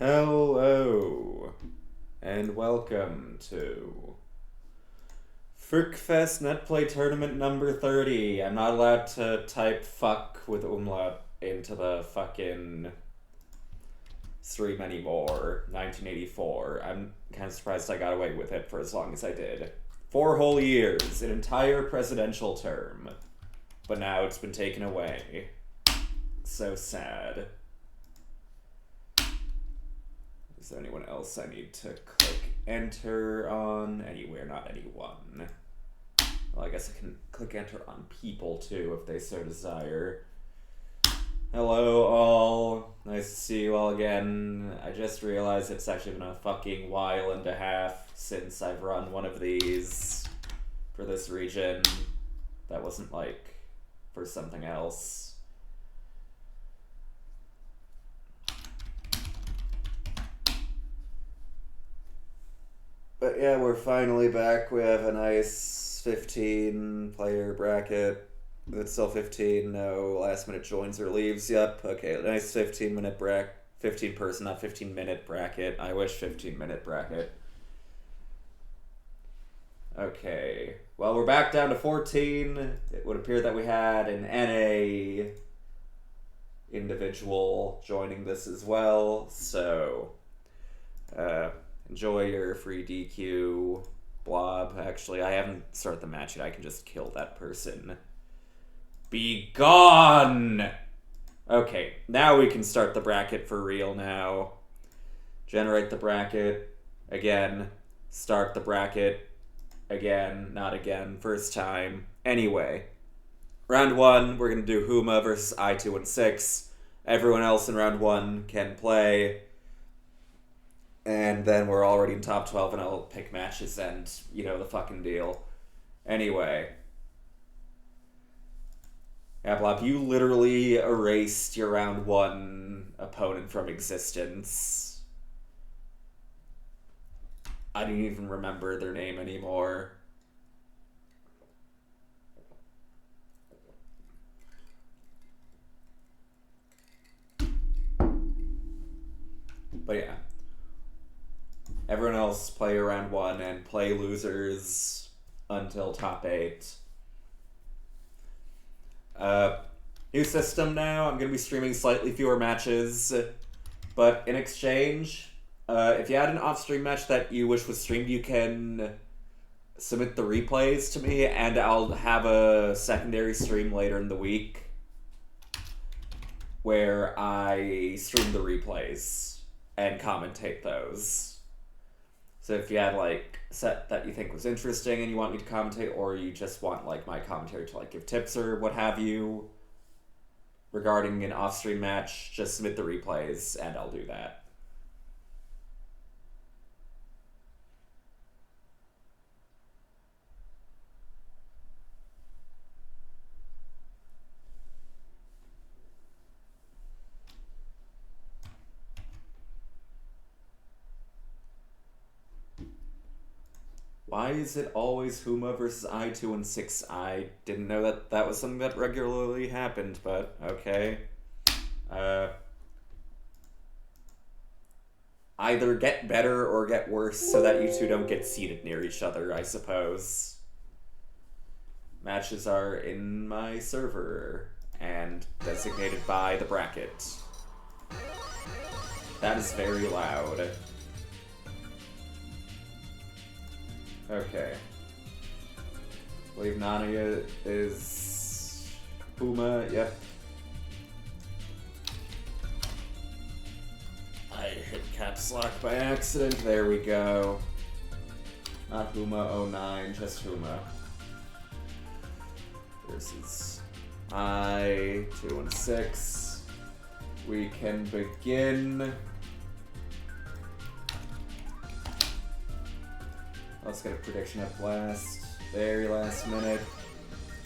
Hello, and welcome to FFEUR Netplay Tournament number 30. I'm not allowed to type fuck with umlaut into the fucking stream anymore. 1984. I'm kind of surprised I got away with it for as long as I did. 4 whole years, an entire presidential term. But now it's been taken away. So sad. Is there anyone else I need to click enter on? Anywhere, not anyone. Well, I guess I can click enter on people too, if they so desire. Hello all. Nice to see you all again. I just realized it's actually been a fucking while and a half since I've run one of these for this region. That wasn't like for something else. But yeah, we're finally back. We have a nice 15 player bracket. It's still 15, no last minute joins or leaves. Yep, okay, nice 15 person, not 15 minute bracket. I wish 15 minute bracket. Okay, well, we're back down to 14. It would appear that we had an NA individual joining this as well, so enjoy your free DQ blob. Actually, I haven't started the match yet. I can just kill that person. Be gone! Okay, now we can start the bracket for real now. Generate the bracket. Again. Start the bracket. Again. Not again. First time. Anyway. Round 1, we're going to do Huma versus I2 and 6. Everyone else in round 1 can play. And then we're already in top 12 and I'll pick matches and, you know, the fucking deal. Anyway. Yeah, Blob, you literally erased your round 1 opponent from existence. I didn't even remember their name anymore. But yeah. Everyone else play round 1 and play losers until top 8. New system now. I'm going to be streaming slightly fewer matches, but in exchange, if you had an off-stream match that you wish was streamed, you can submit the replays to me, and I'll have a secondary stream later in the week where I stream the replays and commentate those. So if you had, like, a set that you think was interesting and you want me to commentate, or you just want, like, my commentary to, like, give tips or what have you regarding an off-stream match, just submit the replays and I'll do that. Why is it always Huma versus I2 and 6? I didn't know that that was something that regularly happened, but okay. Either get better or get worse so that you two don't get seated near each other, I suppose. Matches are in my server and designated by the bracket. That is very loud. Okay. I believe Nania is Huma, yep. I hit caps lock by accident, there we go. Not Huma 09, just Huma. Versus I2 and 6. We can begin. Let's get a prediction at last. Very last minute.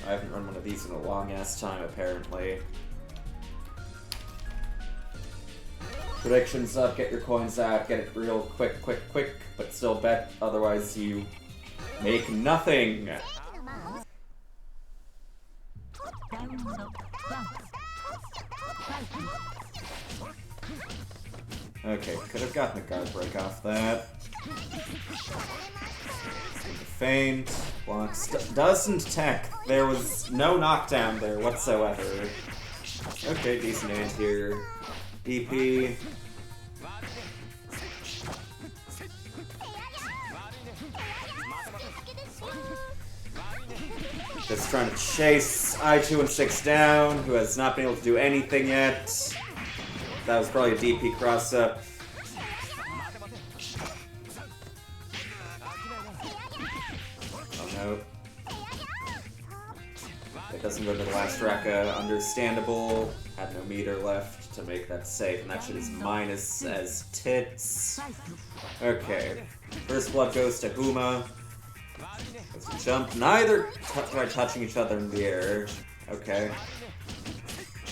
I haven't run one of these in a long ass time, apparently. Predictions up, get your coins out, get it real quick, but still bet, otherwise you make nothing. Okay, could have gotten a guard break off that. Feint, blocks, doesn't tech. There was no knockdown there whatsoever. Okay, decent anti-here. DP. Just trying to chase I2 and 6 down, who has not been able to do anything yet. That was probably a DP cross-up. Oh no. It doesn't go to the last Rekka. Understandable. Had no meter left to make that safe, and that shit is minus as tits. Okay. First blood goes to Huma. Let's jump. Neither try touching each other in the air. Okay.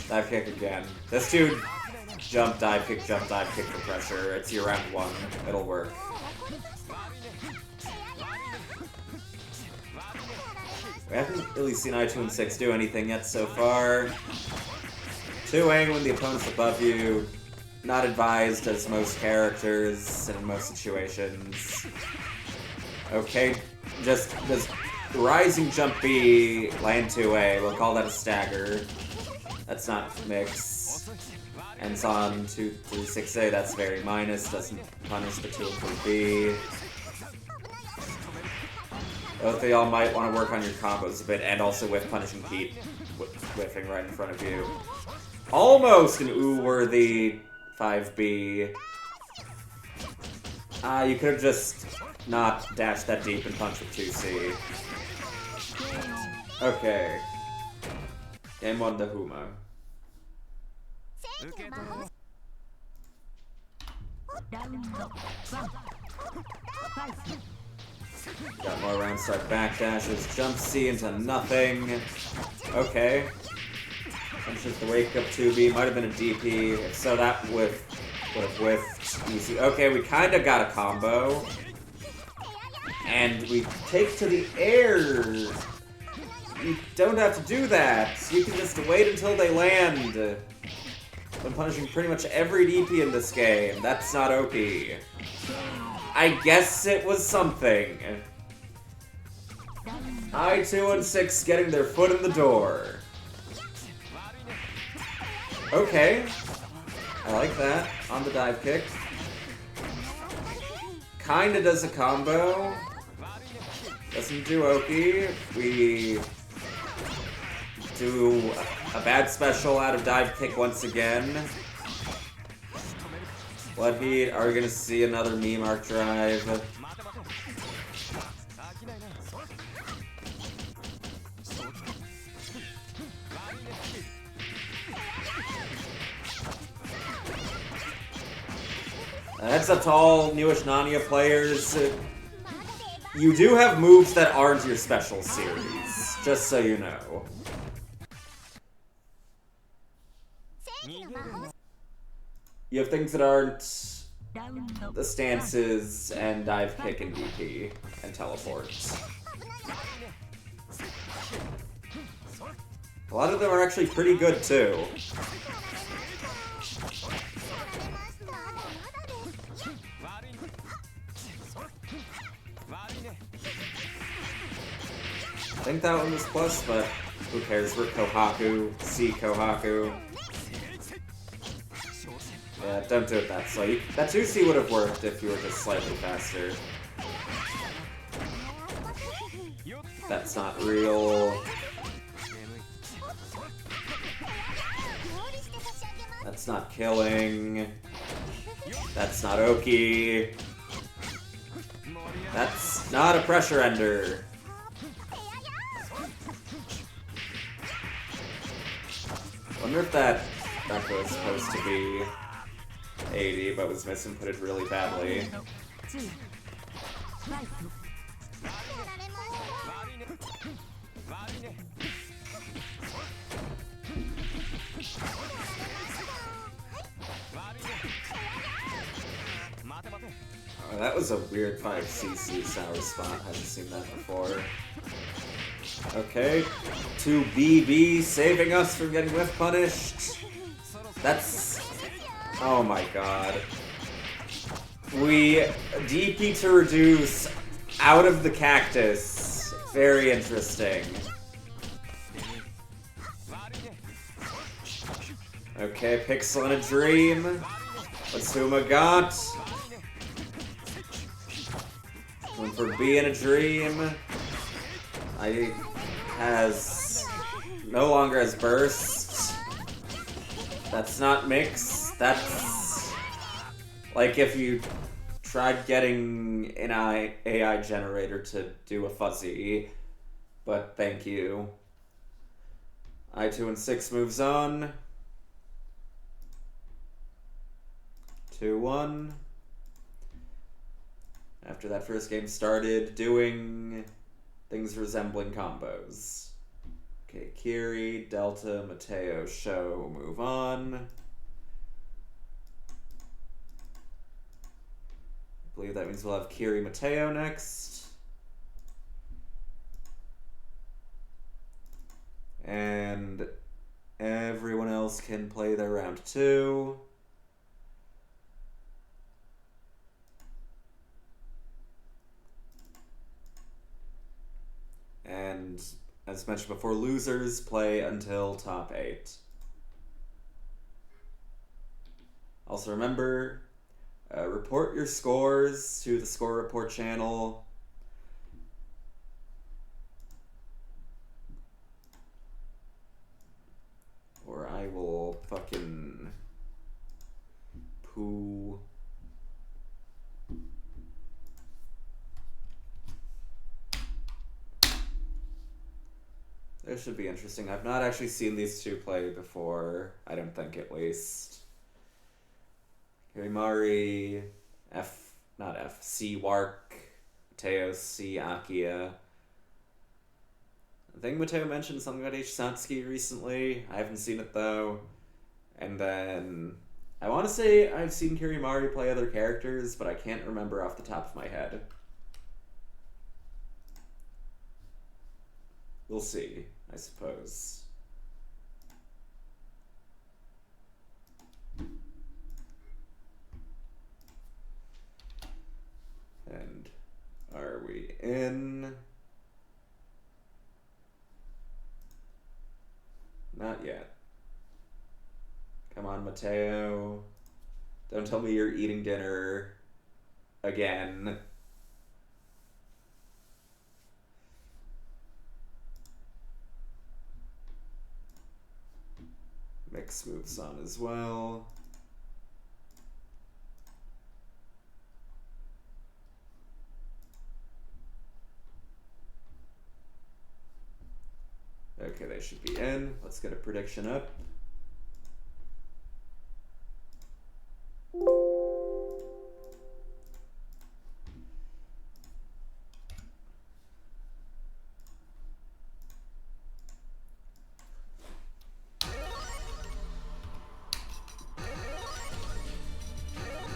Dive kick again. This dude jump, dive kick for pressure. It's your round one. It'll work. We haven't really seen I2 and 6 do anything yet so far. 2-ing when the opponent's above you. Not advised as most characters and in most situations. Okay, just rising jump B, land 2A. We'll call that a stagger. That's not mix. Ends on 2 through 6A. That's very minus. Doesn't punish the 2 and 3B. Both of y'all might want to work on your combos a bit, and also with punishing Pete whiffing right in front of you. Almost an ooh-worthy 5B. You could have just not dashed that deep and punched with 2C. Okay. Game 1 to Huma. Got more round start backdashes. Jump C into nothing. Okay. Punches the wake up 2B. Might have been a DP. If so, that would have whiffed easy. Okay, we kind of got a combo. And we take to the air. You don't have to do that. You can just wait until they land. I'm punishing pretty much every DP in this game. That's not OP. I guess it was something. I2 and 6 getting their foot in the door. Okay. I like that. On the dive kick. Kinda does a combo. Doesn't do Oki. We do a bad special out of dive kick once again. Blood Heat, are we gonna see another meme arc drive? Heads up to all newish Nania players. You do have moves that aren't your special series, just so you know. You have things that aren't the stances and dive kick and DP and teleport. A lot of them are actually pretty good too. I think that one was plus, but who cares? We're Kohaku. See Kohaku. Yeah, don't do it that slow. That 2C would have worked if you were just slightly faster. That's not real. That's not killing. That's not Oki. That's not a pressure ender. Wonder if that was supposed to be 80, but was misinputted really badly. Oh, that was a weird 5cc sour spot. I haven't seen that before. Okay, 2BB saving us from getting whiff punished. That's... oh my god. We DP to reduce out of the cactus. Very interesting. Okay, Pixel in a dream. What's Huma got? Going for B in a dream. No longer has burst. That's not mix. That's like if you tried getting an AI generator to do a fuzzy, but thank you. I2 and 6 moves on. 2-1. After that first game started doing things resembling combos. Okay, Kiri, Delta, Mateo, Show, move on. I believe that means we'll have Kiri, Mateo next. And everyone else can play their round 2. And as mentioned before, losers play until top 8. Also remember, report your scores to the score report channel. Or I will fucking poo. This should be interesting. I've not actually seen these two play before. I don't think, at least. Hirimari, C Wark, Mateo, C Akia. I think Mateo mentioned something about H Satsuki recently. I haven't seen it though. And then I want to say I've seen Hirimari play other characters, but I can't remember off the top of my head. We'll see, I suppose. And are we in? Not yet. Come on, Mateo. Don't tell me you're eating dinner again. Mix moves on as well. Okay, they should be in. Let's get a prediction up.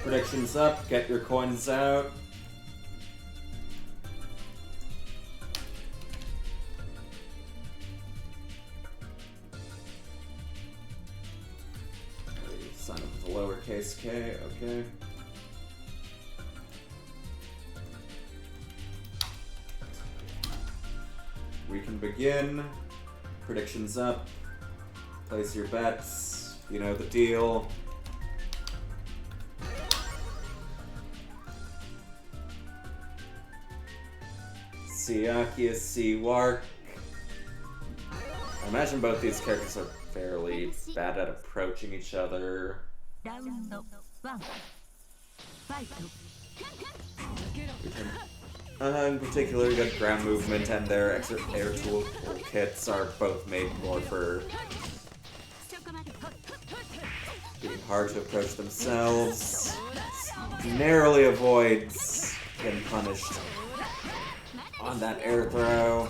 Predictions up, get your coins out. Sign up with a lowercase k, okay. We can begin. Predictions up. Place your bets. You know the deal. Siakia, C-Wark. I imagine both these characters are fairly bad at approaching each other. In particular, we got ground movement, and their extra air tool kits are both made more for being hard to approach themselves. Narrowly avoids getting punished on that air throw.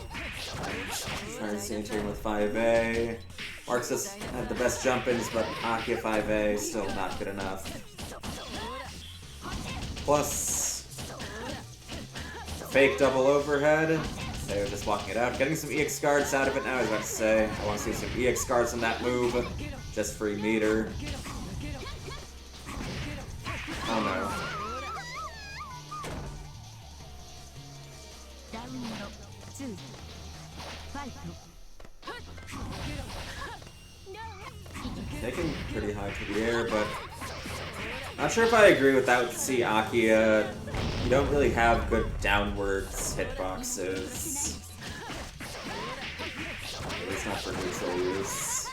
Trying to see team with 5A. Marxus had the best jump-ins, but Akia 5A still not good enough. Plus, fake double overhead. They were just blocking it out. Getting some EX guards out of it now, I was about to say. I want to see some EX guards on that move. Just free meter. Oh no. Taking pretty high to the air, but not sure if I agree with that with C. Akia. You don't really have good downwards hitboxes. At least not for neutral use.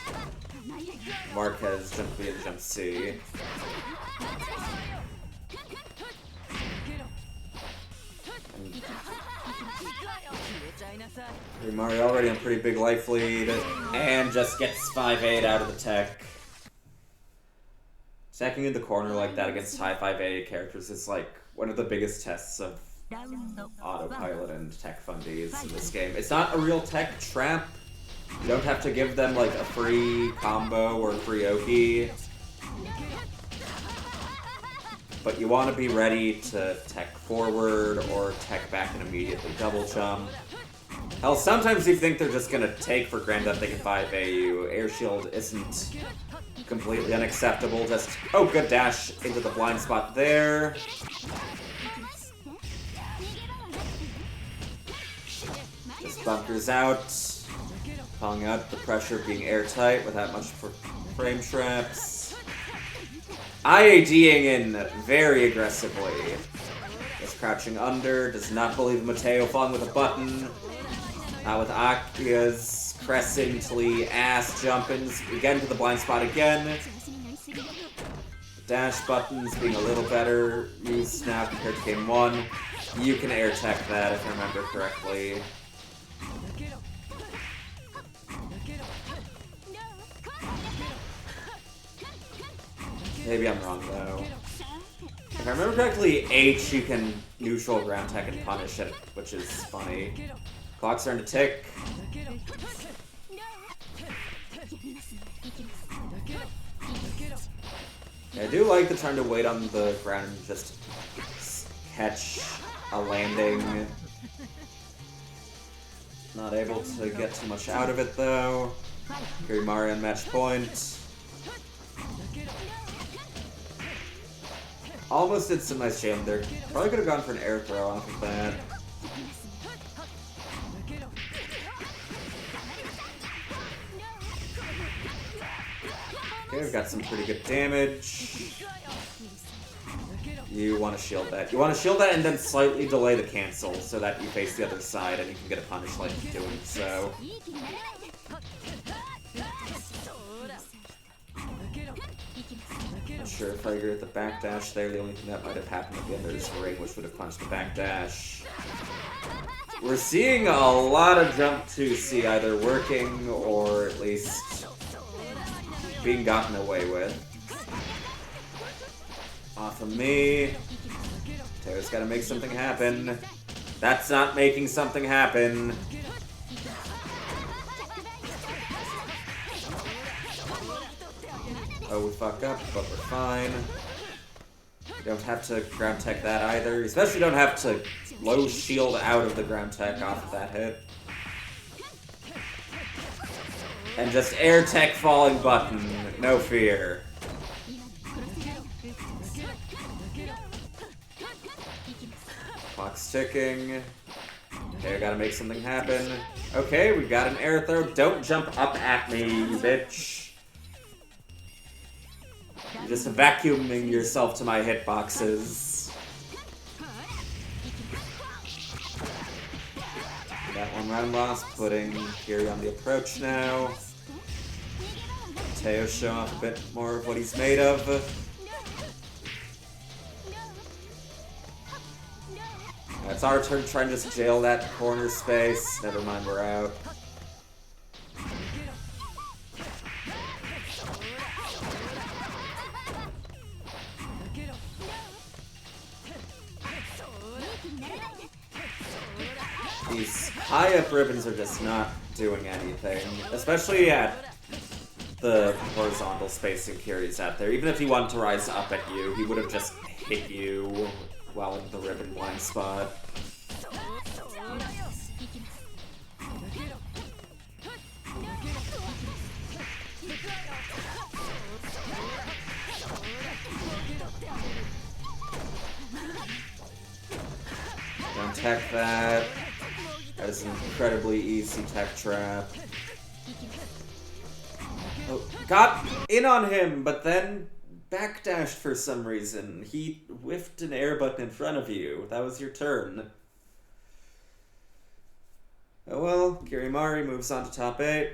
Marquez jump B and jump C. Mario already on a pretty big life lead, and just gets 5-8 out of the tech. Stacking in the corner like that against high 5-8 characters is like one of the biggest tests of autopilot and tech fundies in this game. It's not a real tech trap. You don't have to give them like a free combo or a free Oki. But you want to be ready to tech forward or tech back and immediately double jump. Hell, sometimes you think they're just gonna take for granted that they can 5A you. Air shield isn't completely unacceptable. Just, oh, good dash into the blind spot there. Just bunkers out. Calling out the pressure of being airtight without much frame traps. IADing in very aggressively. Just crouching under, does not believe Mateo falling with a button. Not with Akia's crescently ass jumpins. We get into the blind spot again. Dash buttons being a little better used now compared to game 1. You can air tech that if I remember correctly. Maybe I'm wrong though. If I remember correctly, H you can neutral ground tech and punish it, which is funny. Clock's starting to tick. Yeah, I do like the turn to wait on the ground and just catch a landing. Not able to get too much out of it though. Carry Mario on match point. Almost did some nice jam there. Probably could have gone for an air throw off of that. Okay, we've got some pretty good damage. You want to shield that. You want to shield that and then slightly delay the cancel so that you face the other side and you can get a punish like doing so. Not sure if I agree with the backdash there. The only thing that might have happened at the end there is ring, which would have punched the backdash. We're seeing a lot of jump 2C either working or at least being gotten away with. Off of me. Taylor's gotta make something happen. That's not making something happen. Oh, we fuck up, but we're fine. You don't have to ground tech that either. You especially don't have to low shield out of the ground tech off of that hit. And just air tech falling button, no fear. Clock's ticking. Okay, I gotta make something happen. Okay, we got an air throw. Don't jump up at me, you bitch. You're just vacuuming yourself to my hitboxes. That one round loss, putting Kiri on the approach now. Mateo showing off a bit more of what he's made of. It's our turn to try and just jail that corner space. Never mind, we're out. These high-up ribbons are just not doing anything, especially at the horizontal spacing Kiri's at there. Even if he wanted to rise up at you, he would have just hit you while in the ribbon blind spot. Don't tech that. That is an incredibly easy tech trap. Oh, got in on him, but then backdashed for some reason. He whiffed an air button in front of you. That was your turn. Oh well, Kirimari moves on to top 8.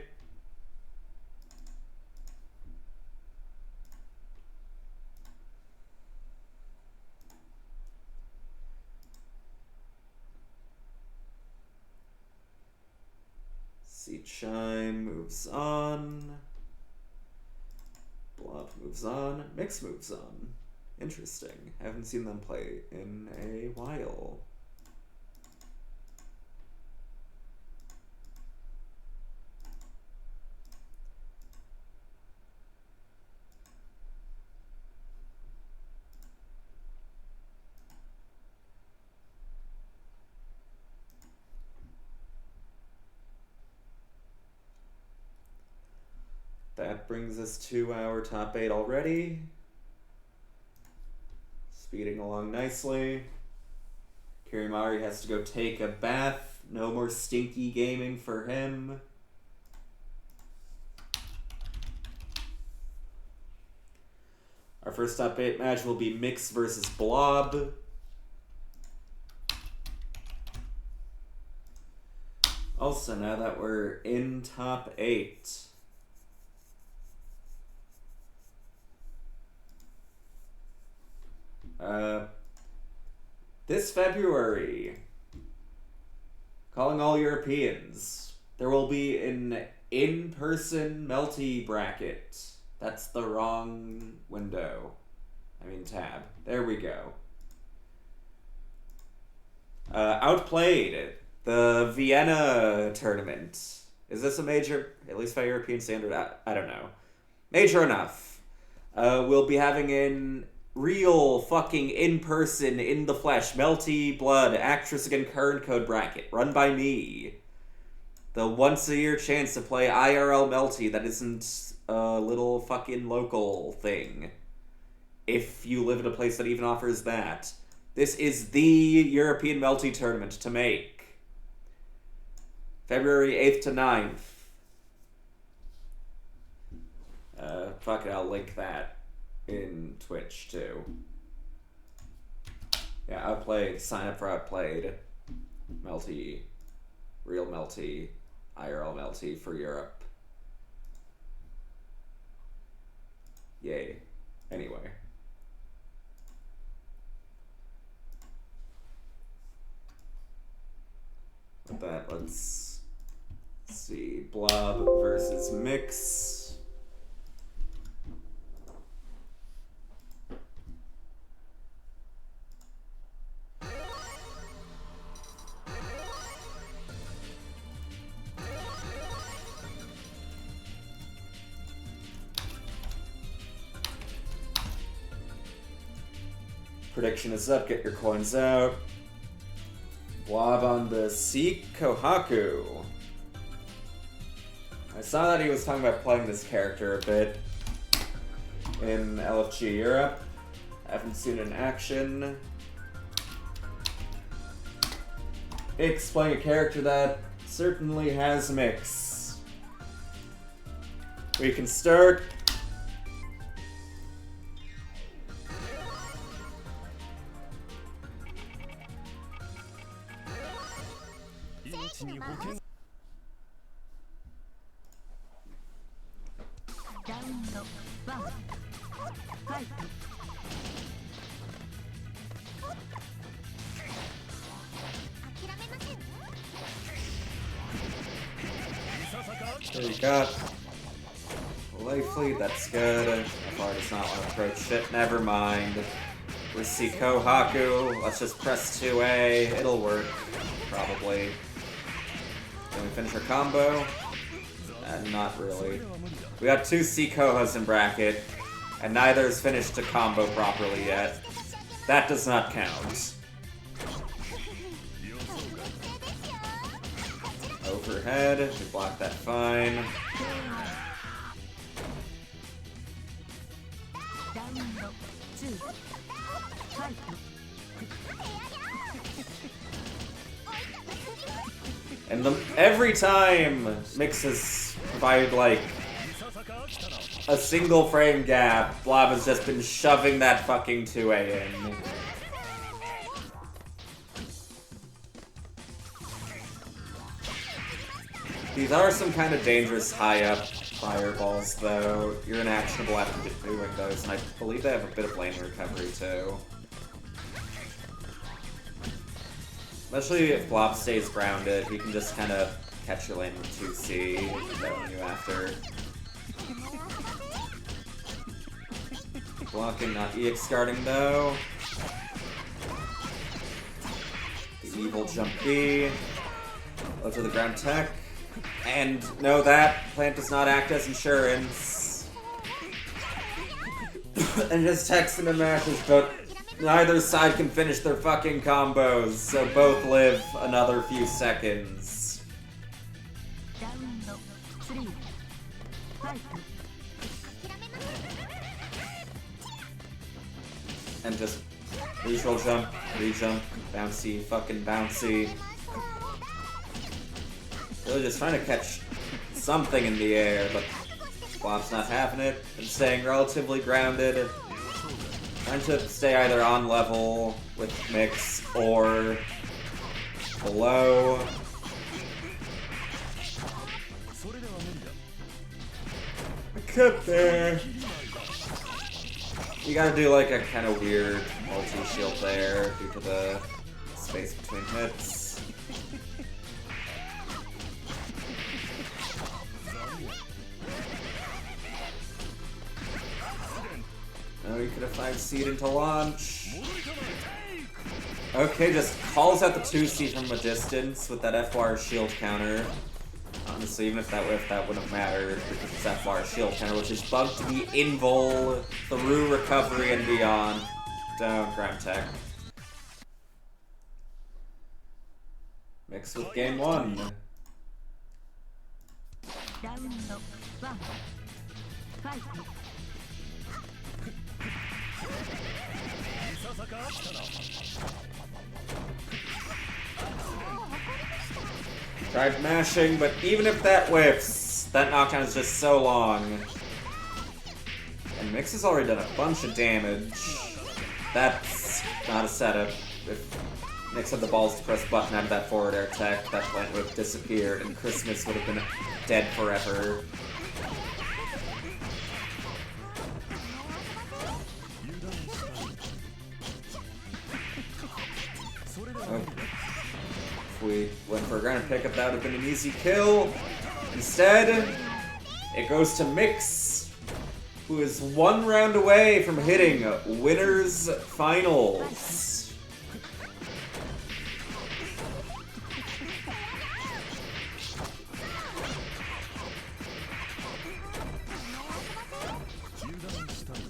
Chime moves on. Blob moves on. Mix moves on. Interesting. Haven't seen them play in a while. That brings us to our top 8 already. Speeding along nicely. Kirimari has to go take a bath. No more stinky gaming for him. Our first top 8 match will be Mix versus Blob. Also, now that we're in top 8, this February, calling all Europeans, there will be an in-person Melty bracket. That's the wrong window. I mean tab. There we go. Outplayed. The Vienna tournament. Is this a major? At least by European standard? I don't know. Major enough. We'll be having an real fucking in-person, in the flesh, Melty Blood, actress again current code bracket, run by me. The once-a-year chance to play IRL Melty that isn't a little fucking local thing. If you live in a place that even offers that. This is the European Melty tournament to make. February 8th to 9th. Fuck it, I'll link that in Twitch too. Yeah, Outplayed. Sign up for Outplayed. Melty. Real Melty. IRL Melty for Europe. Yay. Anyway. With that, let's see. Blob versus Mix. Prediction is up, get your coins out. Blob on the Seek Kohaku. I saw that he was talking about playing this character a bit in LFG Europe. I haven't seen it in action. It's playing a character that certainly has Mix. We can start. There you go. Life lead, that's good. Far does not want to approach it. Never mind. We see Kohaku. Let's just press 2A. It'll work. Probably. Can we finish our combo? Not really. We got 2 C Kohas in bracket, and neither has finished a combo properly yet. That does not count. Overhead, we block that fine. And every time Mix has provided, like, a single frame gap, Blob has just been shoving that fucking 2A in. These are some kind of dangerous high-up fireballs, though. You're inactionable after doing those, and I believe they have a bit of lane recovery, too. Especially if Blob stays grounded, he can just kind of catch your lane with 2C, throwing you after. Blocking, not EX guarding, though. The evil jump B. Low to the ground tech. And know that plant does not act as insurance. And just texting and mashes, but neither side can finish their fucking combos, so both live another few seconds. And just neutral jump, re-jump, bouncy, fucking bouncy. Really just trying to catch something in the air, but Blob's not having it, and staying relatively grounded. Trying to stay either on level with Mix or below. I cut there. You gotta do like a kind of weird multi-shield there due to the space between hits. Oh, you could have 5C'd into launch. Okay, just calls out the 2C from a distance with that FFEUR shield counter. Honestly, even if that wouldn't have mattered, because it's FFEUR shield counter, which is bugged to be invul through recovery and beyond. Down, ground tech. Mix with game 1. Tried mashing, but even if that whiffs, that knockdown is just so long. And Mix has already done a bunch of damage. That's not a setup. If Mix had the balls to press button out of that forward air tech, that plant would have disappeared and Christmas would have been dead forever. If we went for a ground pickup, that would have been an easy kill. Instead, it goes to Mix, who is 1 round away from hitting Winners Finals.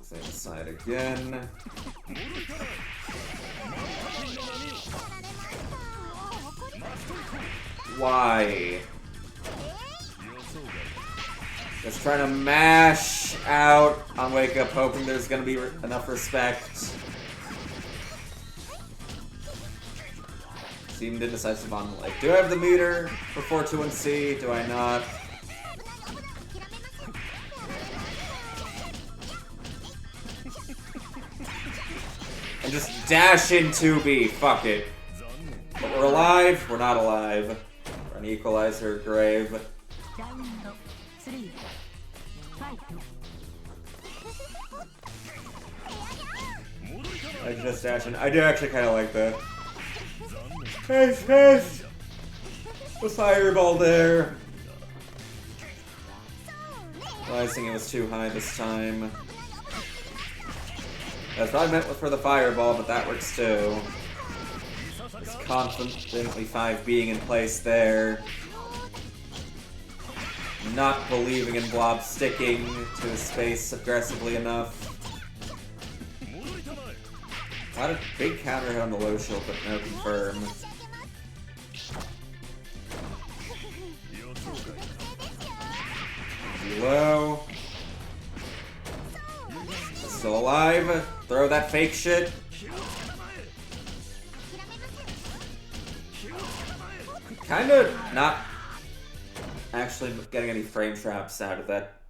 Same side again. Why? Just trying to mash out on Wake Up, hoping there's gonna be enough respect. Seemed indecisive on, like, do I have the meter for 4-2-1-C? Do I not? And just dash in 2B, fuck it. But we're alive, we're not alive. We're an equalizer grave. I just dash in. I do actually kind of like that. Nice. The fireball there. Realizing it was too high this time. That's what I meant for the fireball, but that works too. Just confidently 5 being in place there. Not believing in Blob sticking to his space aggressively enough. A lot of big counter hit on the low shield, but no confirm. Low. Still alive. Throw that fake shit. Kind of not actually getting any frame traps out of that.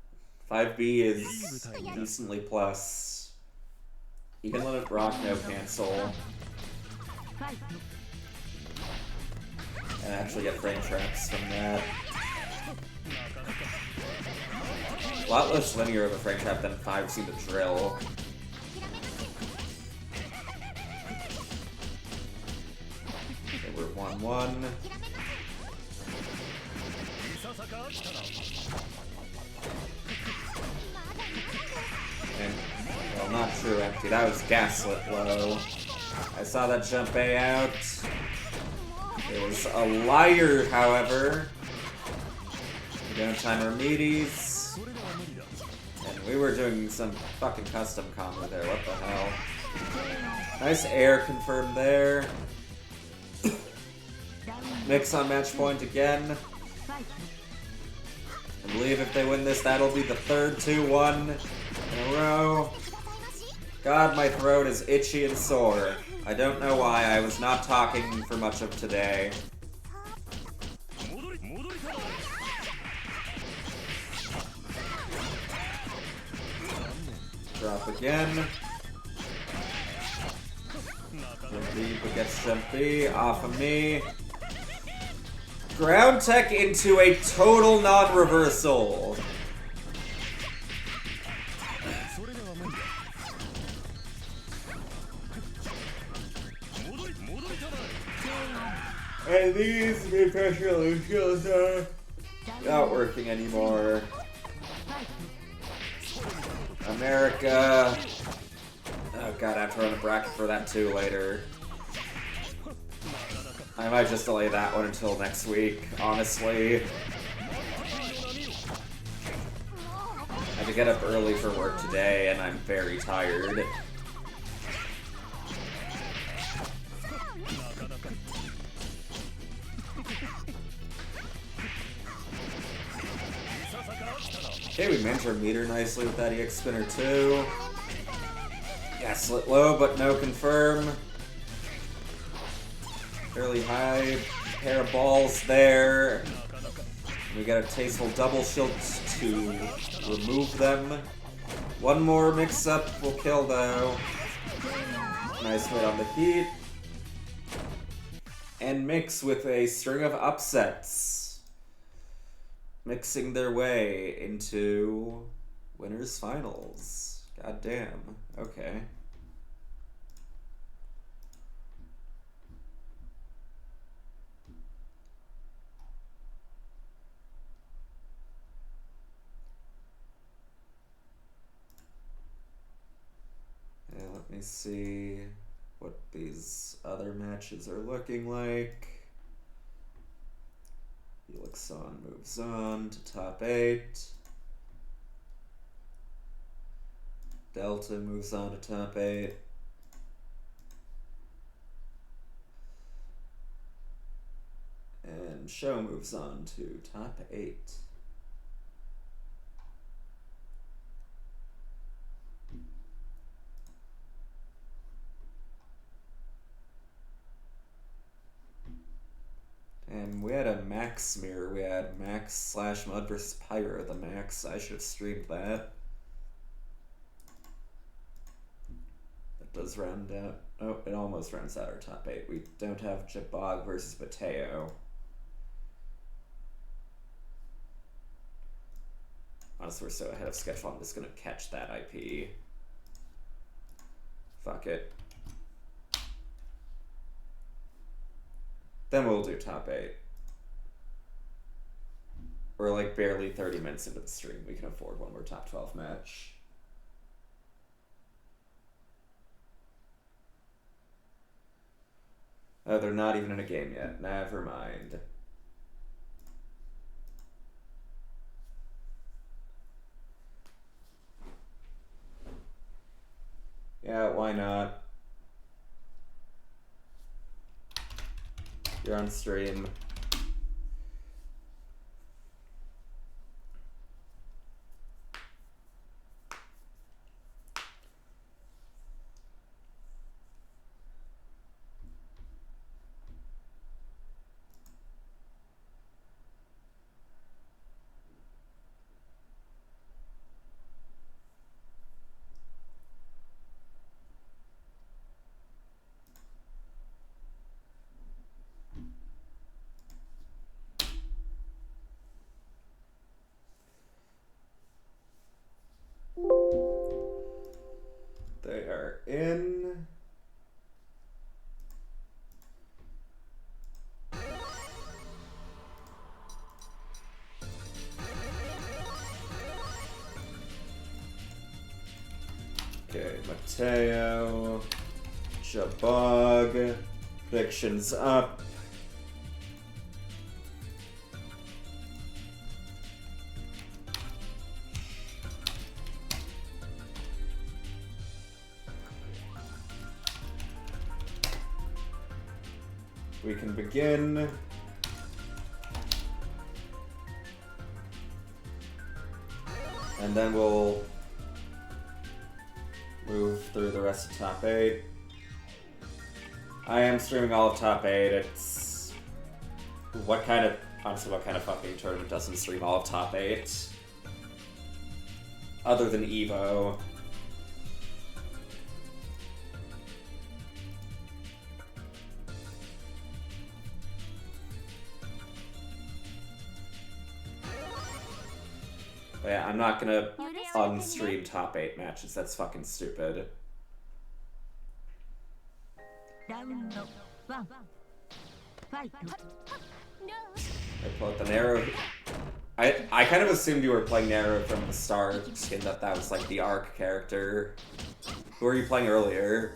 5B is decently plus. You can let it rock, no cancel. And actually get frame traps from that. A lot less linear of a frame trap than 5 seem to drill. Okay, we're 1-1. And, well, not true empty. That was gaslit low. I saw that jump A out. It was a liar, however. We don't have time for meaties. And we were doing some fucking custom combo there. What the hell? Nice air confirmed there. Mix on match point again. I believe if they win this, that'll be the third 2-1 in a row. God, my throat is itchy and sore. I don't know why. I was not talking for much of today. Drop again. Jumpy gets Jumpy off of me. Ground tech into a total non-reversal. And these mid-pressure illusions are not working anymore. America. Oh god, I have to run a bracket for that too later. I might just delay that one until next week, honestly. I had to get up early for work today, and I'm very tired. Okay, we mentor meter nicely with that EX spinner too. Yeah, slit low, but no confirm. Fairly high pair of balls there. We got a tasteful double shield to remove them. One more mix-up will kill though. Nice wait on the heat. And mix with a string of upsets. Mixing their way into winners finals. God damn. Okay. Let me see what these other matches are looking like. Helixon moves on to top 8. Delta moves on to top 8. And Show moves on to top 8. And we had a Max smear. We had Max / Mud versus Pyro. The Max. I should have streamed that. That does round out. Oh, it almost rounds out our top 8. We don't have Jabog versus Mateo. Honestly, we're so ahead of schedule. I'm just gonna catch that IP. Fuck it. Then we'll do top 8. We're like barely 30 minutes into the stream. We can afford one more top 12 match. Oh, they're not even in a game yet. Never mind. Yeah, why not? You're on stream. in. Okay, Mateo, Jabug, predictions up. We can begin. And then we'll move through the rest of top 8. I am streaming all of top 8. It's... honestly, what kind of fucking tournament doesn't stream all of top 8? Other than EVO. But yeah, I'm not gonna unstream top 8 matches. That's fucking stupid. I pull out the Nero. I kind of assumed you were playing Nero from the start, in that was like the ARC character. Who were you playing earlier?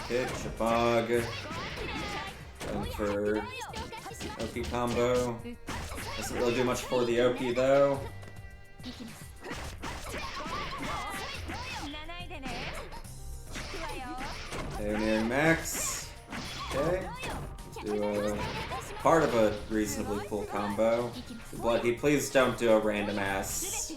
Hit Jabug. Going for Oki combo. Doesn't really do much for the Oki though. Okay, nearing max. Okay. Do a part of a reasonably full combo. Bloody, please don't do a random ass.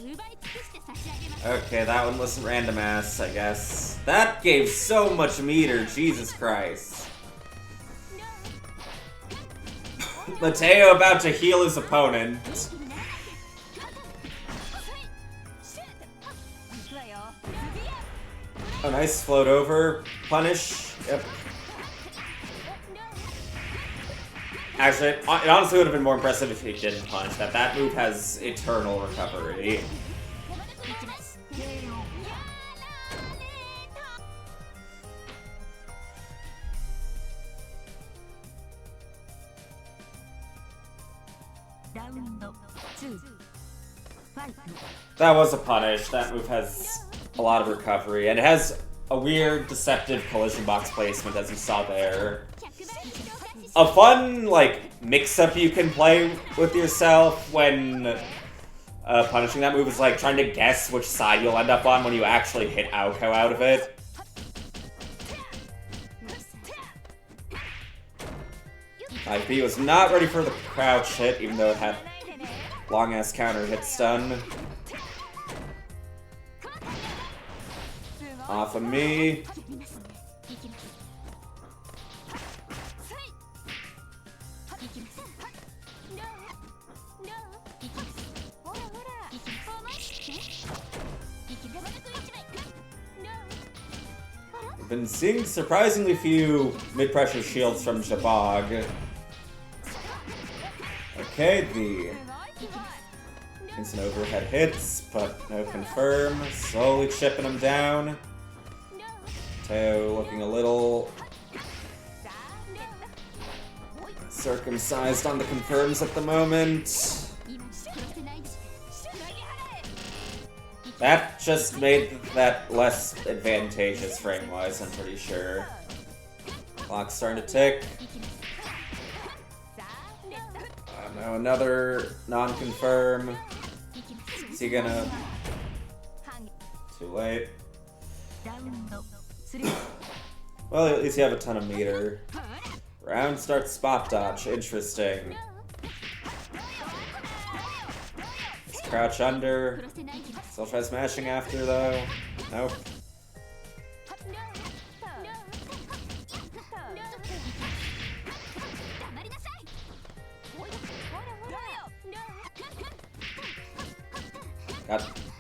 Okay, that one wasn't random ass, I guess. That gave so much meter, Jesus Christ. Mateo about to heal his opponent. A nice float over. Punish. Yep. Actually, it honestly would have been more impressive if he didn't punish that. That move has eternal recovery. That was a punish. That move has a lot of recovery, and it has a weird, deceptive collision box placement, as you saw there. A fun, like, mix-up you can play with yourself when punishing that move is like trying to guess which side you'll end up on when you actually hit Aoko out of it. IP was not ready for the crouch hit, even though it had long-ass counter hit stun. Off of me. I've been seeing surprisingly few mid-pressure shields from Jabug. Okay, the instant overhead hits, but no confirm. Slowly chipping him down. Teo looking a little circumcised on the confirms at the moment. That just made that less advantageous frame-wise, I'm pretty sure. Clock's starting to tick. Now another non-confirm. Is he gonna... Too late. Well, at least you have a ton of meter. Round starts spot dodge. Interesting. Just crouch under. Still try smashing after, though. Nope.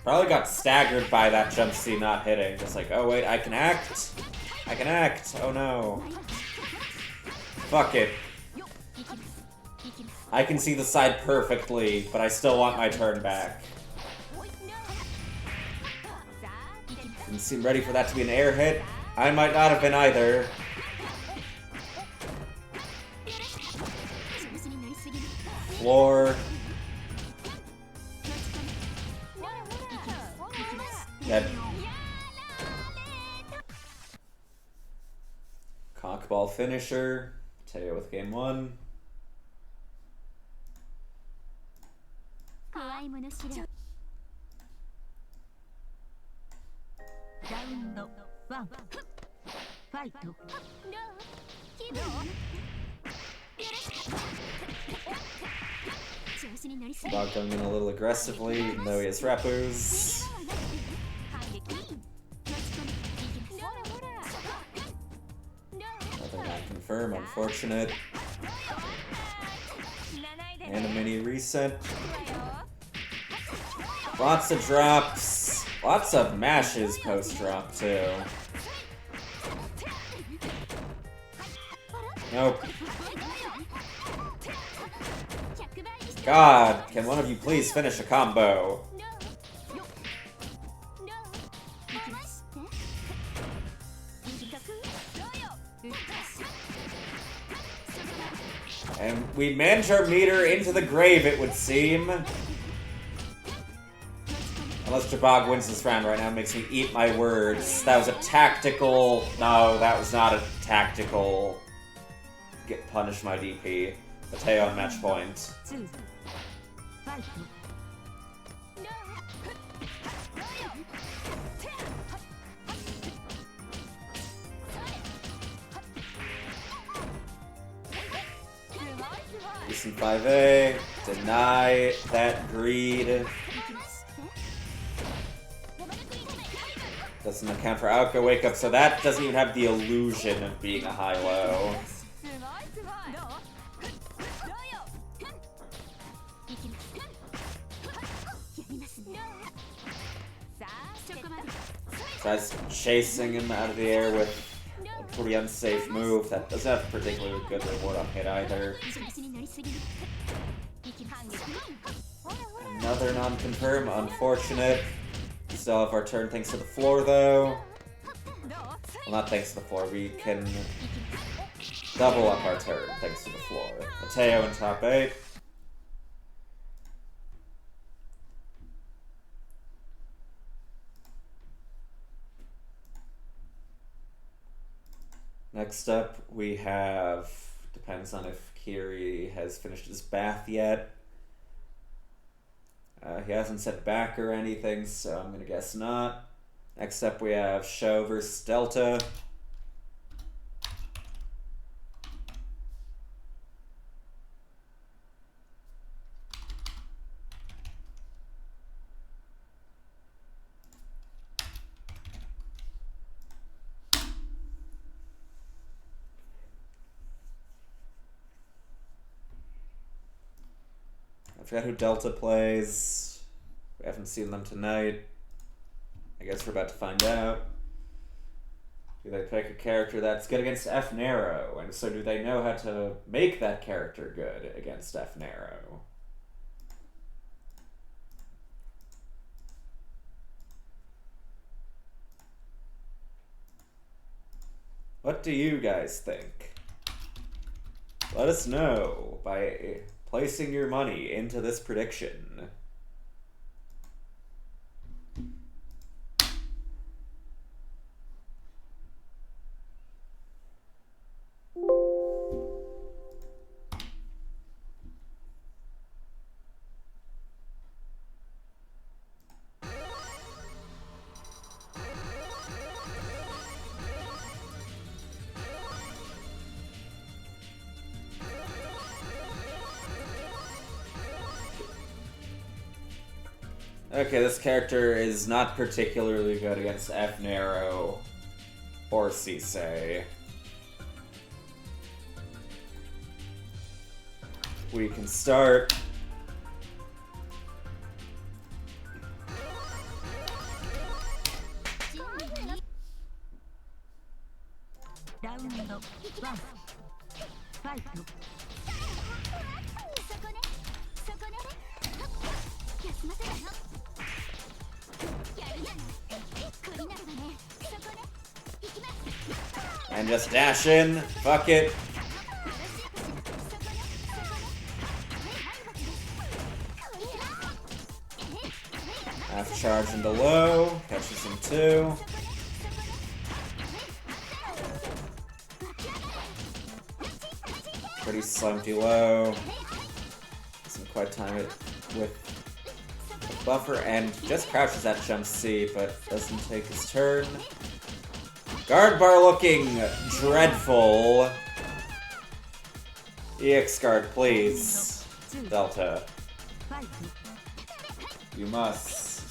Probably got staggered by that jump C not hitting. Just like, oh wait, I can act. I can act. Oh no. Fuck it. I can see the side perfectly, but I still want my turn back. Didn't seem ready for that to be an air hit. I might not have been either. Floor. Dead. Cockball finisher. Teo with game 1. Dog going in a little aggressively, even though he has Rappus. Another non-confirm, unfortunate. And a mini reset. Lots of drops. Lots of mashes post-drop, too. Nope. God, can one of you please finish a combo? And we manage our meter into the grave, it would seem. Unless Jabog wins this round right now, it makes me eat my words. That was a tactical... No, that was not a tactical... Get punished my DP. Mateo on match point. Decent 5A. Deny that greed. Doesn't account for outgo wake up, so that doesn't even have the illusion of being a high-low. Tries chasing him out of the air with a pretty unsafe move that doesn't have a particularly good reward on hit either. Another non-confirm, unfortunate. We still have our turn thanks to the floor though. Well, not thanks to the floor, we can double up our turn thanks to the floor. Mateo in top 8. Next up, we have, depends on if Kiri has finished his bath yet. He hasn't said back or anything, so I'm gonna guess not. Next up, we have Show versus Delta. I forgot who Delta plays. We haven't seen them tonight. I guess we're about to find out. Do they pick a character that's good against F Narrow? And so do they know how to make that character good against F Narrow? What do you guys think? Let us know by placing your money into this prediction. Okay, this character is not particularly good against F Narrow or Sisei. We can start. And just dash in. Fuck it. Half charge into low. Catches him too. Pretty slumpy low. Doesn't quite time it with a buffer and just crouches that jump C, but doesn't take his turn. Guard bar looking dreadful. EX guard, please. Delta. You must.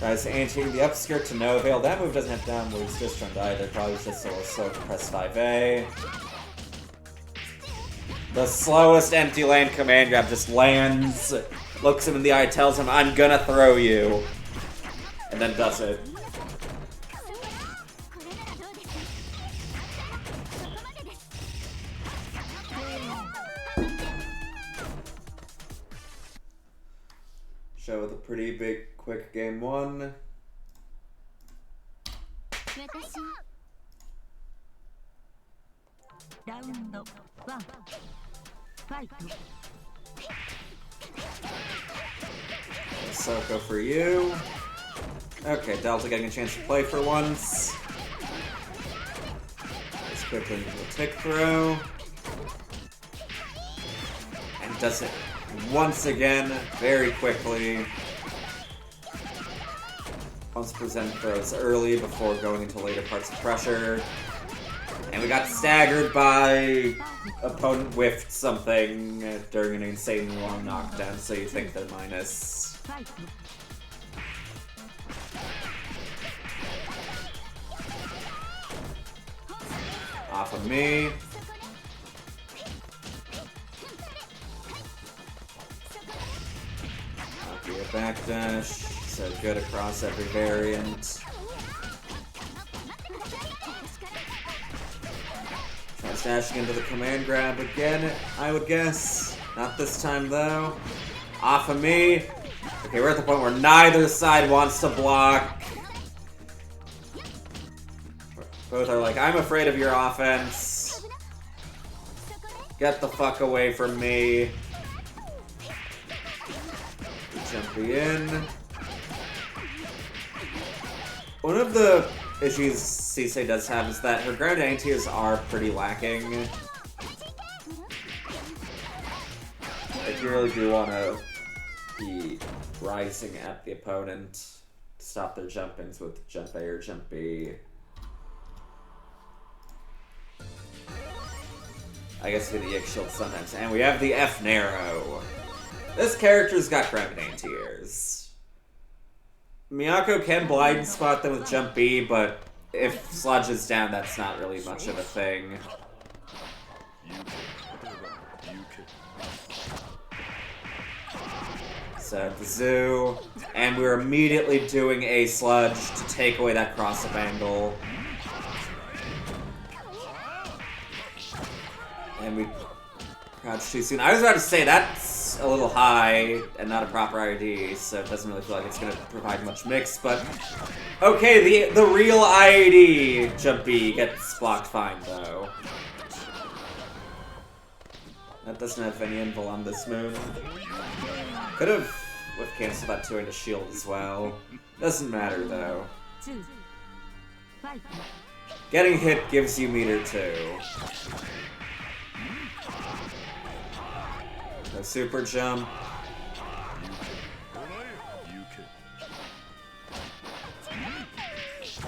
Guys, anti the upskirt to no avail. That move doesn't have down moves, just turned either. Probably was just a little slow to press 5A. The slowest empty lane command grab just lands, looks him in the eye, tells him, I'm gonna throw you. And then does it. Show with a pretty big, quick game 1. Round 1. Fight. Soko for you. Okay, Delta getting a chance to play for once. Just quickly into the tick throw. And does it once again, very quickly. Once present throws early before going into later parts of pressure. And we got staggered by opponent whiffed something during an insanely long knockdown, so you think they're minus. Off of me. I'll be a backdash, so good across every variant. Tries dashing into the command grab again, I would guess. Not this time though. Off of me. Okay, we're at the point where neither side wants to block. Both are like, I'm afraid of your offense. Get the fuck away from me. Jumpy in. One of the issues Cisse does have is that her ground anti-airs are pretty lacking. If you really do want to be rising at the opponent to stop their jump-ins with jump A or jump B. I guess with the EX shield sometimes. And we have the F narrow. This character's got ground anti-airs. Miyako can blind spot them with jump B, but if Sludge is down, that's not really much of a thing. So the zoo, and we're immediately doing a Sludge to take away that cross-up angle. And we crouched too soon. I was about to say, that's a little high and not a proper IID, so it doesn't really feel like it's going to provide much mix, but... Okay, the real IID jump B gets blocked fine, though. That doesn't have any invul on this moon. Could have with cancel that 2 into shield as well. Doesn't matter, though. Getting hit gives you meter 2. No super jump.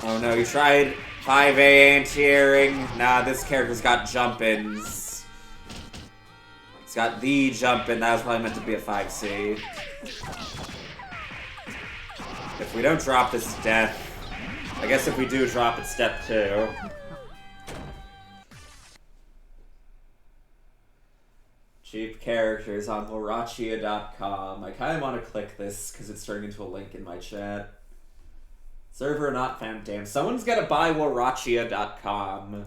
Oh no, you tried 5A anti-airing. Nah, this character's got jump-ins. It's got the jump-in. That was probably meant to be a 5C. If we don't drop, this is death. I guess if we do drop, it's step 2. Cheap characters on Wallrachia.com. I kind of want to click this because it's turning into a link in my chat. Server not found. Damn, someone's got to buy Wallrachia.com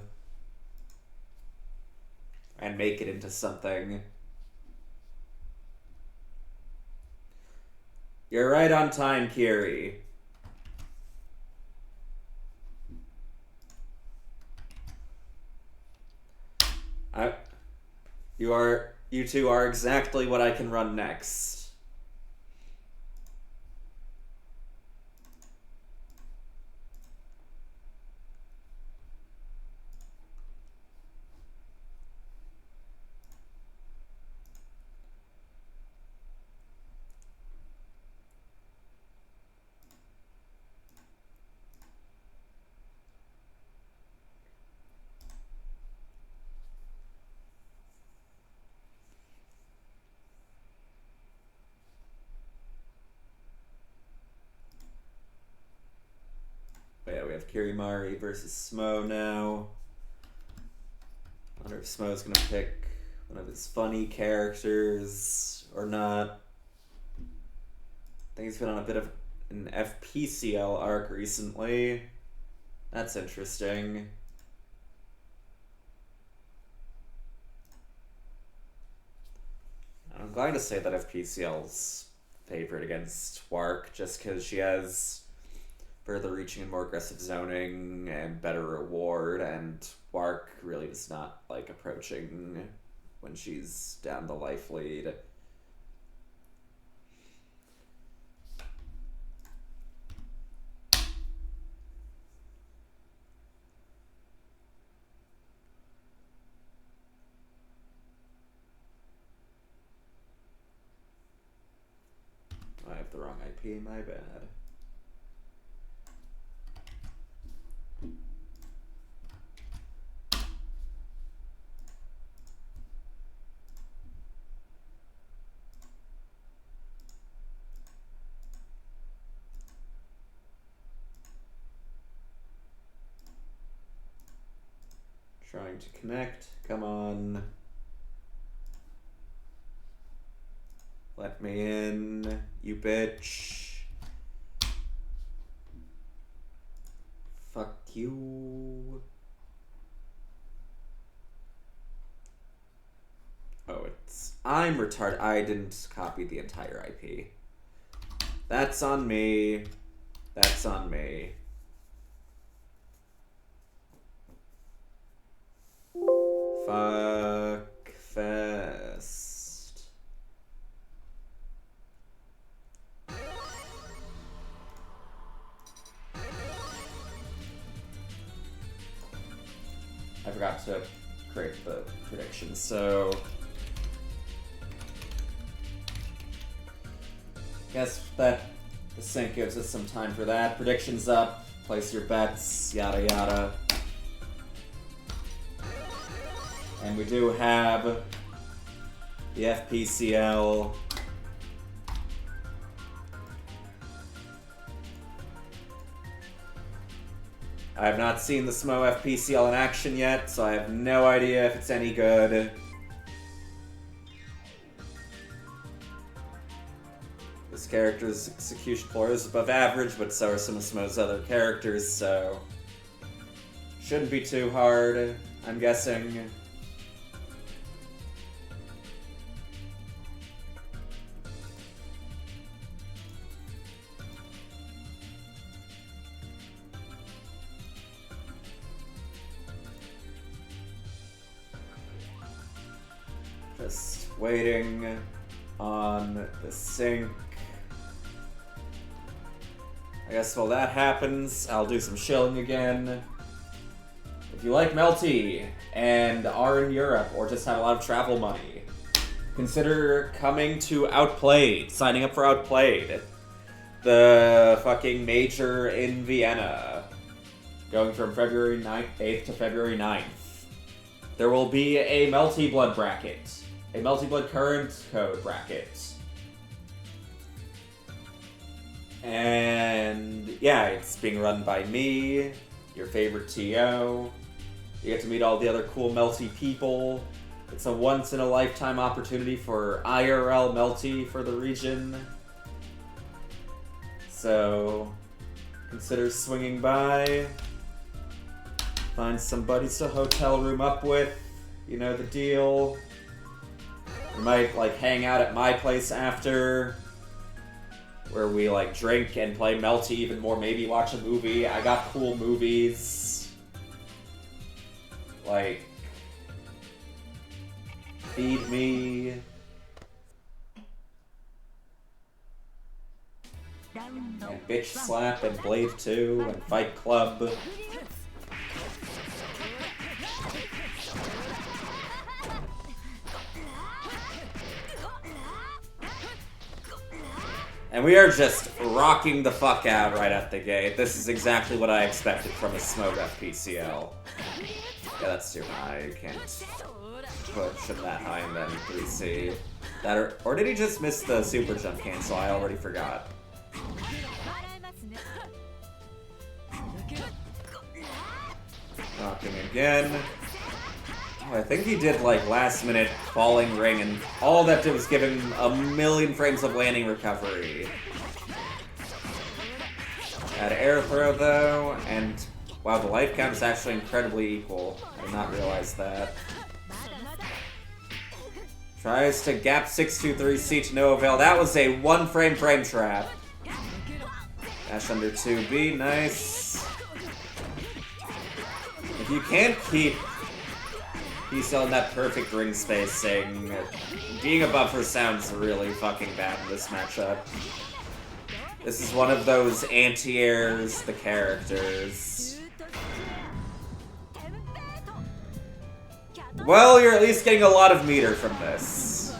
and make it into something. You're right on time, Kiri. You two are exactly what I can run next. Yeah, we have Kirimari versus Smo now. I wonder if Smo's gonna pick one of his funny characters or not. I think he's been on a bit of an FPCL arc recently. That's interesting. I'm glad to say that FPCL's favored against Wark just because she has further reaching and more aggressive zoning and better reward, and Wark really does not like approaching when she's down the life lead. I have the wrong IP, my bad. Trying to connect. Come on. Let me in, you bitch. Fuck you. Oh, I'm retarded. I didn't copy the entire IP. That's on me. That's on me. Fuck fest. I forgot to create the predictions, so guess that the sync gives us some time for that. Predictions up, place your bets, yada yada. And we do have the FPCL. I have not seen the Smo FPCL in action yet, so I have no idea if it's any good. This character's execution floor is above average, but so are some of Smo's other characters, so shouldn't be too hard, I'm guessing. Just waiting on the sync. I guess while that happens, I'll do some shilling again. If you like Melty and are in Europe or just have a lot of travel money, consider coming to Outplayed, signing up for Outplayed. The fucking major in Vienna, going from February 8th to February 9th. There will be a Melty Blood bracket. A Melty Blood current code bracket. And yeah, it's being run by me, your favorite TO. You get to meet all the other cool Melty people. It's a once-in-a-lifetime opportunity for IRL Melty for the region. So, consider swinging by. Find some buddies to hotel room up with. You know the deal. We might, like, hang out at my place after, where we, like, drink and play Melty even more, maybe watch a movie. I got cool movies. Like, Feed Me. And Bitch Slap and Blade 2 and Fight Club. And we are just rocking the fuck out right at the gate. This is exactly what I expected from a Smoke FPCL. Yeah, that's too high. You can't push him that high and then 3C. Or did he just miss the super jump cancel? I already forgot. Rocking again. Oh, I think he did like last minute falling ring, and all that did was give him a million frames of landing recovery. Add air throw though, and wow, the life count is actually incredibly equal. I did not realize that. Tries to gap 623C to no avail. That was a 1 frame trap. Dash under 2B, nice. If you can't keep PCL in that perfect ring spacing, being a buffer sounds really fucking bad in this matchup. This is one of those anti-airs, the characters. Well, you're at least getting a lot of meter from this.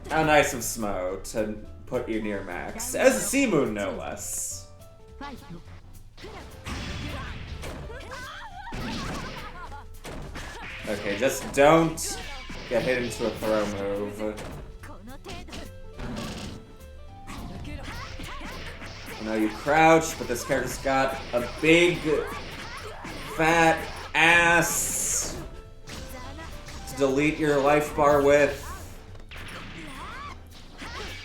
How nice of Smo to put you near max. As a C-Moon, no less. Okay, just don't get hit into a throw move. I know you crouch, but this character's got a big, fat ass to delete your life bar with.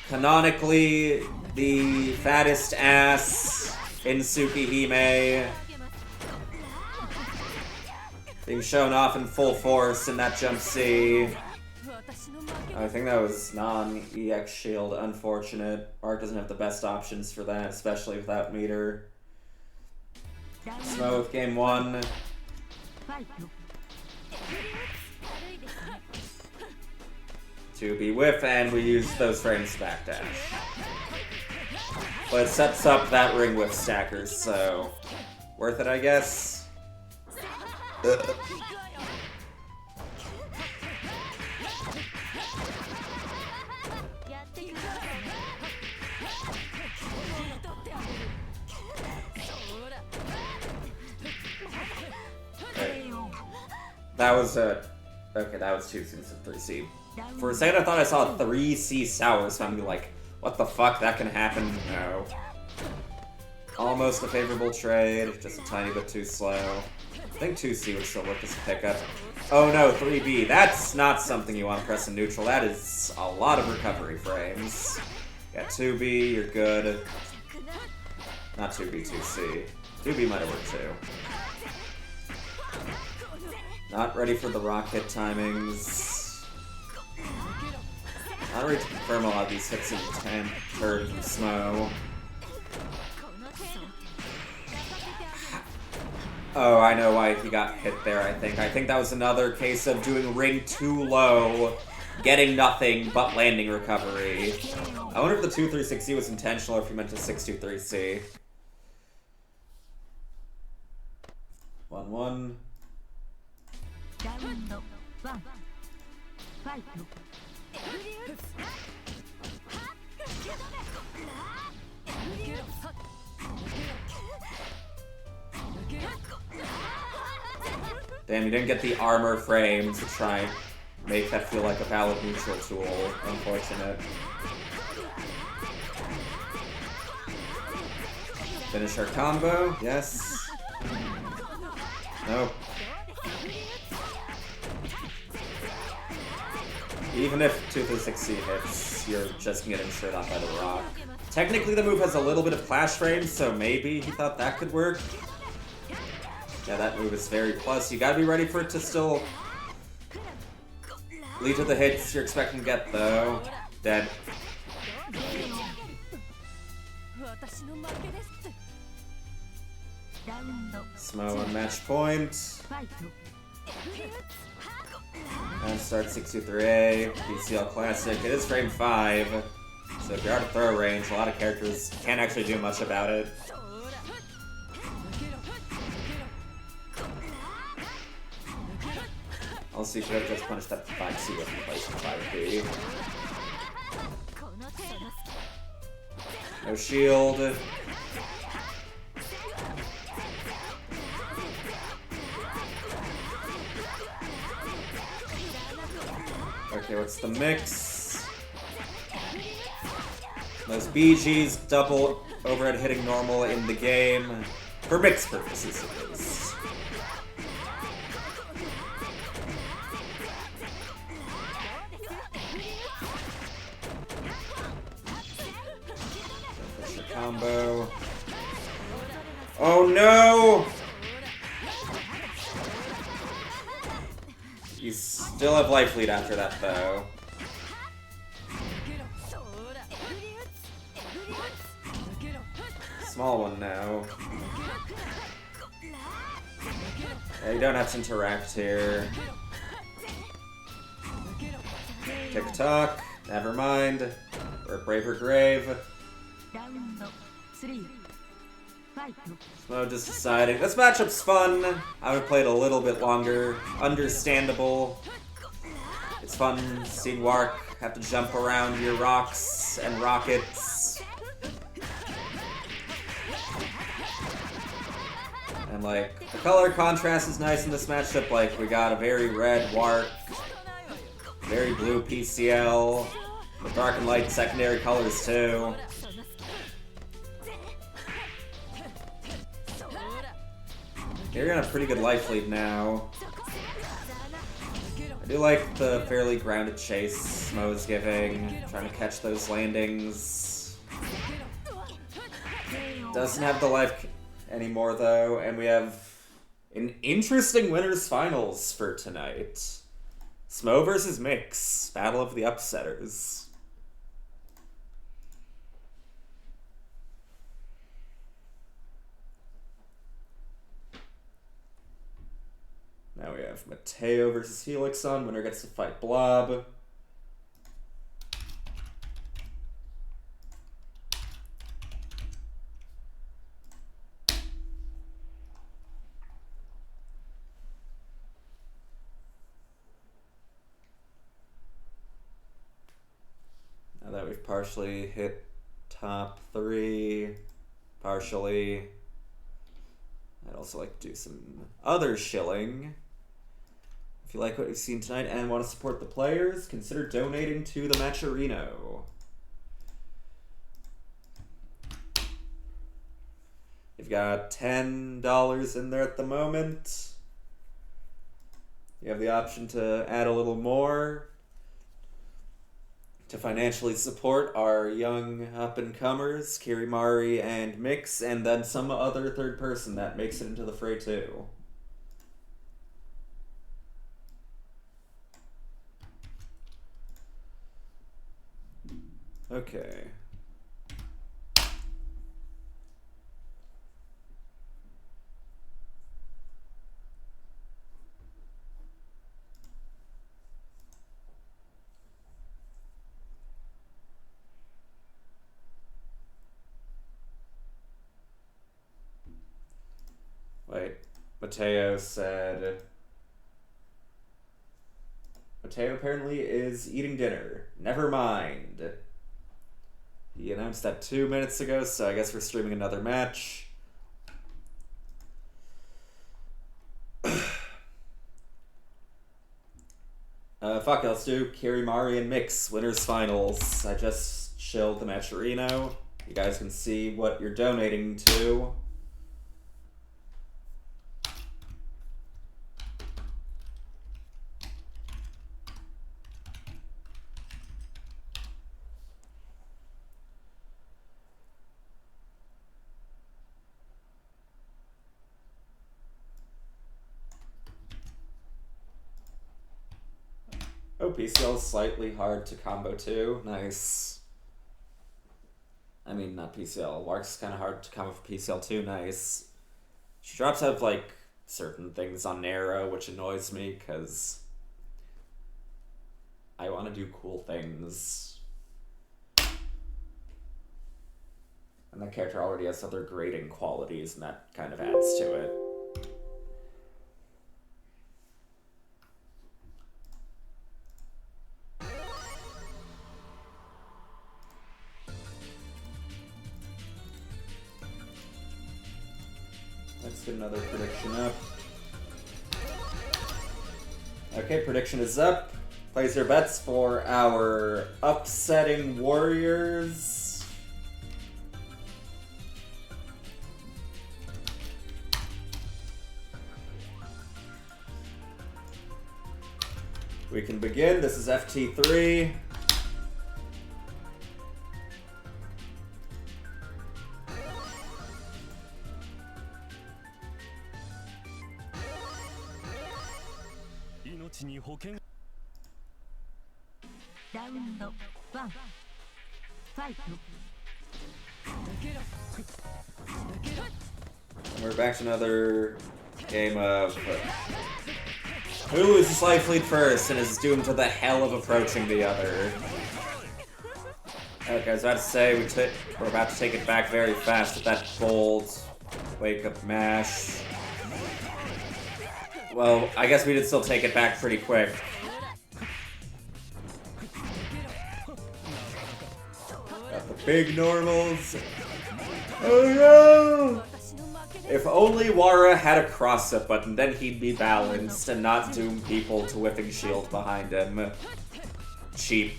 Canonically, the fattest ass in Tsukihime. Being shown off in full force in that jump C. I think that was non-EX shield. Unfortunate. Arc doesn't have the best options for that, especially without meter. Smo with game 1. To be whiff, and we use those frames to backdash. But it sets up that ring whiff stackers, so worth it, I guess. That was okay, that was 2 C's of 3C. For a second I thought I saw a 3C sour, so I'm like, what the fuck, that can happen? No. Almost a favorable trade, just a tiny bit too slow. I think 2C would still work as a pickup. Oh no, 3B. That's not something you want to press in neutral. That is a lot of recovery frames. Got 2B, you're good. Not 2B, 2C. 2B might have worked too. Not ready for the rocket timings. Not ready to confirm a lot of these hits in 10 turn from Smo. Oh, I know why he got hit there, I think. I think that was another case of doing ring too low, getting nothing but landing recovery. I wonder if the 236C was intentional or if he meant to 623C. 1-1. Damn, you didn't get the armor frame to try and make that feel like a valid neutral tool. Unfortunate. Finish our combo? Yes. Nope. Even if 2 through 60 hits, you're just getting straight off by the rock. Technically, the move has a little bit of clash frames, so maybe he thought that could work. Yeah, that move is very plus. You gotta be ready for it to still lead to the hits you're expecting to get, though. Dead. Smo on match point. And start 623A, BCL Classic. It is frame 5, so if you're out of throw range, a lot of characters can't actually do much about it. Also, you should have just punished that 5C with replacing 5B. No shield. Okay, what's the mix? Those BGs double overhead hitting normal in the game. For mix purposes, at least. Push the combo. Oh no! You still have life lead after that, though. Small one now. Yeah, you don't have to interact here. Tick-tock. Never mind. Or Braver Grave. Smo just deciding. This matchup's fun. I would play it a little bit longer. Understandable. It's fun seeing Wark have to jump around your rocks and rockets. And like, the color contrast is nice in this matchup. Like, we got a very red Wark, very blue PCL, with dark and light secondary colors too. You're in a pretty good life lead now. I do like the fairly grounded chase Smo is giving, trying to catch those landings. Doesn't have the life anymore though, and we have an interesting winners finals for tonight. Smo versus Mix, Battle of the Upsetters. Now we have Mateo versus Helixon. Winner gets to fight Blob. Now that we've partially hit top 3, partially, I'd also like to do some other shilling. If you like what you've seen tonight and want to support the players, consider donating to the Matcherino. You've got $10 in there at the moment. You have the option to add a little more to financially support our young up-and-comers, Kirimari and Mix, and then some other third person that makes it into the fray too. Okay. Wait, Mateo said... Mateo apparently is eating dinner. Never mind. He announced that 2 minutes ago, so I guess we're streaming another match. Fuck it, let's do Kirimari and Mix, winners finals. I just shilled the Matcherino. You guys can see what you're donating to. Oh, PCL is slightly hard to combo too. Nice. I mean, not PCL. Lark's kind of hard to combo for PCL too. Nice. She drops out, like, certain things on Narrow, which annoys me, because I want to do cool things. And that character already has other grading qualities, and that kind of adds to it. Let's get another prediction up. Okay, prediction is up. Place your bets for our upsetting Warriors. We can begin. This is FT3. Round 1 Fight. And we're back to another game of who loses life lead first and is doomed to the hell of approaching the other. Okay, I was about to say we're about to take it back very fast with that bold wake up mash. Well, I guess we did still take it back pretty quick. Got the big normals. Oh no! If only Wara had a cross-up button, then he'd be balanced and not doom people to whipping shield behind him. Cheap.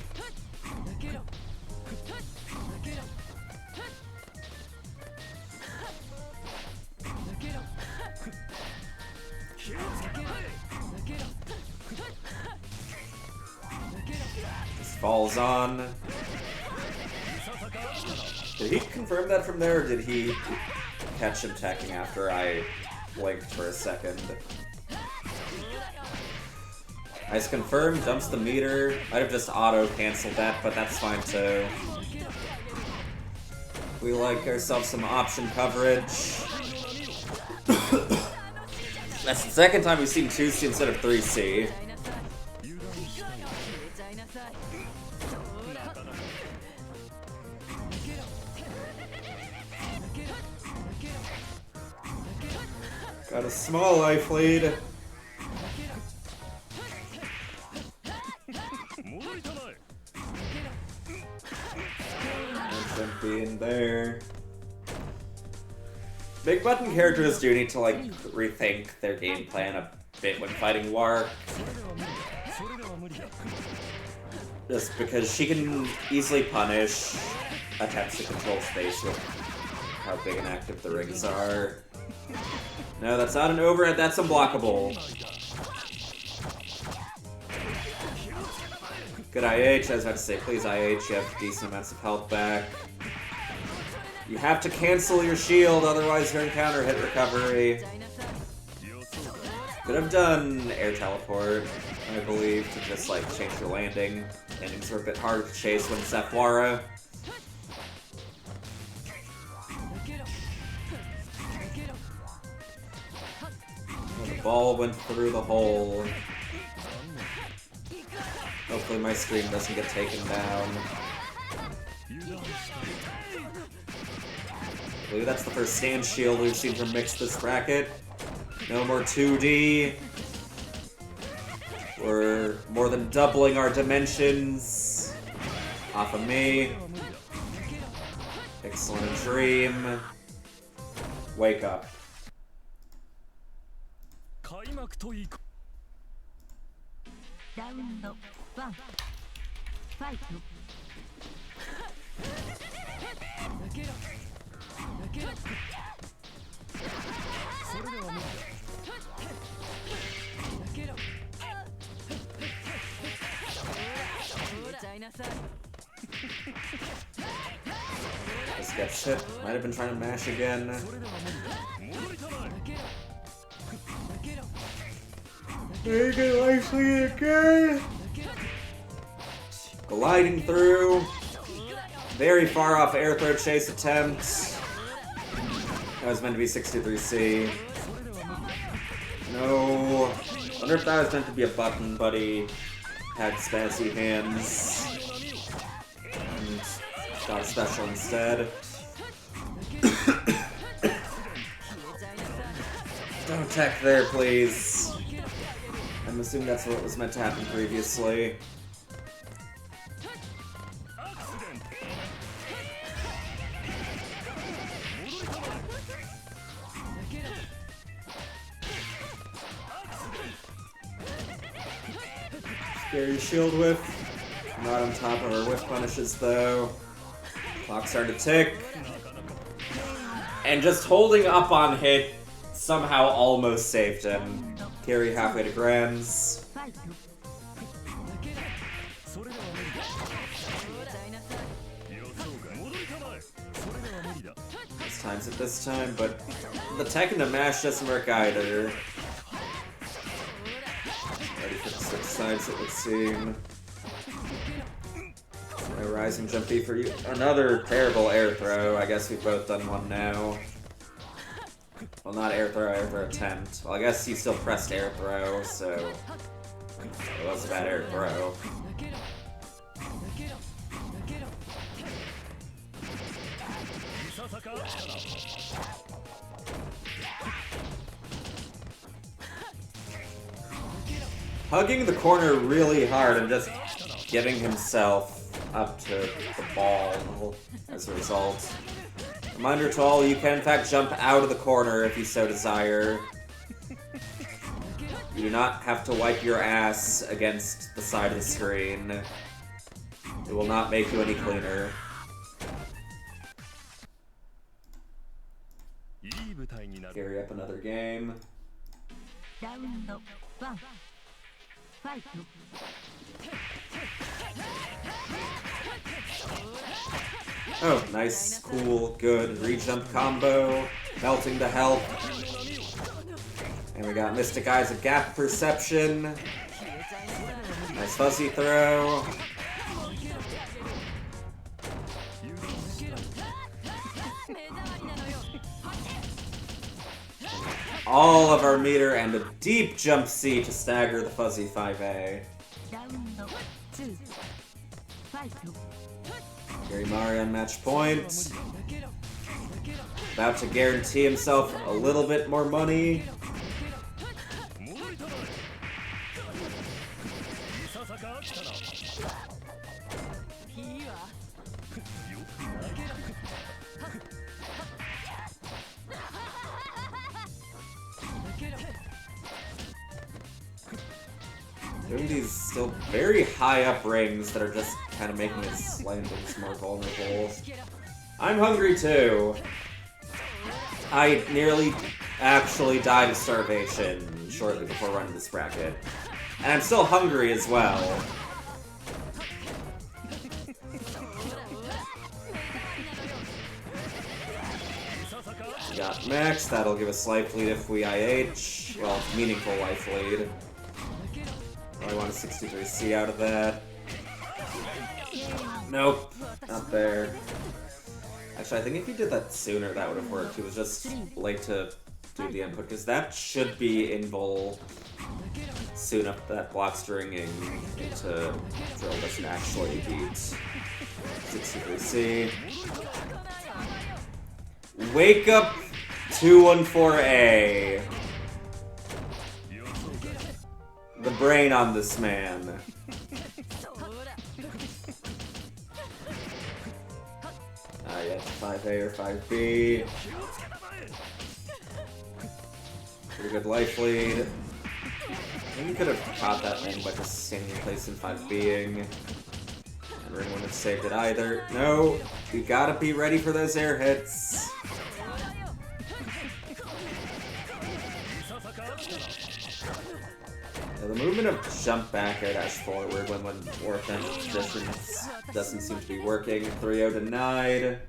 Just falls on. Did he confirm that from there, or did he catch him teching after I blinked for a second? Nice confirm, dumps the meter. Might have just auto-canceled that, but that's fine too. We like ourselves some option coverage. That's the second time we've seen 2C instead of 3C. Got a small life lead. Shouldn't be in there. Big button characters do need to like rethink their game plan a bit when fighting Wark. Just because she can easily punish attempts to control space with how big and active the rings are. No, that's not an overhead, that's unblockable. Good IH, I was about to say, please IH, you have decent amounts of health back. You have to cancel your shield, otherwise your encounter hit recovery. Could have done air teleport, I believe, to just like change your landing. Landings are a bit harder to chase when it's Wara. The ball went through the hole. Hopefully my stream doesn't get taken down. I believe that's the first stand shield we've seen from Mix this bracket. No more 2D. We're more than doubling our dimensions. Off of me. Excellent dream. Wake up. Round 1 Fight. This gets shit. Might have been trying to mash again. They get life lead again. Gliding through. Very far off air throw chase attempt. That was meant to be 63C. No. I wonder if that was meant to be a button, but he had spazzy hands. And got a special instead. Don't tech there, please. I'm assuming that's what was meant to happen previously. Scary shield whiff. Not on top of our whiff punishes though. Clock starting to tick. And just holding up on hit somehow almost saved him. Carry halfway to Grands. This time's it this time, but the tech into mash doesn't work either. Ready for the switch sides, it would seem. No rising jump B for you. Another terrible air throw. I guess we've both done one now. Well, not air throw attempt. Well, I guess he still pressed air throw, so it was a bad air throw. Hugging the corner really hard and just giving himself up to the ball as a result. Reminder to all, you can in fact jump out of the corner if you so desire. You do not have to wipe your ass against the side of the screen. It will not make you any cleaner. Carry up another game. Oh, nice, cool, good re-jump combo, melting the health. And we got Mystic Eyes of Gap Perception. Nice fuzzy throw. All of our meter and a deep jump C to stagger the fuzzy 5A. Gary Mari on match point. About to guarantee himself a little bit more money. Doing these still very high up rings that are just kind of making his landings more vulnerable. I'm hungry too. I nearly actually died of starvation shortly before running this bracket. And I'm still hungry as well. We got Max, that'll give us life lead if we IH. Well, meaningful life lead. I want a 63C out of that. Nope, not there. Actually, I think if he did that sooner, that would have worked. He was just late to do the input, because that should be invul soon up that block stringing into drill doesn't actually beat 63C. Wake up 214A. The brain on this man. Yeah, 5A or 5B. Pretty good life lead. I think he could have caught that lane by just standing in place in 5Bing. And Ring wouldn't have saved it either. No, you gotta be ready for those air hits. The movement of jump back air dash forward when warp end distance doesn't seem to be working. 3-0 denied.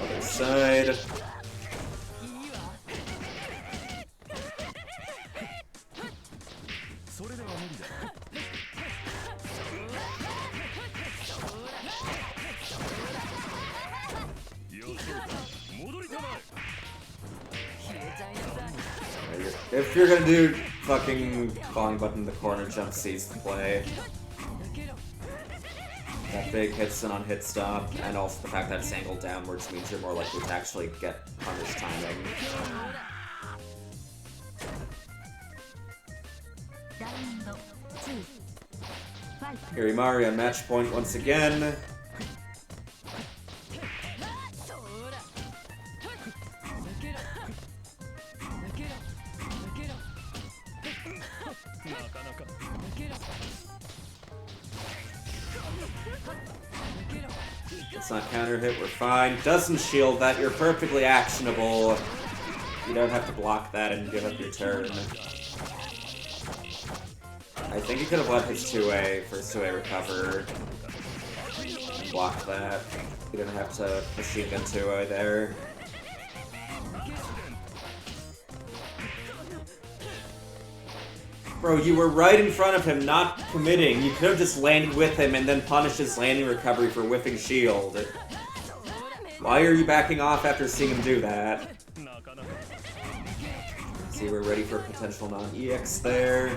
Other side. If you're gonna do fucking falling button in the corner, jump C's to play. That big hit stun on hit stop, and also the fact that it's angled downwards means you're more likely to actually get punish timing. Hirimari on match point once again. It's not counter hit, we're fine. Doesn't shield that, you're perfectly actionable. You don't have to block that and give up your turn. I think you could have let his 2A, first 2A recover. And block that. You didn't have to machine gun 2A there. Bro, you were right in front of him, not committing. You could have just landed with him and then punished his landing recovery for whiffing shield. Why are you backing off after seeing him do that? See, we're ready for potential non-EX there.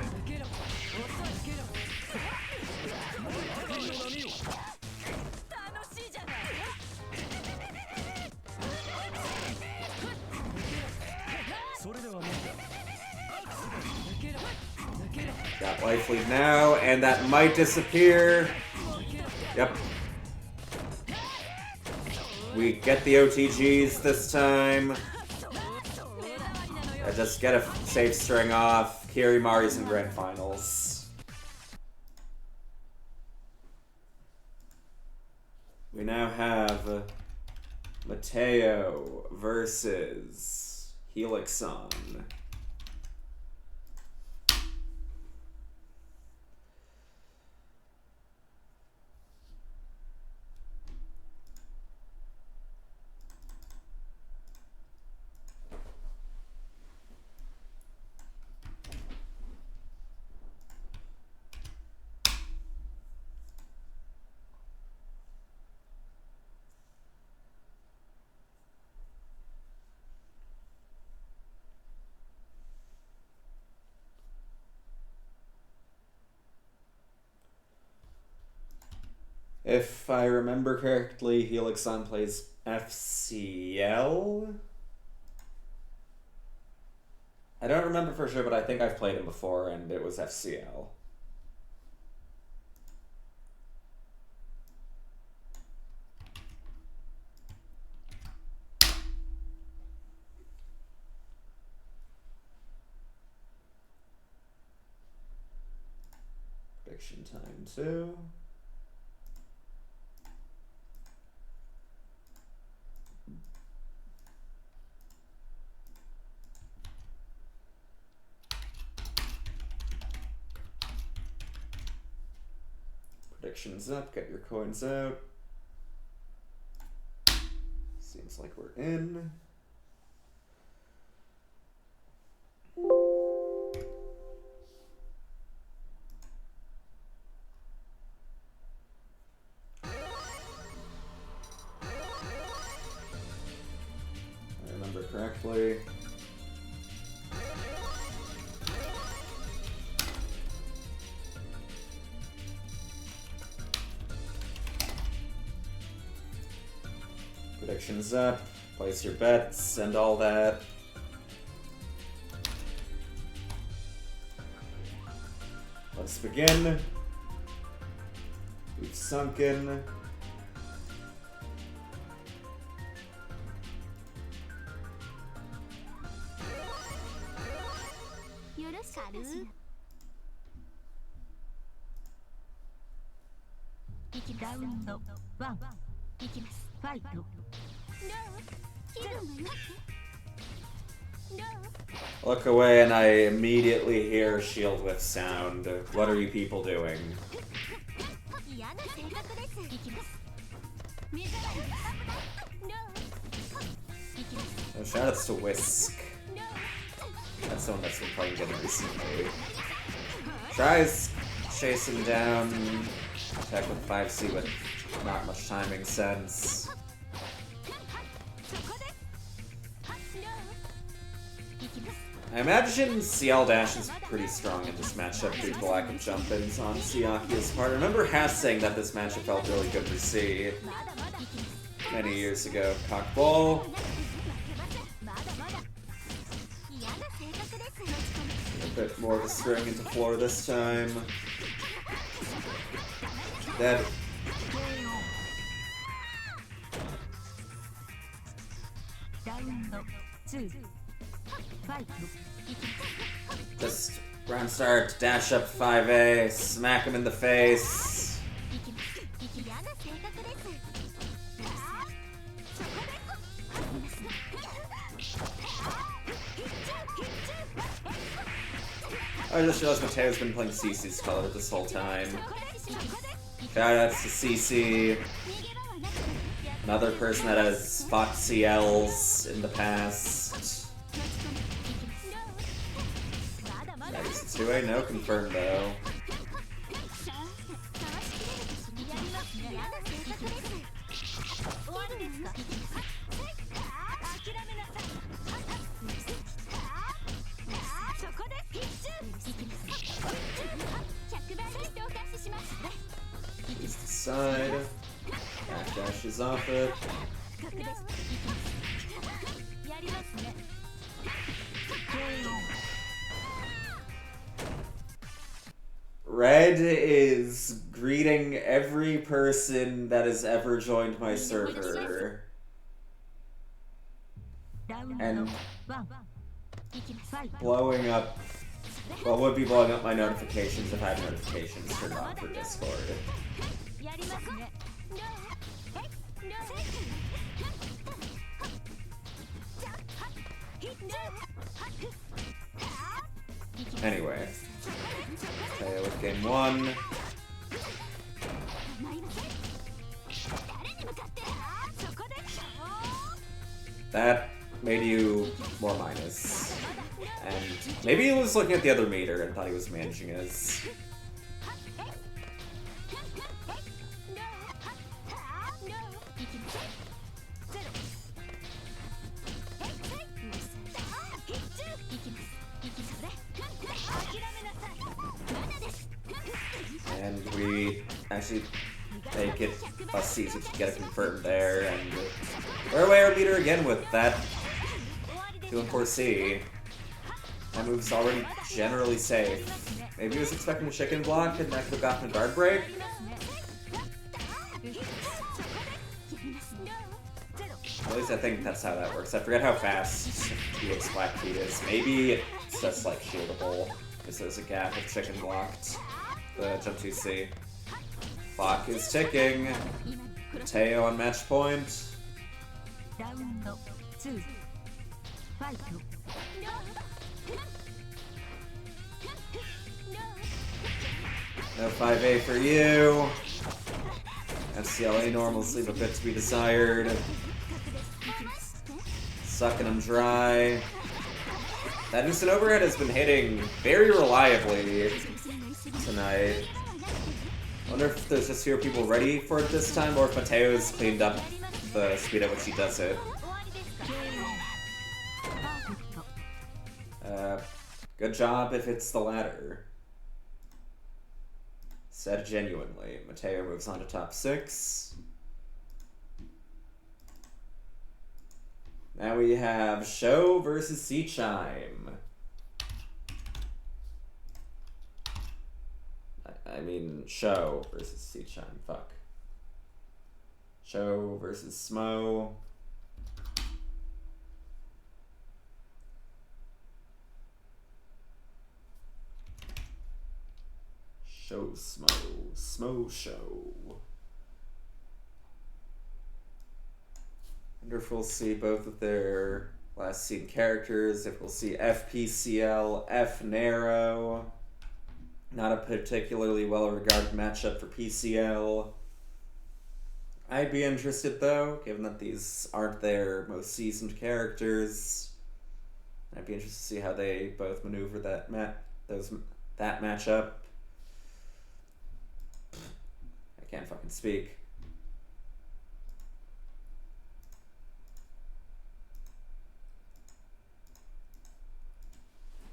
Got life lead now, and that might disappear. Yep. We get the OTGs this time. I just get a safe string off. Hirimari's in grand finals. We now have Mateo versus Helixon. If I remember correctly, Helixon plays FCL? I don't remember for sure, but I think I've played him before, and it was FCL. Prediction time 2. Predictions up, get your coins out. Seems like we're in. I remember correctly. Predictions up, place your bets, and all that. Let's begin. We've sunken. Look away and I immediately hear shield whiff sound. What are you people doing? Oh, shoutouts to Whisk. That's someone that's been playing good recently. Tries chasing down, attack with 5C with not much timing sense. I imagine CL Dash is pretty strong in this matchup due to the lack of jump-ins on Siaki's part. I remember Hass saying that this matchup felt really good for C many years ago. Cock ball. A bit more of a string into floor this time. Dead. Just round start, dash up 5A, smack him in the face. I just realized Mateo's been playing CC's color this whole time. Shoutouts to CC. Another person that has fought CLs in the past. That is 2A, no confirmed though. Use the side. Back dashes off it. Red is greeting every person that has ever joined my server. And blowing up, well, would be blowing up my notifications if I had notifications turned on for Discord. Anyway, Mateo with game 1. That made you more minus. And maybe he was looking at the other meter and thought he was managing his. And we actually make it a season to get it confirmed there, and we're away our meter again with that 2 and 4C. That move's already generally safe. Maybe he was expecting a chicken block and that could have gotten a guard break? At least I think that's how that works. I forget how fast Felix Blackfeet is. Maybe it's just like shieldable, because there's a gap if chicken blocked the jump 2C. Clock is ticking. Mateo on match point. No 5A for you. FCLA normals leave a bit to be desired. Sucking them dry. That instant overhead has been hitting very reliably tonight. I wonder if there's just fewer people ready for it this time, or if Mateo's cleaned up the speed at which he does it. Good job if it's the latter. Said genuinely. Mateo moves on to top 6. Now we have Show versus Sea Chime. I mean, Show versus Sea Chime. Fuck. Show versus Smo. Show Smo. Smo Show. Wonder if we'll see both of their last seen characters, if we'll see FPCL, F narrow. Not a particularly well-regarded matchup for PCL. I'd be interested though, given that these aren't their most seasoned characters. I'd be interested to see how they both maneuver that matchup. I can't fucking speak.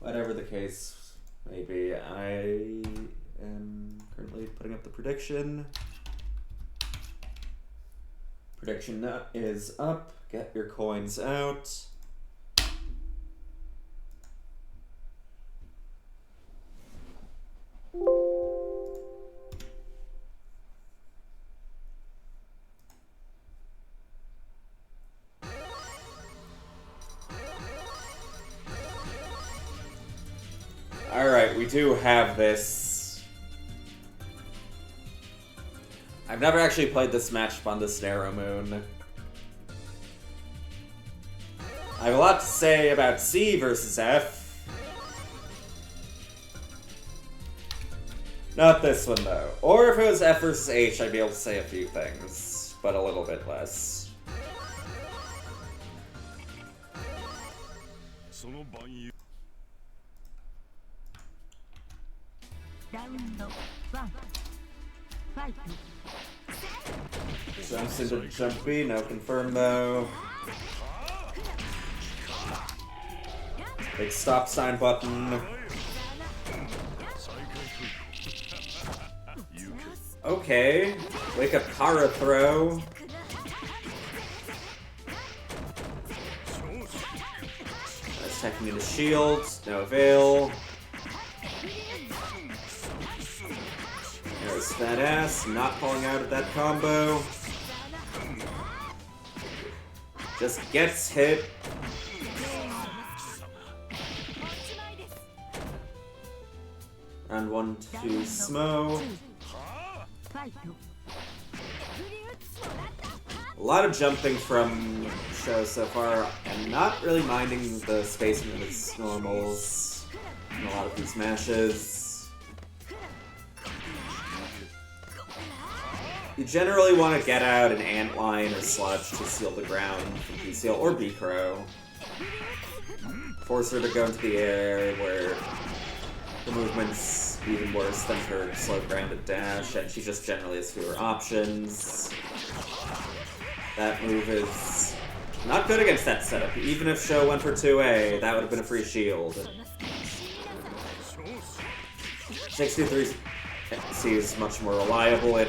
Whatever the case may be, I am currently putting up the prediction. Prediction is up. Get your coins out. Alright, we do have this. I've never actually played this matchup on this narrow moon. I have a lot to say about C versus F. Not this one, though. Or if it was F versus H, I'd be able to say a few things, but a little bit less. Jumps into Jumpy, no confirm though. Big stop sign button. Okay, wake up Kara throw. That's taking me to shield, no avail. There's that ass, not pulling out of that combo. Just gets hit. Round 1, 2, Smo. A lot of jumping from Show so far, and not really minding the spacing of his normals in a lot of these matches. You generally want to get out an Antline or Sludge to seal the ground from PCL or B-Crow. Force her to go into the air where the movement's even worse than her slow grounded dash, and she just generally has fewer options. That move is not good against that setup. Even if Show went for 2A, that would have been a free shield. 63C is much more reliable.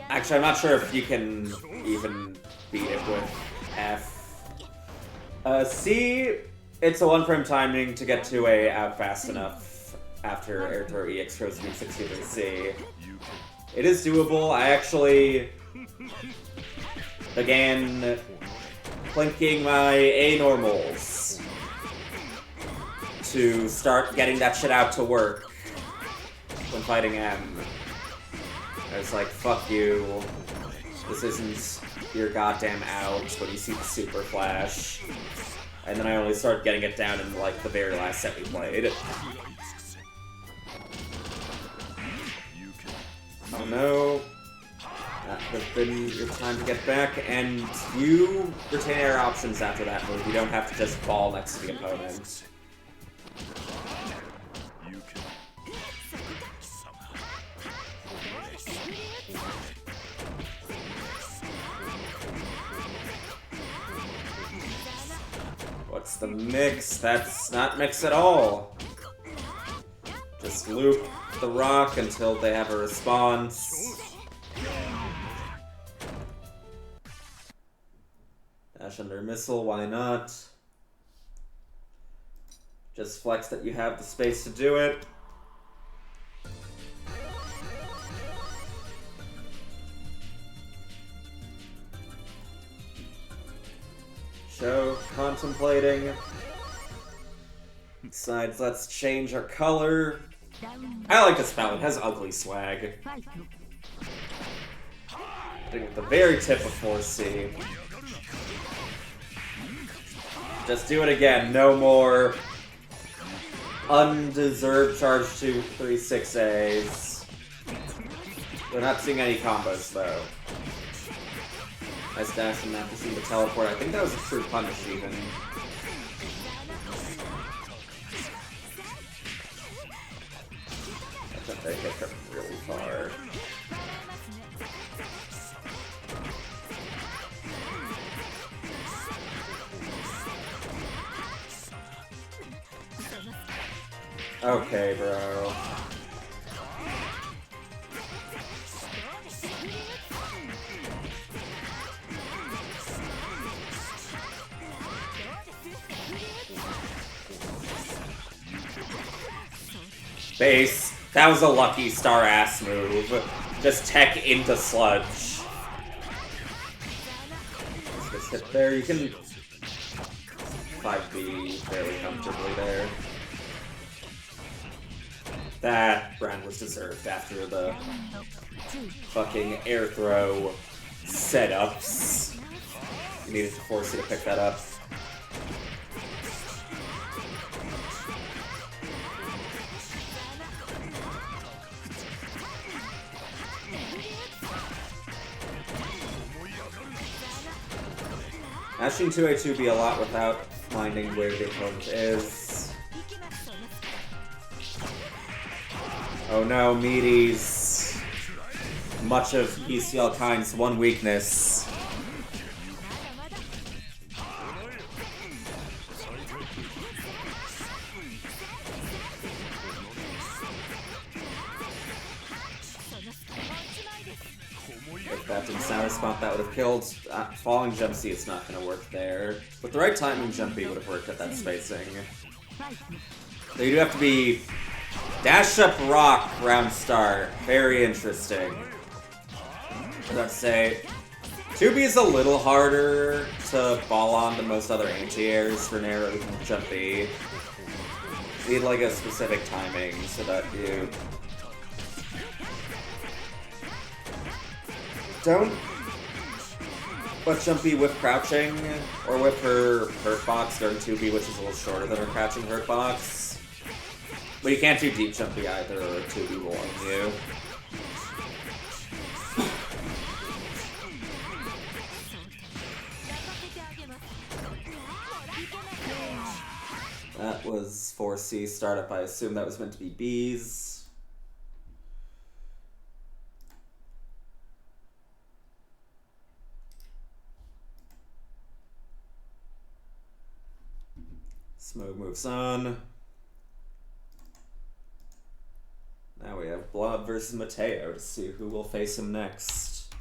Actually, I'm not sure if you can even beat it with F. C, it's a one-frame timing to get 2A out fast enough after air throw EX throws beat 63C. It is doable. I actually began plinking my A normals to start getting that shit out to work when fighting M. I was like, fuck you. This isn't your goddamn out when you see the super flash. And then I only started getting it down in like the very last set we played. Oh no. That would have been your time to get back, and you retain air options after that move. You don't have to just fall next to the opponent. What's the mix? That's not mix at all. Just loop the rock until they have a response. Dash under missile, why not? Just flex that you have the space to do it. Show contemplating. Decides let's change our color. I like this spell, it has ugly swag. Hitting with the very tip of 4C. Just do it again. No more undeserved charge 2, 3, 6As. We're not seeing any combos, though. Nice dash and not to see the teleport. I think that was a true punish, even. I think they hit them really far. Okay, bro. Base. That was a lucky star ass move. Just tech into sludge. Just hit there. You can 5B fairly comfortably there. That round was deserved after the fucking air throw setups. You needed to force you to pick that up. Mashing 2A2B a lot without finding where the opponent is. Oh no, meaties. Much of PCL Kind's one weakness. If that didn't sound a spot, that would have killed. Falling jump C, it's not going to work there. With the right timing, jump B would have worked at that spacing. So you do have to be dash up rock round start. Very interesting. I was about to say, 2B is a little harder to ball on than most other anti-airs for narrow than jump B. You need like a specific timing so that you don't let jump B with crouching or with her hurt box during 2B, which is a little shorter than her crouching hurt box. But you can't do deep jump B either, or 2B will own you. That was 4C startup. I assume that was meant to be B's. Smoke moves on. Now we have Blob versus Mateo to see who will face him next.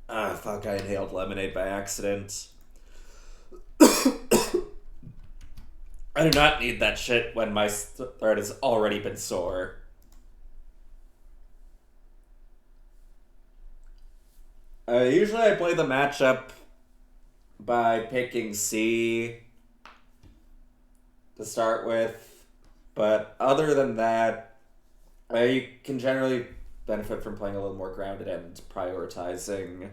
Ah, fuck, I inhaled lemonade by accident. I do not need that shit when my throat has already been sore. Usually I play the matchup by picking C to start with, but other than that, you can generally benefit from playing a little more grounded and prioritizing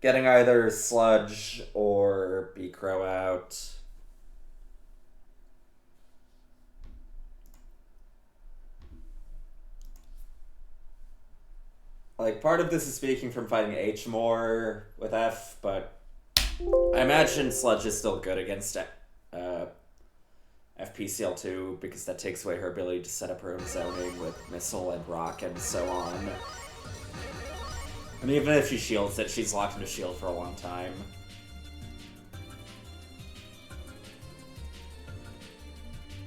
getting either Sludge or B-Crow out. Like, part of this is speaking from fighting H more with F, but I imagine Sludge is still good against FPCL2 because that takes away her ability to set up her own zoning with Missile and Rock and so on. And even if she shields it, she's locked into shield for a long time.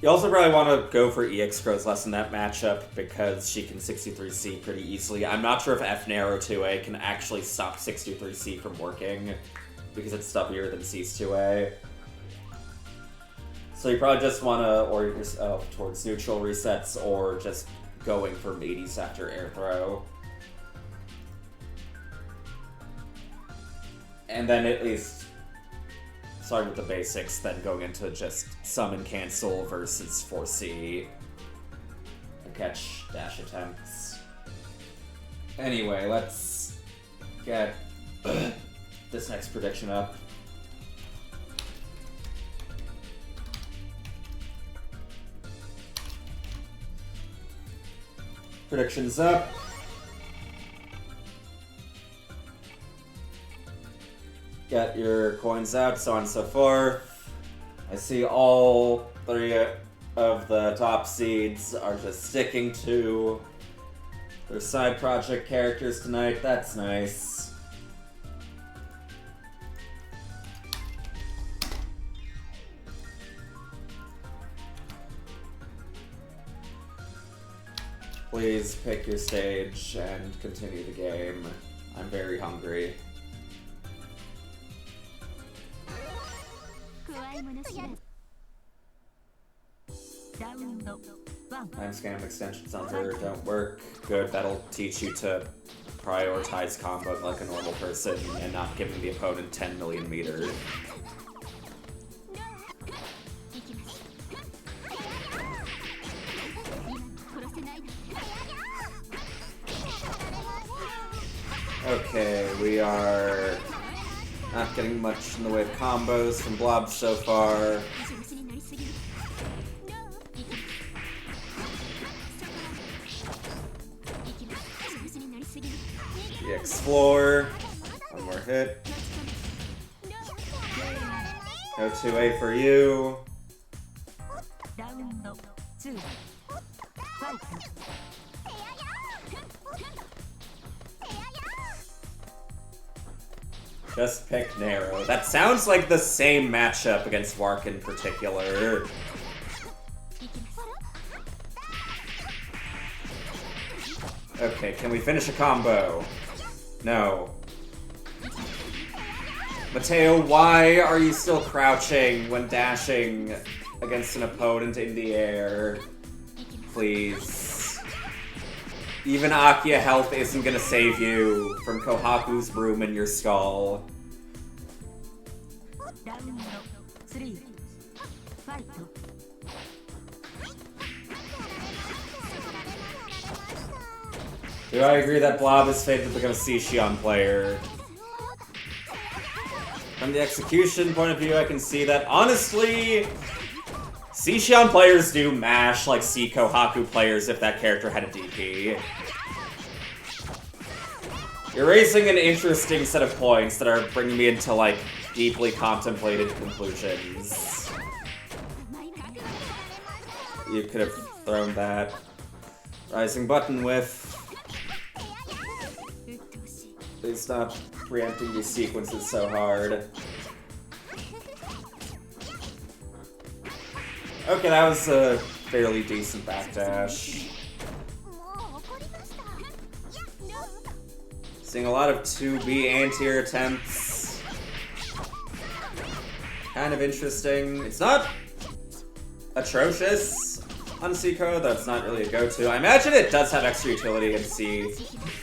You also probably want to go for EX Crow's less in that matchup because she can 63C pretty easily. I'm not sure if F narrow 2A can actually stop 63C from working because it's stubbier than C's 2A. So you probably just want to orient yourself towards neutral resets or just going for meaty sector air throw. And then at least starting with the basics, then going into just summon cancel versus 4C. Catch dash attempts. Anyway, let's get this next prediction up. Predictions up. Get your coins out, so on and so forth. I see all 3 of the top seeds are just sticking to their side project characters tonight. That's nice. Please pick your stage and continue the game. I'm very hungry. Time scam extensions on her don't work. Good, that'll teach you to prioritize combo like a normal person and not giving the opponent 10 million meter. Okay, we are not getting much in the way of combos from Blob so far. The Explore. One more hit. No 2A for you. Just pick Narrow. That sounds like the same matchup against Wark in particular. Okay, can we finish a combo? No. Mateo, why are you still crouching when dashing against an opponent in the air? Please. Even Akia health isn't gonna save you from Kohaku's broom in your skull. Do I agree that Blob is fated to become a Sishion player? From the execution point of view, I can see that, honestly, Sishion players do mash like C Kohaku players if that character had a DP. You're raising an interesting set of points that are bringing me into, like, deeply contemplated conclusions. You could have thrown that. Rising button whiff. Please stop preempting these sequences so hard. Okay, that was a fairly decent backdash. Seeing a lot of 2B anti-air attempts. Kind of interesting. It's not atrocious on C-Code, that's not really a go-to. I imagine it does have extra utility against C.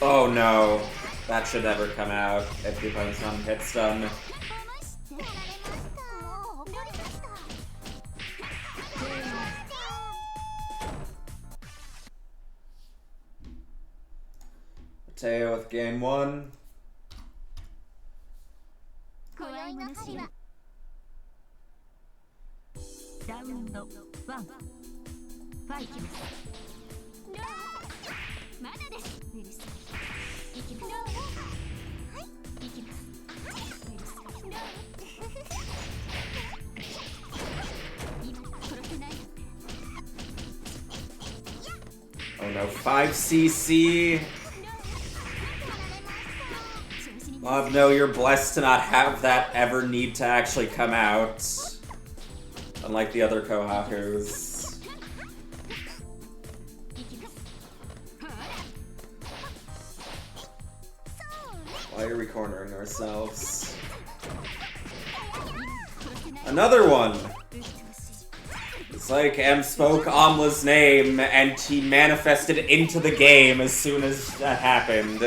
Oh no. That should never come out if the opponent's on hit stun. Mateo with game 1. Oh no, 5cc. Love, no, you're blessed to not have that ever need to actually come out. Unlike the other Kohakus. Why are we cornering ourselves? Another one! It's like M spoke Amla's name, and he manifested into the game as soon as that happened.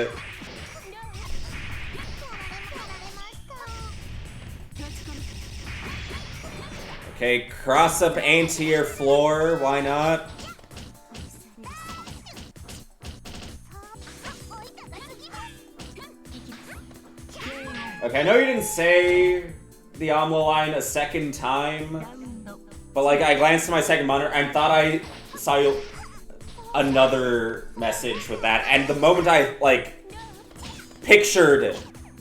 Okay, cross up anti-air floor, why not? Okay, I know you didn't say the Amla line a second time, but like I glanced at my second monitor and thought I saw another message with that, and the moment I like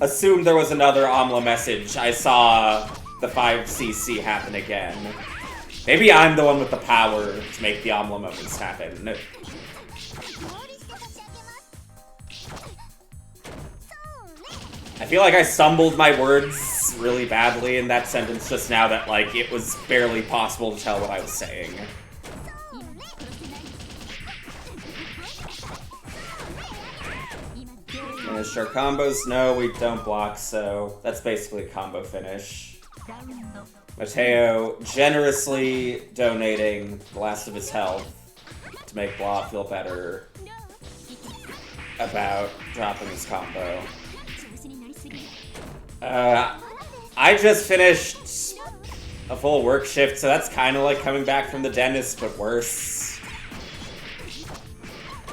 assumed there was another Amla message, I saw the 5cc happen again. Maybe I'm the one with the power to make the Amla moments happen. I feel like I stumbled my words really badly in that sentence just now that, like, it was barely possible to tell what I was saying. Finish our combos? No, we don't block, so that's basically a combo finish. Mateo generously donating the last of his health to make Blah feel better about dropping his combo. I just finished a full work shift, so that's kind of like coming back from the dentist, but worse.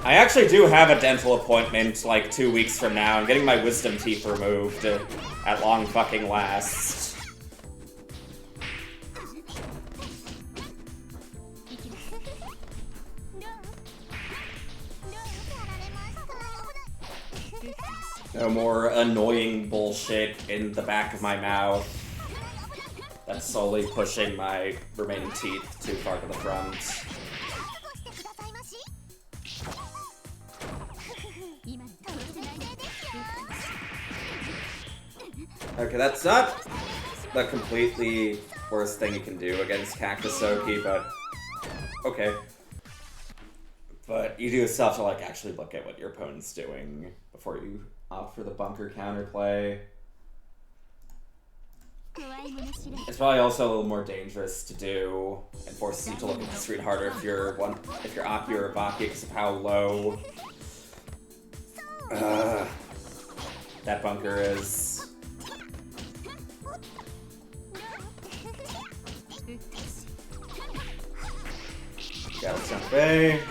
I actually do have a dental appointment like 2 weeks from now. I'm getting my wisdom teeth removed at long fucking last. No more annoying bullshit in the back of my mouth that's slowly pushing my remaining teeth too far to the front. Okay, that's not the completely worst thing you can do against Cactus Soki, but okay. But you do still have to like actually look at what your opponent's doing before you opt for the bunker counterplay. It's probably also a little more dangerous to do and forces you to look at the street harder if you're Aki or Ibaki because of how low that bunker is. Got a jump A.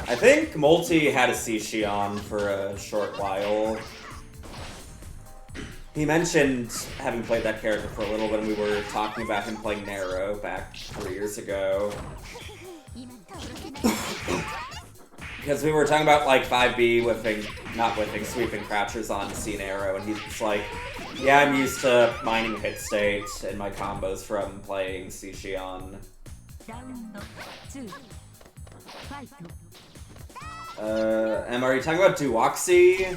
I think Multi had a Sishion for a short while. He mentioned having played that character for a little bit, and we were talking about him playing Nero back 3 years ago. Because we were talking about like 5B sweeping crouchers on C Nero, and he's like, yeah, I'm used to mining hit state and my combos from playing Sishion. Are you talking about Duoxy?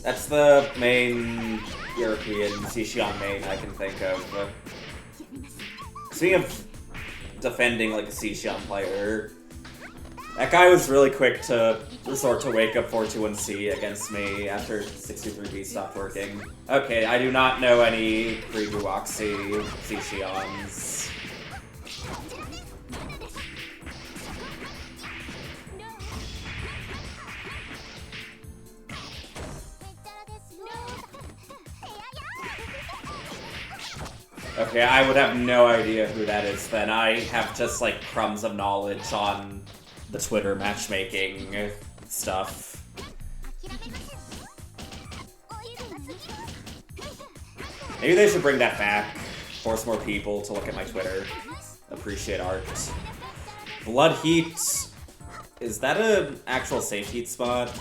That's the main European Sishion main I can think of. Speaking of defending like a Sishion player, that guy was really quick to resort to wake up 421C against me after 63B stopped working. Okay, I do not know any pre-Duoxy Sishions. Okay, I would have no idea who that is then. I have just like crumbs of knowledge on the Twitter matchmaking stuff. Maybe they should bring that back. Force more people to look at my Twitter. Appreciate art. Blood Heat. Is that an actual safe heat spot?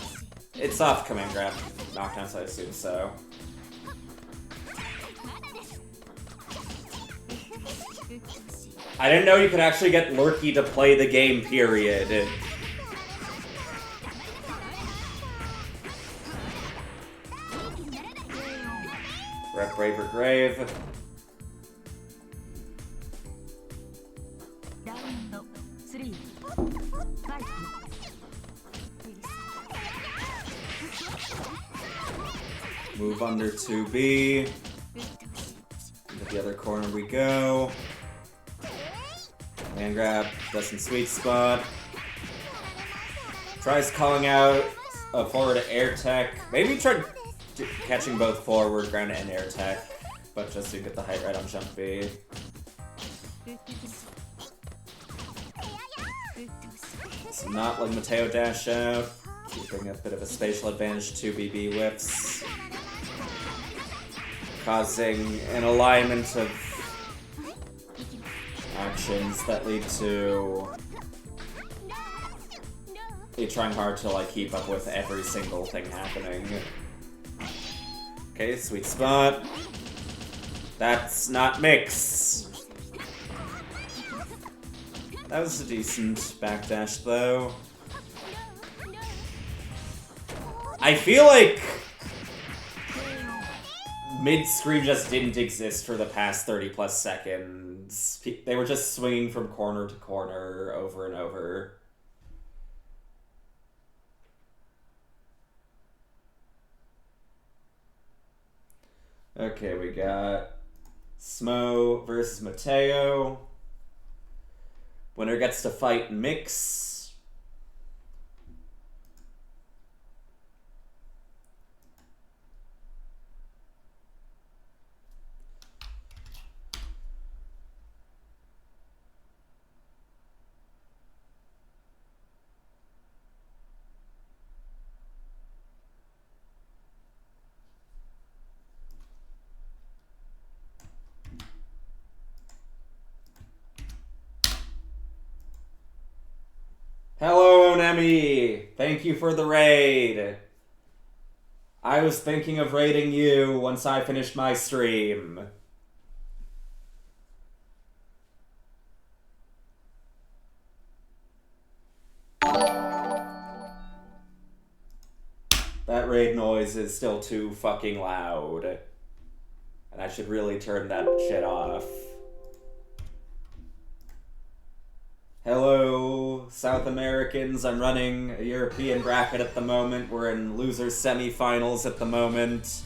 It's off command grab knockdown, so I assume so. I didn't know you could actually get Lurky to play the game, period. Rep Braver Grave. Move under 2B. Into the other corner we go. Land grab, doesn't sweet spot. Tries calling out a forward air tech. Maybe try catching both forward, ground, and air tech. But just to get the height right on jump B. So not letting Mateo dash out. Keeping a bit of a spatial advantage to BB whips. Causing an alignment of actions that lead to me trying hard to like keep up with every single thing happening. Okay, sweet spot. That's not mix. That was a decent backdash though. I feel like mid-screen just didn't exist for the past 30 plus seconds. They were just swinging from corner to corner over and over. Okay, we got Smo versus Mateo. Winner gets to fight mix. Hello, Onemi! Thank you for the raid! I was thinking of raiding you once I finished my stream. That raid noise is still too fucking loud. And I should really turn that shit off. Hello, South Americans. I'm running a European bracket at the moment. We're in losers semifinals at the moment.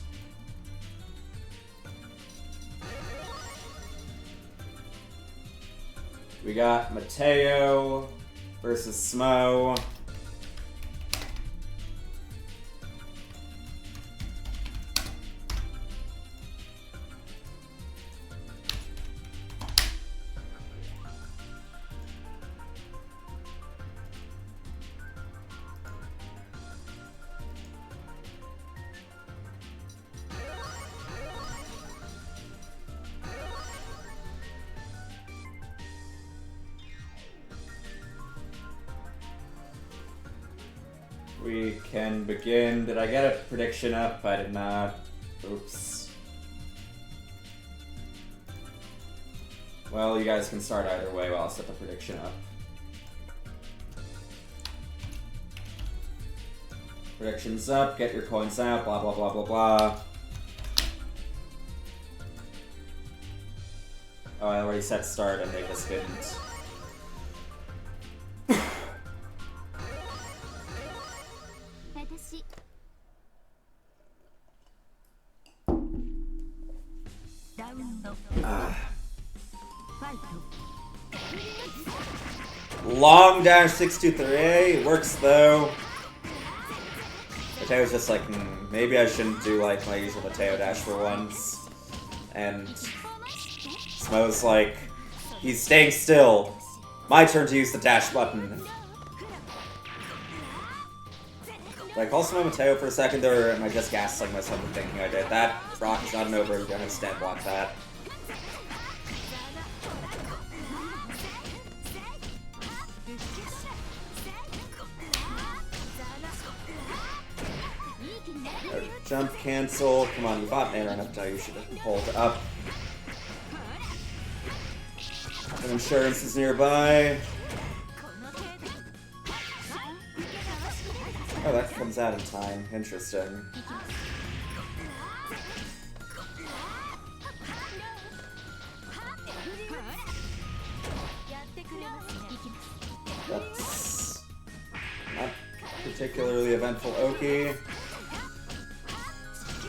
We got Mateo versus Smo. We can begin. Did I get a prediction up? I did not. Oops. Well, you guys can start either way while I'll set the prediction up. Predictions up, get your coins out, blah blah blah blah blah. Oh, I already set start and they just didn't. Long dash 623 works though. Mateo's just like, maybe I shouldn't do like my usual Mateo dash for once. And Smo's like, he's staying still. My turn to use the dash button. Did I call Smo Mateo for a second there, or am I just gaslighting myself into thinking I did? That rock is not an over, you're gonna stand block that. Jump, cancel. Come on, you bought mana enough now, you should hold up. And insurance is nearby. Oh, that comes out in time. Interesting. That's not particularly eventful. Oki.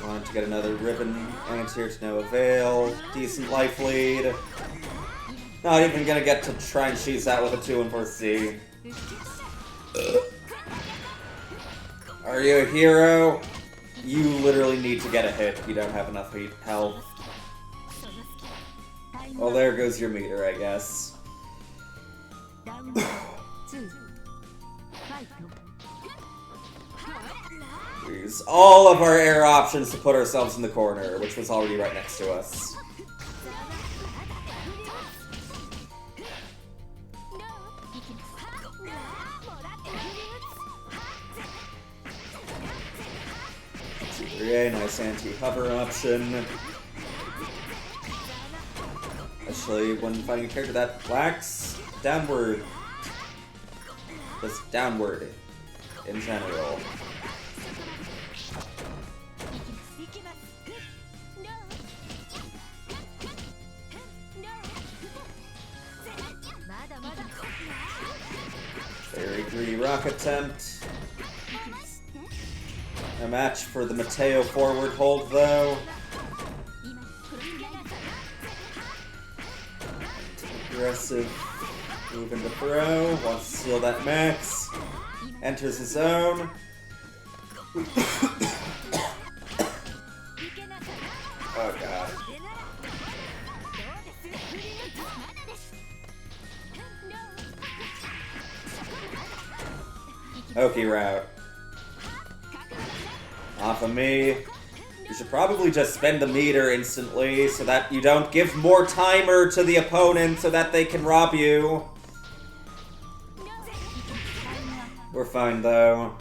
Wanted to get another ribbon anti-here to no avail. Decent life lead. Not even gonna get to try and cheese that with a 2 and 4 C. Are you a hero? You literally need to get a hit. You don't have enough health. Well, there goes your meter, I guess. We use all of our air options to put ourselves in the corner, which was already right next to us. Nice anti-hover option. Actually, when fighting a character that lacks downward, just downward in general. Very greedy rock attempt. A match for the Mateo forward hold, though. Aggressive move into throw. Wants to steal that max. Enters his zone. Oh god. Oki route. Off of me. You should probably just spend the meter instantly so that you don't give more timer to the opponent so that they can rob you. We're fine though.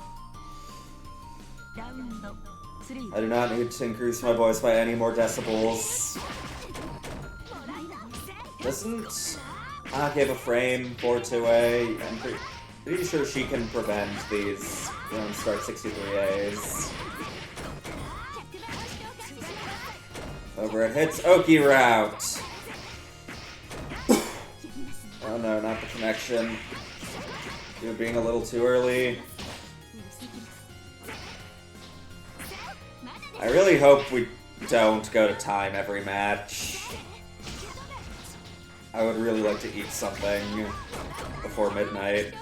I do not need to increase my voice by any more decibels. Doesn't give a frame 4-2A. I'm pretty sure she can prevent these round start 63As. Overhead hits, Oki route. Oh no, not the connection. You're being a little too early. I really hope we don't go to time every match. I would really like to eat something before midnight.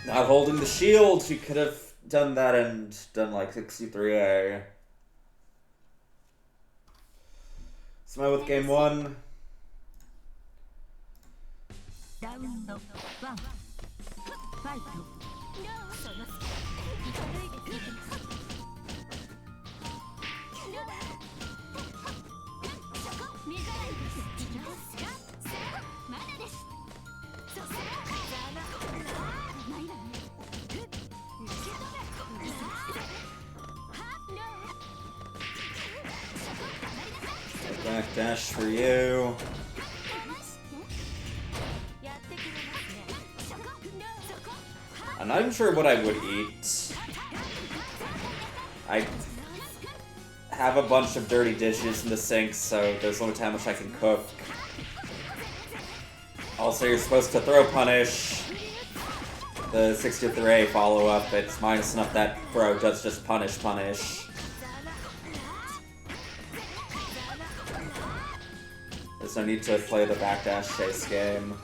Not holding the shield, you could have done that and done like 63A. Smile with game 1. Backdash for you. I'm not even sure what I would eat. I have a bunch of dirty dishes in the sink, so there's only how much I can cook. Also, you're supposed to throw punish. The 63A follow-up, it's minus enough that throw does just punish. There's no need to play the backdash chase game.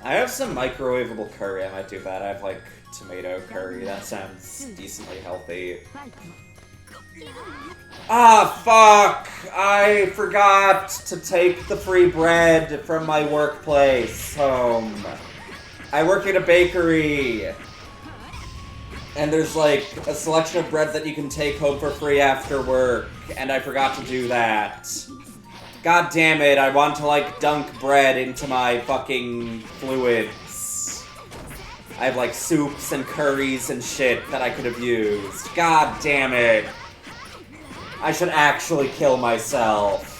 I have some microwavable curry. I might do that. I have like tomato curry. That sounds decently healthy. Ah, fuck! I forgot to take the free bread from my workplace home. I work at a bakery. And there's like a selection of bread that you can take home for free after work. And I forgot to do that. God damn it, I want to like dunk bread into my fucking fluids. I have like soups and curries and shit that I could have used. God damn it. I should actually kill myself.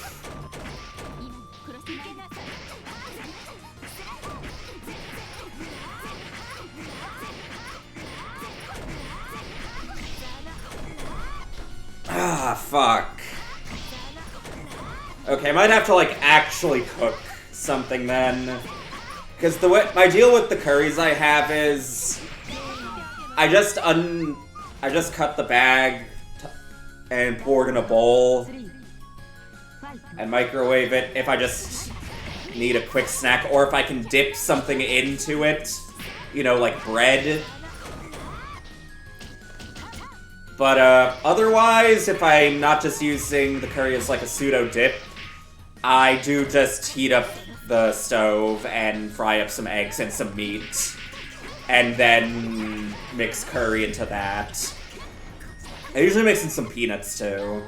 Ah, fuck. Okay, I might have to, like, actually cook something then. Because my deal with the curries I have is... I just cut the bag and pour it in a bowl and microwave it if I just need a quick snack, or if I can dip something into it, you know, like bread. But otherwise, if I'm not just using the curry as like a pseudo dip, I do just heat up the stove and fry up some eggs and some meat, and then mix curry into that. I usually mix in some peanuts too.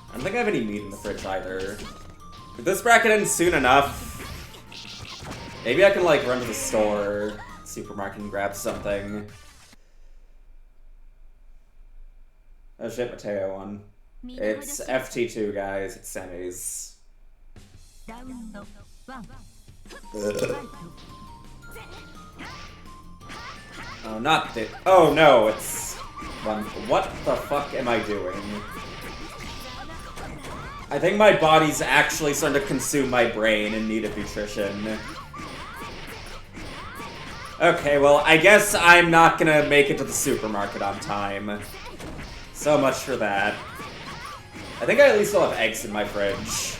I don't think I have any meat in the fridge either. If this bracket ends soon enough, maybe I can like run to the store, supermarket, and grab something. Oh shit, Mateo won. It's FT2, guys. It's semis. Oh, not the. Oh no, it's one. What the fuck am I doing? I think my body's actually starting to consume my brain in need of nutrition. Okay, well, I guess I'm not gonna make it to the supermarket on time. So much for that. I think I at least still have eggs in my fridge.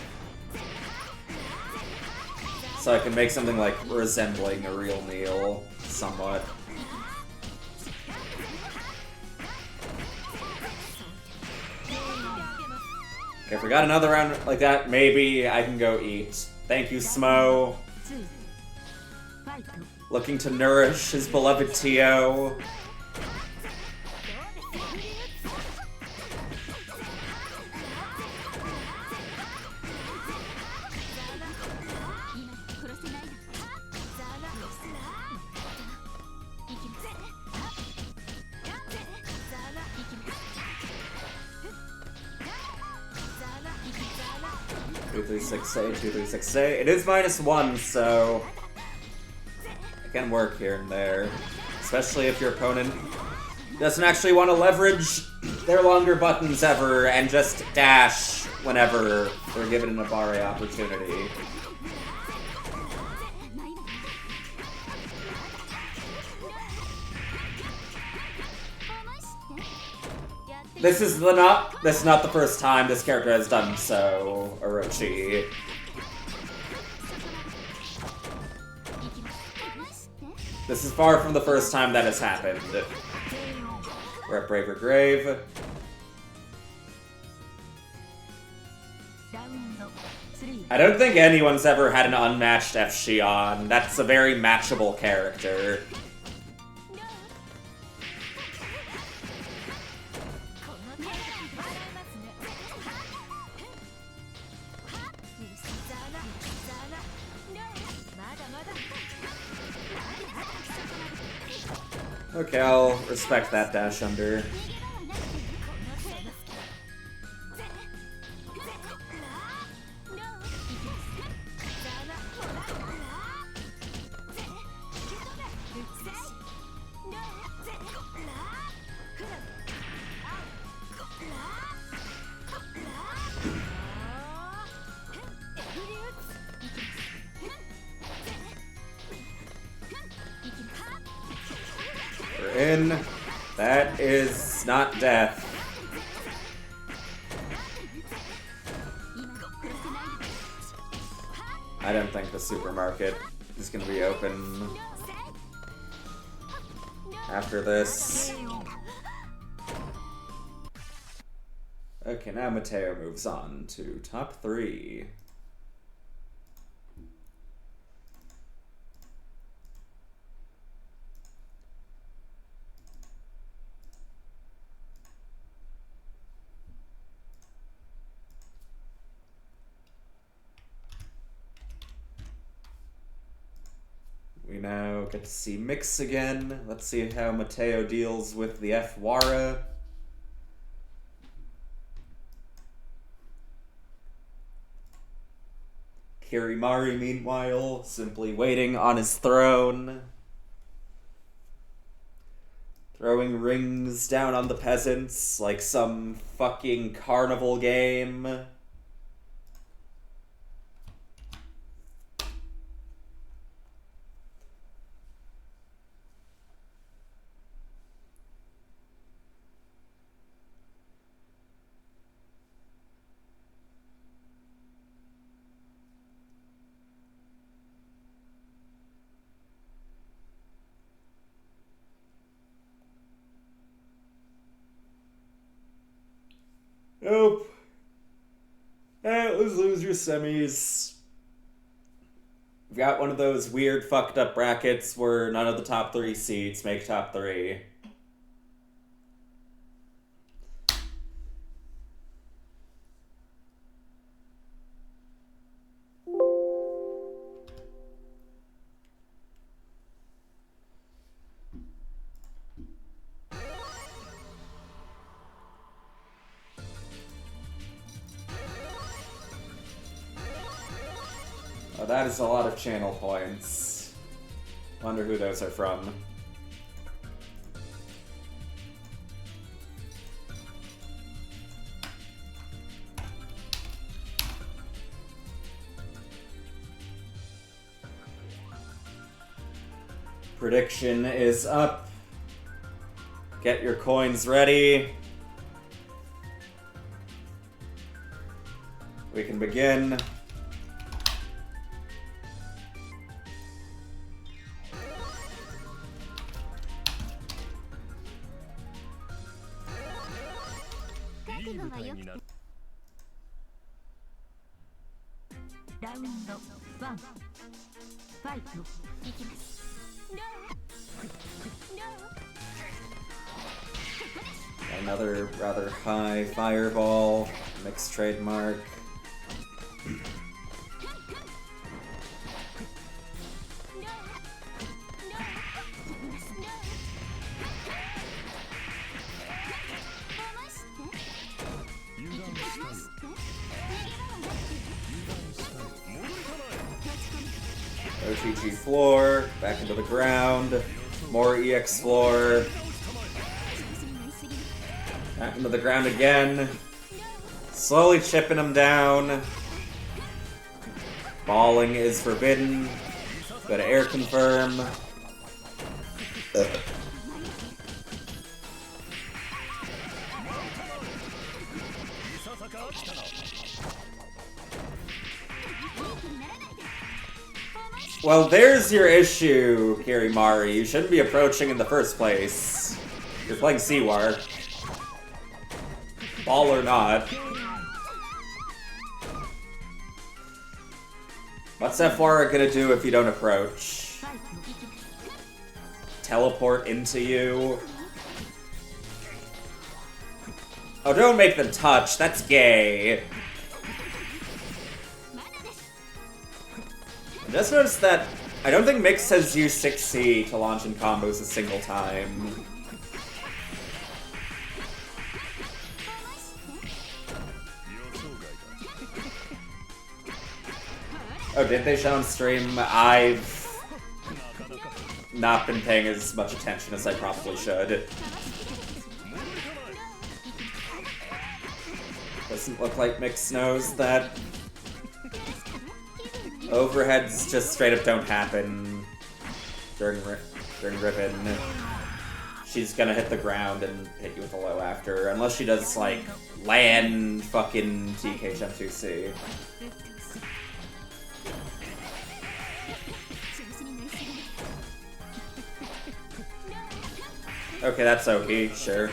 So I can make something like resembling a real meal, somewhat. Okay, if we got another round like that, maybe I can go eat. Thank you, Smo. Looking to nourish his beloved Tio. It is -1, so it can work here and there. Especially if your opponent doesn't actually want to leverage their longer buttons ever and just dash whenever they're given an Abare opportunity. This is not the first time this character has done so, Orochi. This is far from the first time that has happened. We're at Braver Grave. I don't think anyone's ever had an unmatched F Shion. That's a very matchable character. Okay, I'll respect that dash under. We're in. That is not death. I don't think the supermarket is going to be open after this. Okay, now Mateo moves on to top 3. We now get to see Mix again. Let's see how Mateo deals with the FFEUR. Kirimari, meanwhile, simply waiting on his throne. Throwing rings down on the peasants like some fucking carnival game. Nope. Let's lose your semis. We've got one of those weird fucked up brackets where none of the top 3 seeds make top 3. Oh, that is a lot of channel points. Wonder who those are from. Prediction is up. Get your coins ready. We can begin. Another rather high fireball, mixed trademark. OTG floor, back into the ground, more EX floor, back into the ground again, slowly chipping him down. Balling is forbidden. Go to air confirm. Well, there's your issue, Kirimari. You shouldn't be approaching in the first place. You're playing Seawar. Ball or not. What's FFEUR gonna do if you don't approach? Teleport into you? Oh, don't make them touch. That's gay. Just noticed that I don't think Mix has used 6C to launch in combos a single time. Oh, did they show on stream? I've not been paying as much attention as I probably should. Doesn't look like Mix knows that overheads just straight up don't happen during Ribbon. She's gonna hit the ground and hit you with a low after, unless she does, like, land fucking TK Jump 2C. Okay, that's okay, sure.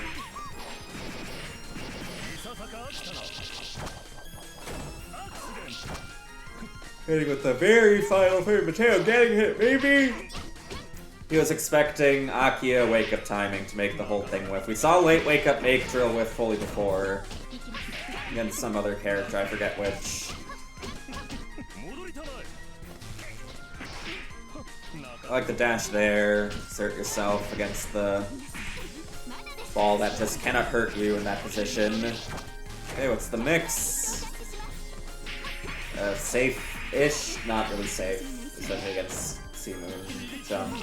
Hitting with the very final frame. Mateo getting hit, maybe? He was expecting Akia wake-up timing to make the whole thing whiff. We saw late wake-up make drill whiff fully before. Against some other character, I forget which. I like the dash there. Assert yourself against the ball that just cannot hurt you in that position. Okay, what's the mix? Safe-ish? Not really safe, especially against Sea Moon jump.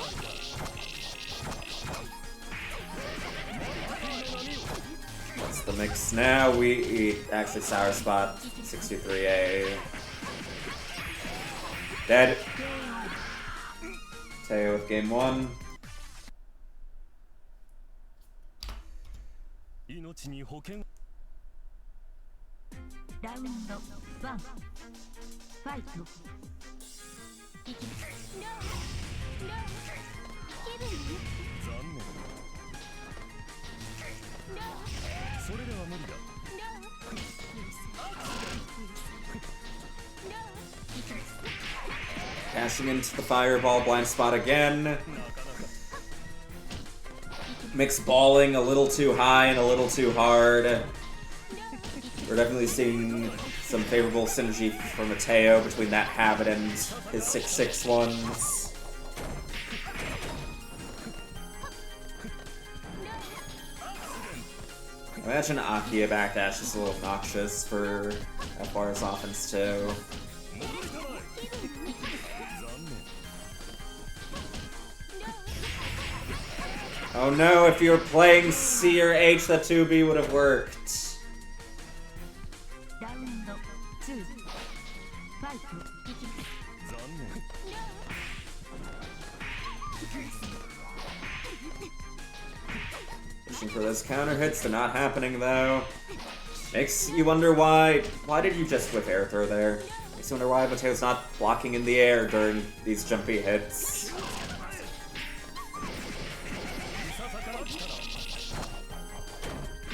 What's the mix now? We actually Sour Spot 63A. Dead. Teo with game 1. Round 1 Fight. Dashing into the fireball blind spot again. Mix balling a little too high and a little too hard. We're definitely seeing some favorable synergy for Mateo between that habit and his 6/6 ones. Imagine Akia backdash is a little obnoxious for FR's offense too. Oh no, if you were playing C or H, that 2B would have worked. Round 2 Fight. Pushing for those counter hits, they're not happening though. Makes you wonder why did you just whip air throw there? Makes you wonder why Mateo's not blocking in the air during these jumpy hits.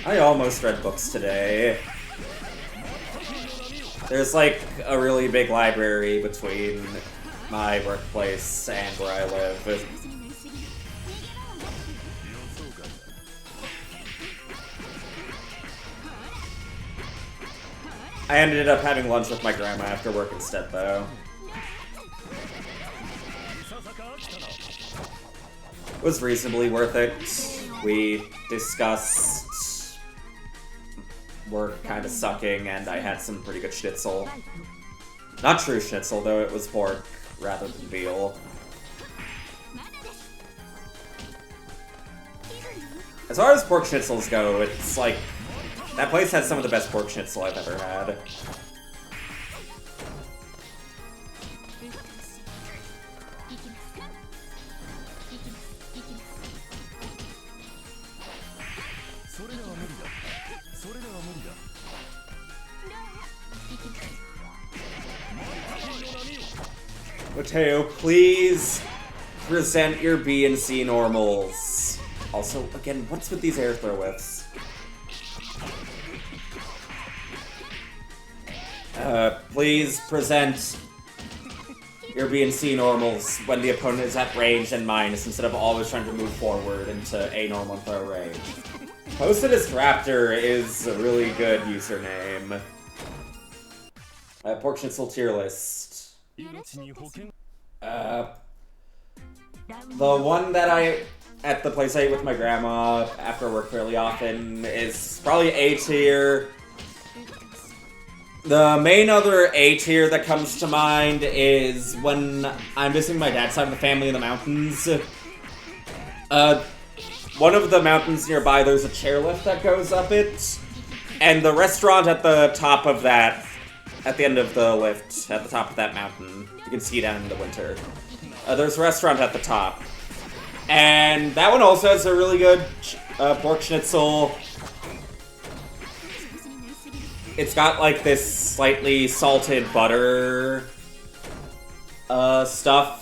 I almost read books today. There's like a really big library between my workplace and where I live. I ended up having lunch with my grandma after work instead, though. It was reasonably worth it. We discussed work kind of sucking, and I had some pretty good schnitzel. Not true schnitzel, though it was pork rather than veal. As far as pork schnitzels go, it's like, that place has some of the best pork schnitzel I've ever had. Mateo, please present your B and C normals. Also, again, what's with these air throw whiffs? Please present your B and C normals when the opponent is at range and minus, instead of always trying to move forward into A normal and throw range. Posted-ist Raptor is a really good username. Pork Schnitzel tier list. The one that at the place I eat with my grandma after work fairly often is probably A tier. The main other A tier that comes to mind is when I'm visiting my dad's side of the family in the mountains. One of the mountains nearby, there's a chairlift that goes up it, and the restaurant at the top of that, at the end of the lift, at the top of that mountain, you can see down in the winter. There's a restaurant at the top, and that one also has a really good pork schnitzel. It's got like this slightly salted butter stuff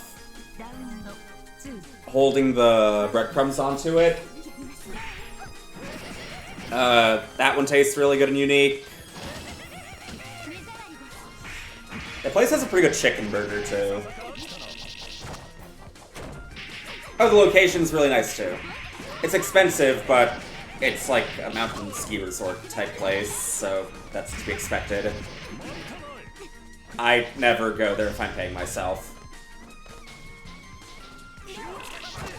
holding the breadcrumbs onto it. That one tastes really good and unique. The place has a pretty good chicken burger too. Oh, the location's really nice too. It's expensive, but it's like a mountain ski resort type place, so that's to be expected. I never go there if I'm paying myself.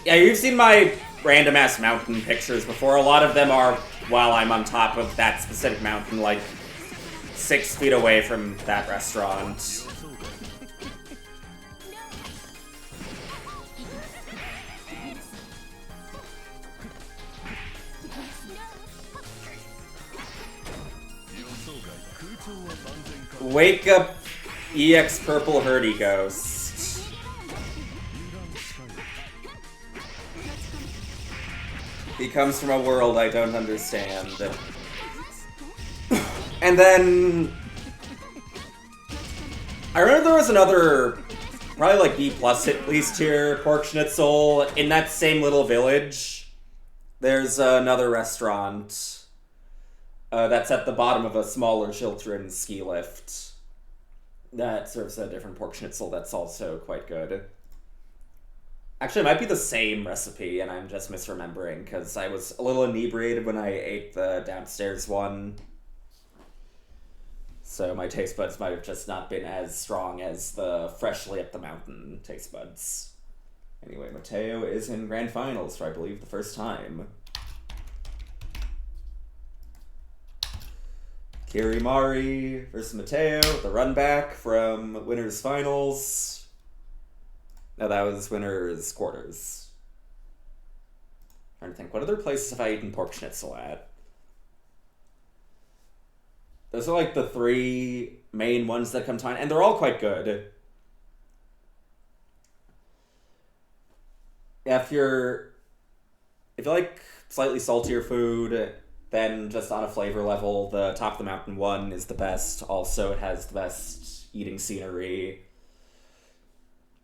Yeah, you've seen my random-ass mountain pictures before. A lot of them are while I'm on top of that specific mountain, like 6 feet away from that restaurant. Wake up, EX Purple Hurdy Ghost. He comes from a world I don't understand. And then... I remember there was another, probably like B+ at least here, pork schnitzel. In that same little village, there's another restaurant that's at the bottom of a smaller children's ski lift that serves a different pork schnitzel that's also quite good. Actually, it might be the same recipe, and I'm just misremembering, because I was a little inebriated when I ate the downstairs one. So my taste buds might have just not been as strong as the freshly up the mountain taste buds. Anyway, Mateo is in grand finals for, I believe, the first time. Kirimari versus Mateo, the run back from winners finals. No, that was winners quarters. I'm trying to think, what other places have I eaten pork schnitzel at? Those are like the 3 main ones that come to mind, and they're all quite good. Yeah, if you like slightly saltier food, then just on a flavor level, the top of the mountain one is the best. Also, it has the best eating scenery.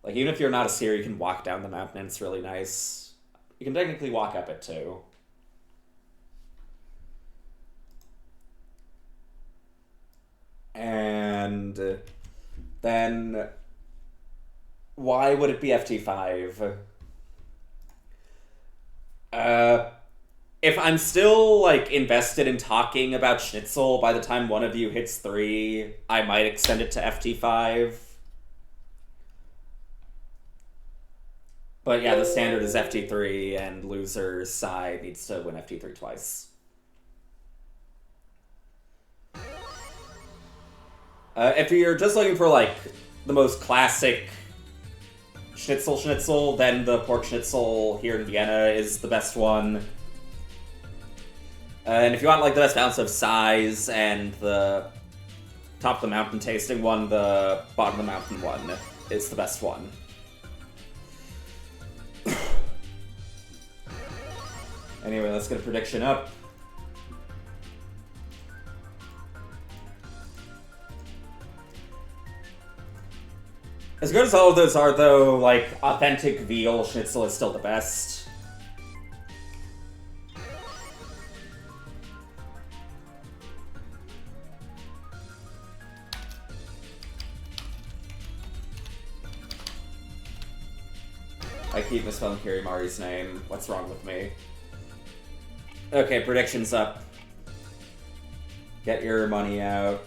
Like, even if you're not a seer, you can walk down the mountain and it's really nice. You can technically walk up it too. And then why would it be FT5? If I'm still, like, invested in talking about schnitzel by the time one of you hits 3, I might extend it to FT5. But yeah, the standard is FT3, and loser's side needs to win FT3 twice. If you're just looking for, like, the most classic schnitzel, then the pork schnitzel here in Vienna is the best one. And if you want, like, the best balance of size and the top of the mountain tasting one, the bottom of the mountain one is the best one. Anyway, let's get a prediction up. As good as all of those are, though, like, authentic veal schnitzel is still the best. I keep misspelling Kirimari's name. What's wrong with me? Okay, predictions up. Get your money out.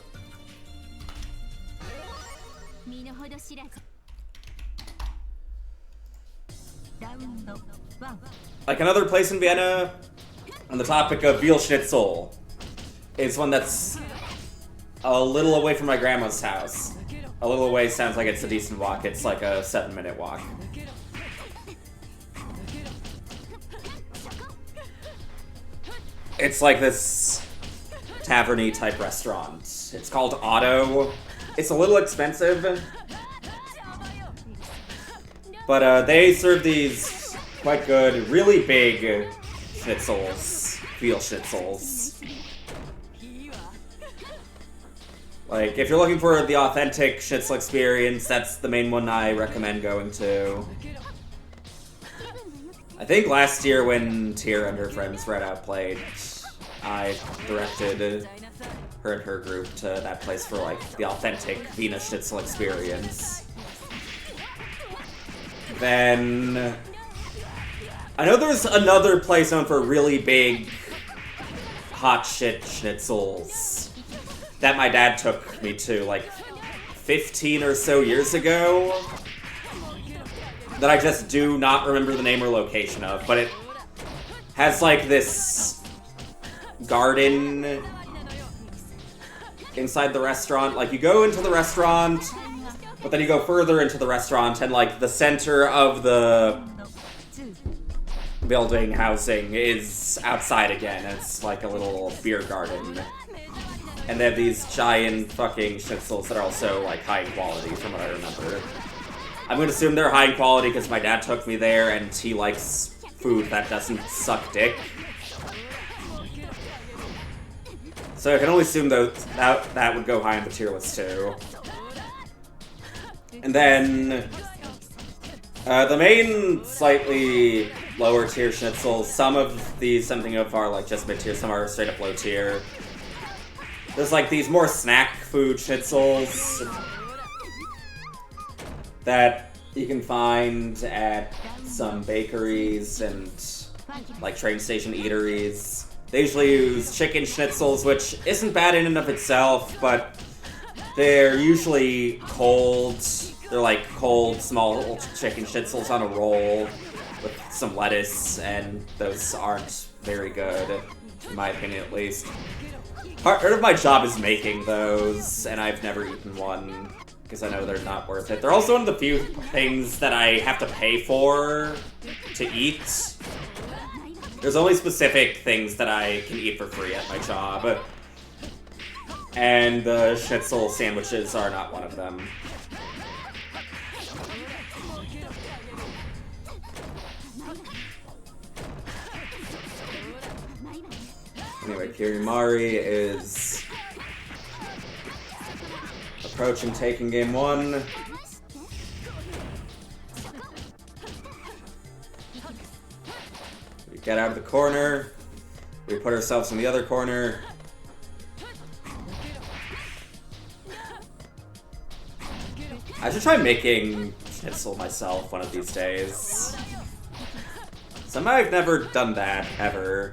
Like, another place in Vienna, on the topic of veal schnitzel, is one that's a little away from my grandma's house. A little away sounds like it's a decent walk. It's like a 7-minute walk. It's like this tavern-y type restaurant. It's called Otto. It's a little expensive, but they serve these quite good, really big schnitzels, veal schnitzels. Like, if you're looking for the authentic schnitzel experience, that's the main one I recommend going to. I think last year when Tyr and her friends Red Outplayed, I directed her and her group to that place for, like, the authentic Wiener Schnitzel experience. Then I know there's another place known for really big hot shit schnitzels that my dad took me to, like, 15 or so years ago. that I just do not remember the name or location of, but it has like this garden inside the restaurant. Like, you go into the restaurant, but then you go further into the restaurant, and like the center of the building housing is outside again. It's like a little beer garden. And they have these giant fucking schnitzels that are also like high quality from what I remember. I'm gonna assume they're high quality because my dad took me there and he likes food that doesn't suck dick. So I can only assume that would go high on the tier list too. And then the main slightly lower tier schnitzels, some of these are like just mid tier, some are straight up low tier. There's like these more snack food schnitzels that you can find at some bakeries and like train station eateries. They usually use chicken schnitzels, which isn't bad in and of itself, but they're usually cold. They're like cold, small chicken schnitzels on a roll with some lettuce, and those aren't very good, in my opinion at least. Part of my job is making those, and I've never eaten one, because I know they're not worth it. They're also one of the few things that I have to pay for to eat. There's only specific things that I can eat for free at my job, and the schnitzel sandwiches are not one of them. Anyway, Kirimari is approaching taking game 1. We get out of the corner. We put ourselves in the other corner. I should try making schnitzel myself one of these days. Somehow I've never done that, ever.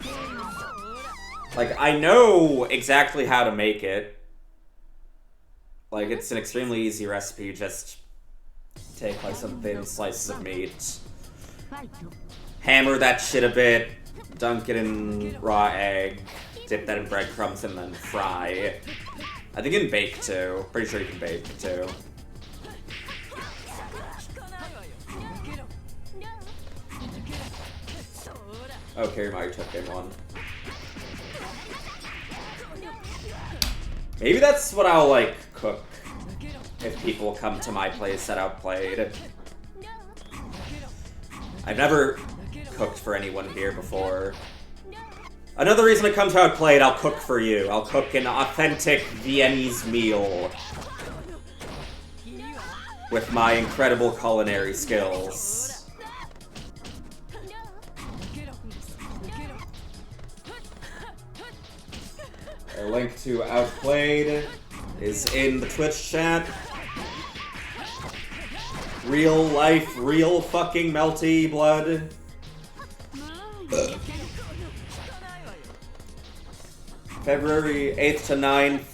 Like, I know exactly how to make it. Like, it's an extremely easy recipe. Just take, like, some thin slices of meat, hammer that shit a bit, dunk it in raw egg, dip that in breadcrumbs, and then fry. I think you can bake, too. Pretty sure you can bake, too. Okay, Mario took game 1. Maybe that's what I'll, like, cook if people come to my place that Outplayed. I've never cooked for anyone here before. Another reason to come to Outplayed, I'll cook for you. I'll cook an authentic Viennese meal with my incredible culinary skills. A link to Outplayed is in the Twitch chat. Real life, real fucking melty blood. February 8th to 9th.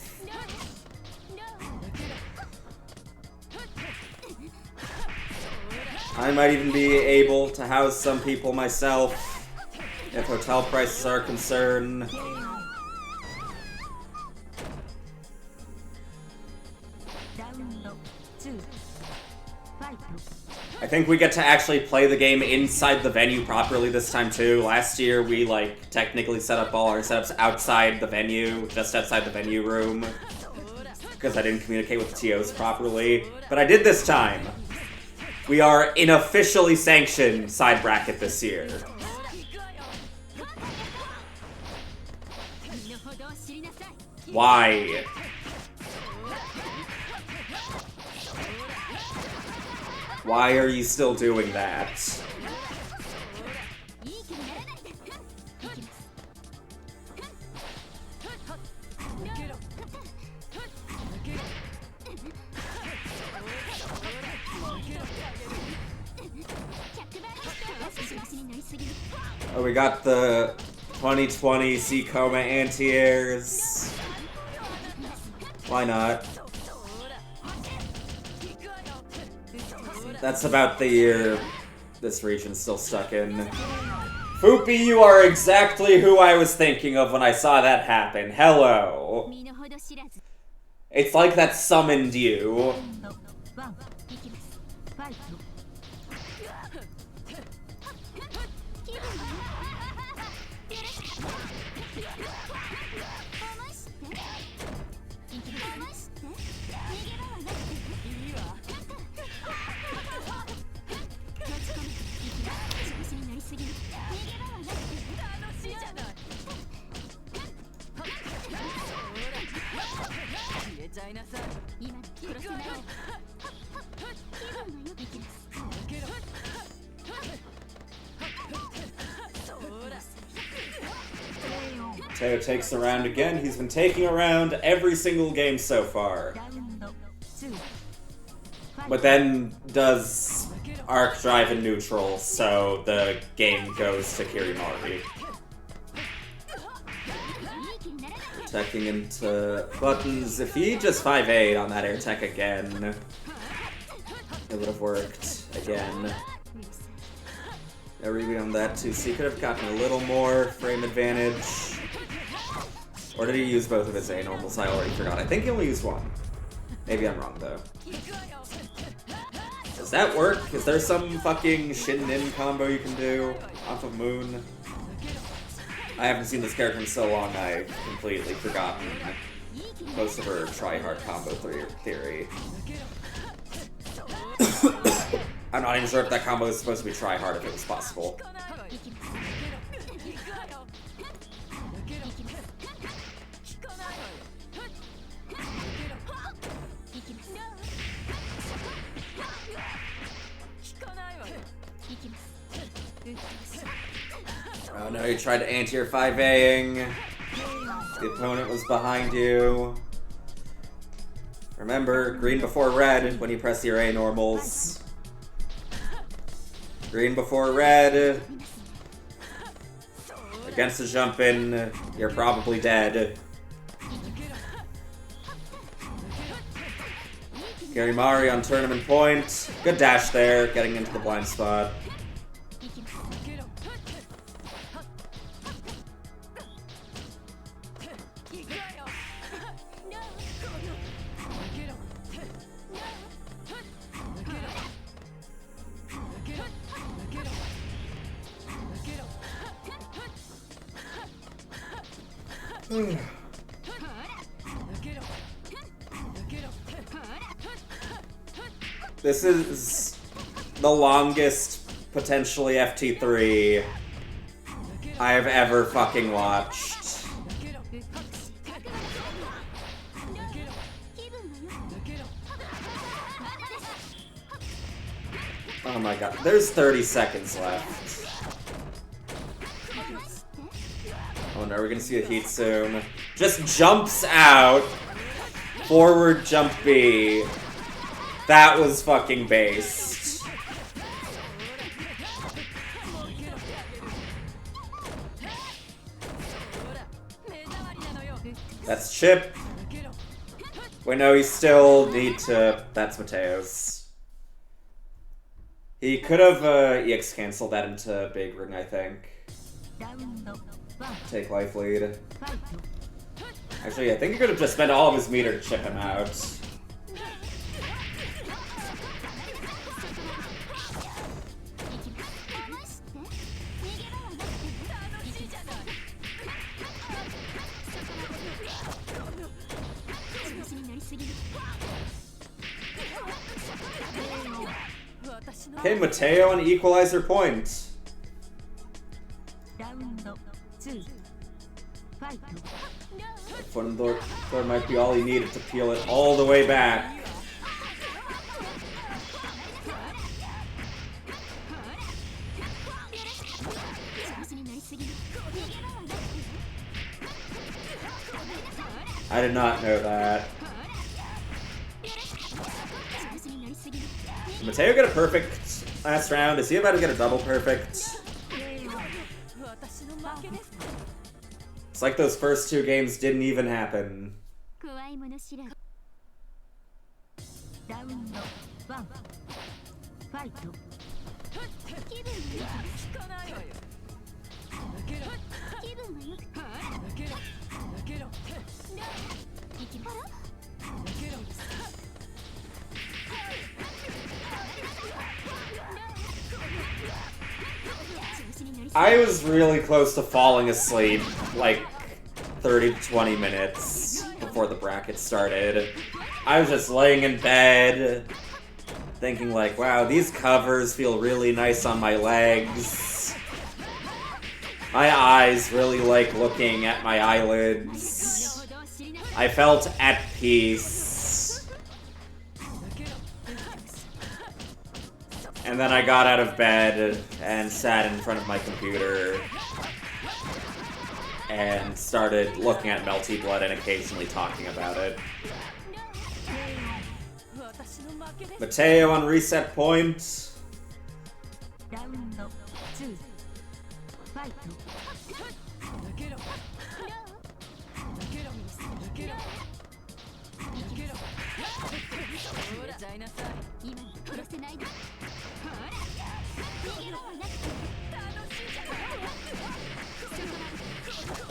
I might even be able to house some people myself, if hotel prices are concerned. I think we get to actually play the game inside the venue properly this time too. Last year we like technically set up all our setups outside the venue, just outside the venue room, because I didn't communicate with the TOs properly. But I did this time. We are in officially sanctioned side bracket this year. Why? Why are you still doing that? Oh, we got the 2020 Seacoma anti-airs. Why not? That's about the year this region's still stuck in. Foopy, you are exactly who I was thinking of when I saw that happen. Hello. It's like that summoned you. Teo takes the round again. He's been taking a round every single game so far. But then does arc drive in neutral, so the game goes to Kirimari. Teching into buttons. If he just 5'8" on that air tech again, it would have worked again. No reading on that too, so he could have gotten a little more frame advantage. Or did he use both of his A-normals? I already forgot. I think he only used one. Maybe I'm wrong, though. Does that work? Is there some fucking Shin-Nin combo you can do off of Moon? I haven't seen this character in so long, I've completely forgotten most of her try-hard combo theory. I'm not even sure if that combo is supposed to be try-hard if it was possible. Oh no, you tried to anti-air 5A-ing. The opponent was behind you. Remember, green before red when you press your A-normals. Green before red. Against the jump in, you're probably dead. Kirimari on tournament point. Good dash there, getting into the blind spot. This is the longest, potentially FT3 I have ever fucking watched. Oh my god, there's 30 seconds left. Oh no, we're gonna see a heat soon. Just jumps out. Forward jump B. That was fucking based. That's Chip. Wait, no, he still need to... That's Mateo's. He could have EX canceled that into Big Ring, I think. Take life lead. Actually, I think he could have just spent all of his meter to chip him out. Okay, Mateo on equalizer point. Fundor might be all he needed to peel it all the way back. I did not know that. Did Mateo get a perfect last round? Is he about to get a double perfect? It's like those first two games didn't even happen. I was really close to falling asleep, like 30 to 20 minutes before the bracket started. I was just laying in bed, thinking like, wow, these covers feel really nice on my legs. My eyes really like looking at my eyelids. I felt at peace. And then I got out of bed and sat in front of my computer and started looking at Melty Blood and occasionally talking about it. Mateo on reset point. Round 2. Fight.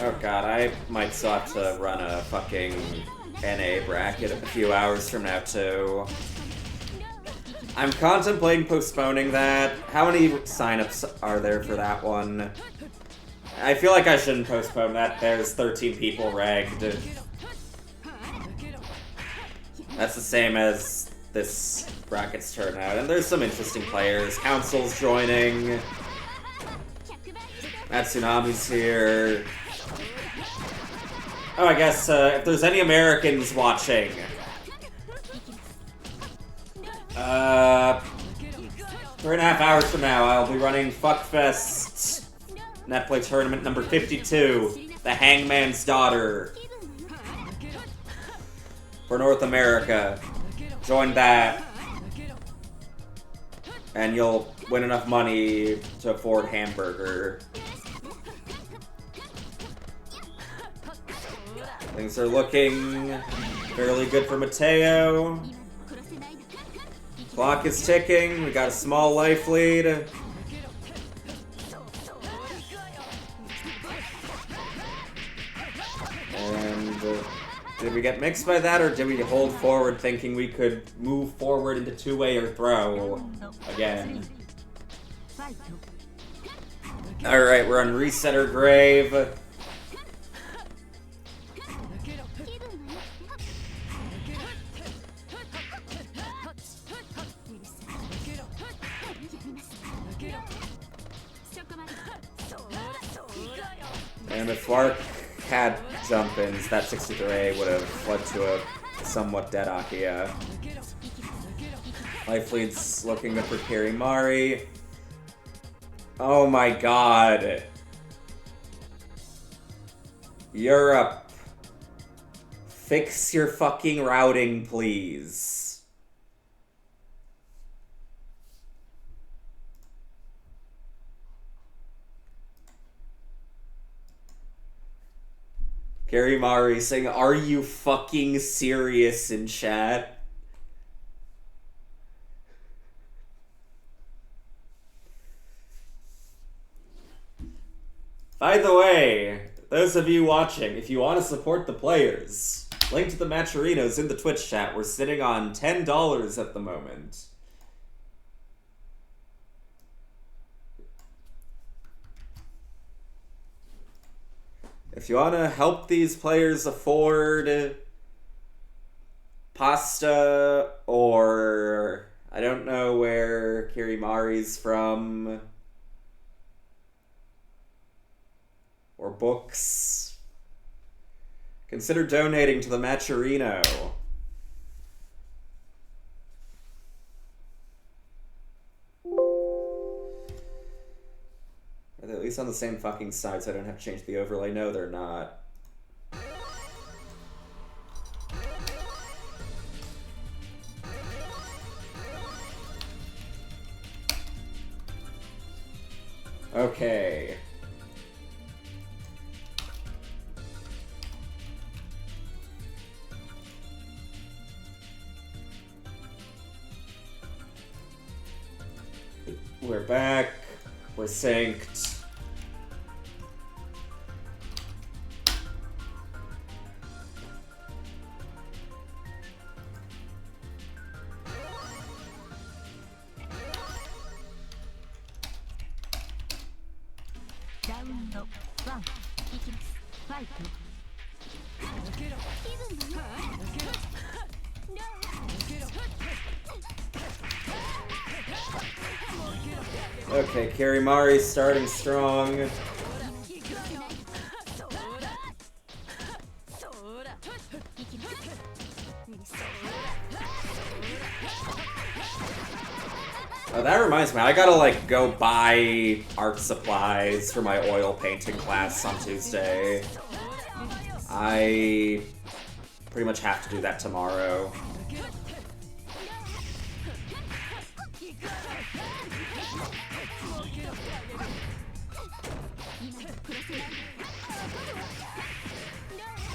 Oh god, I might still have to run a fucking NA bracket a few hours from now too. I'm contemplating postponing that. How many signups are there for that one? I feel like I shouldn't postpone that. There's 13 people regged. That's the same as this bracket's turnout. And there's some interesting players. Council's joining. Matsunami's here. Oh, I guess if there's any Americans watching, 3.5 hours from now, I'll be running Fuckfest Netflix tournament number 52, The Hangman's Daughter, for North America. Join that, and you'll win enough money to afford hamburger. Things are looking fairly good for Mateo. Clock is ticking. We got a small life lead. And did we get mixed by that, or did we hold forward thinking we could move forward into two-way or throw again? Alright, we're on Reset or Grave. And if Lark had jump-ins, that 63A would have led to a somewhat dead Akia. Life lead's looking good for Kirimari. Oh my god. Europe. Fix your fucking routing, please. Gary Mari saying, "Are you fucking serious?" in chat. By the way, those of you watching, if you want to support the players, link to the Matcherinos in the Twitch chat. We're sitting on $10 at the moment. If you want to help these players afford pasta, or I don't know where Kirimari's from, or books, consider donating to the Matcherino. Are they at least on the same fucking side so I don't have to change the overlay? No, they're not. Okay. We're back. We're synced. Round 1 いきます。ファイト。Okay, Kirimari starting strong. Oh, that reminds me, I gotta like go buy art supplies for my oil painting class on Tuesday. I pretty much have to do that tomorrow.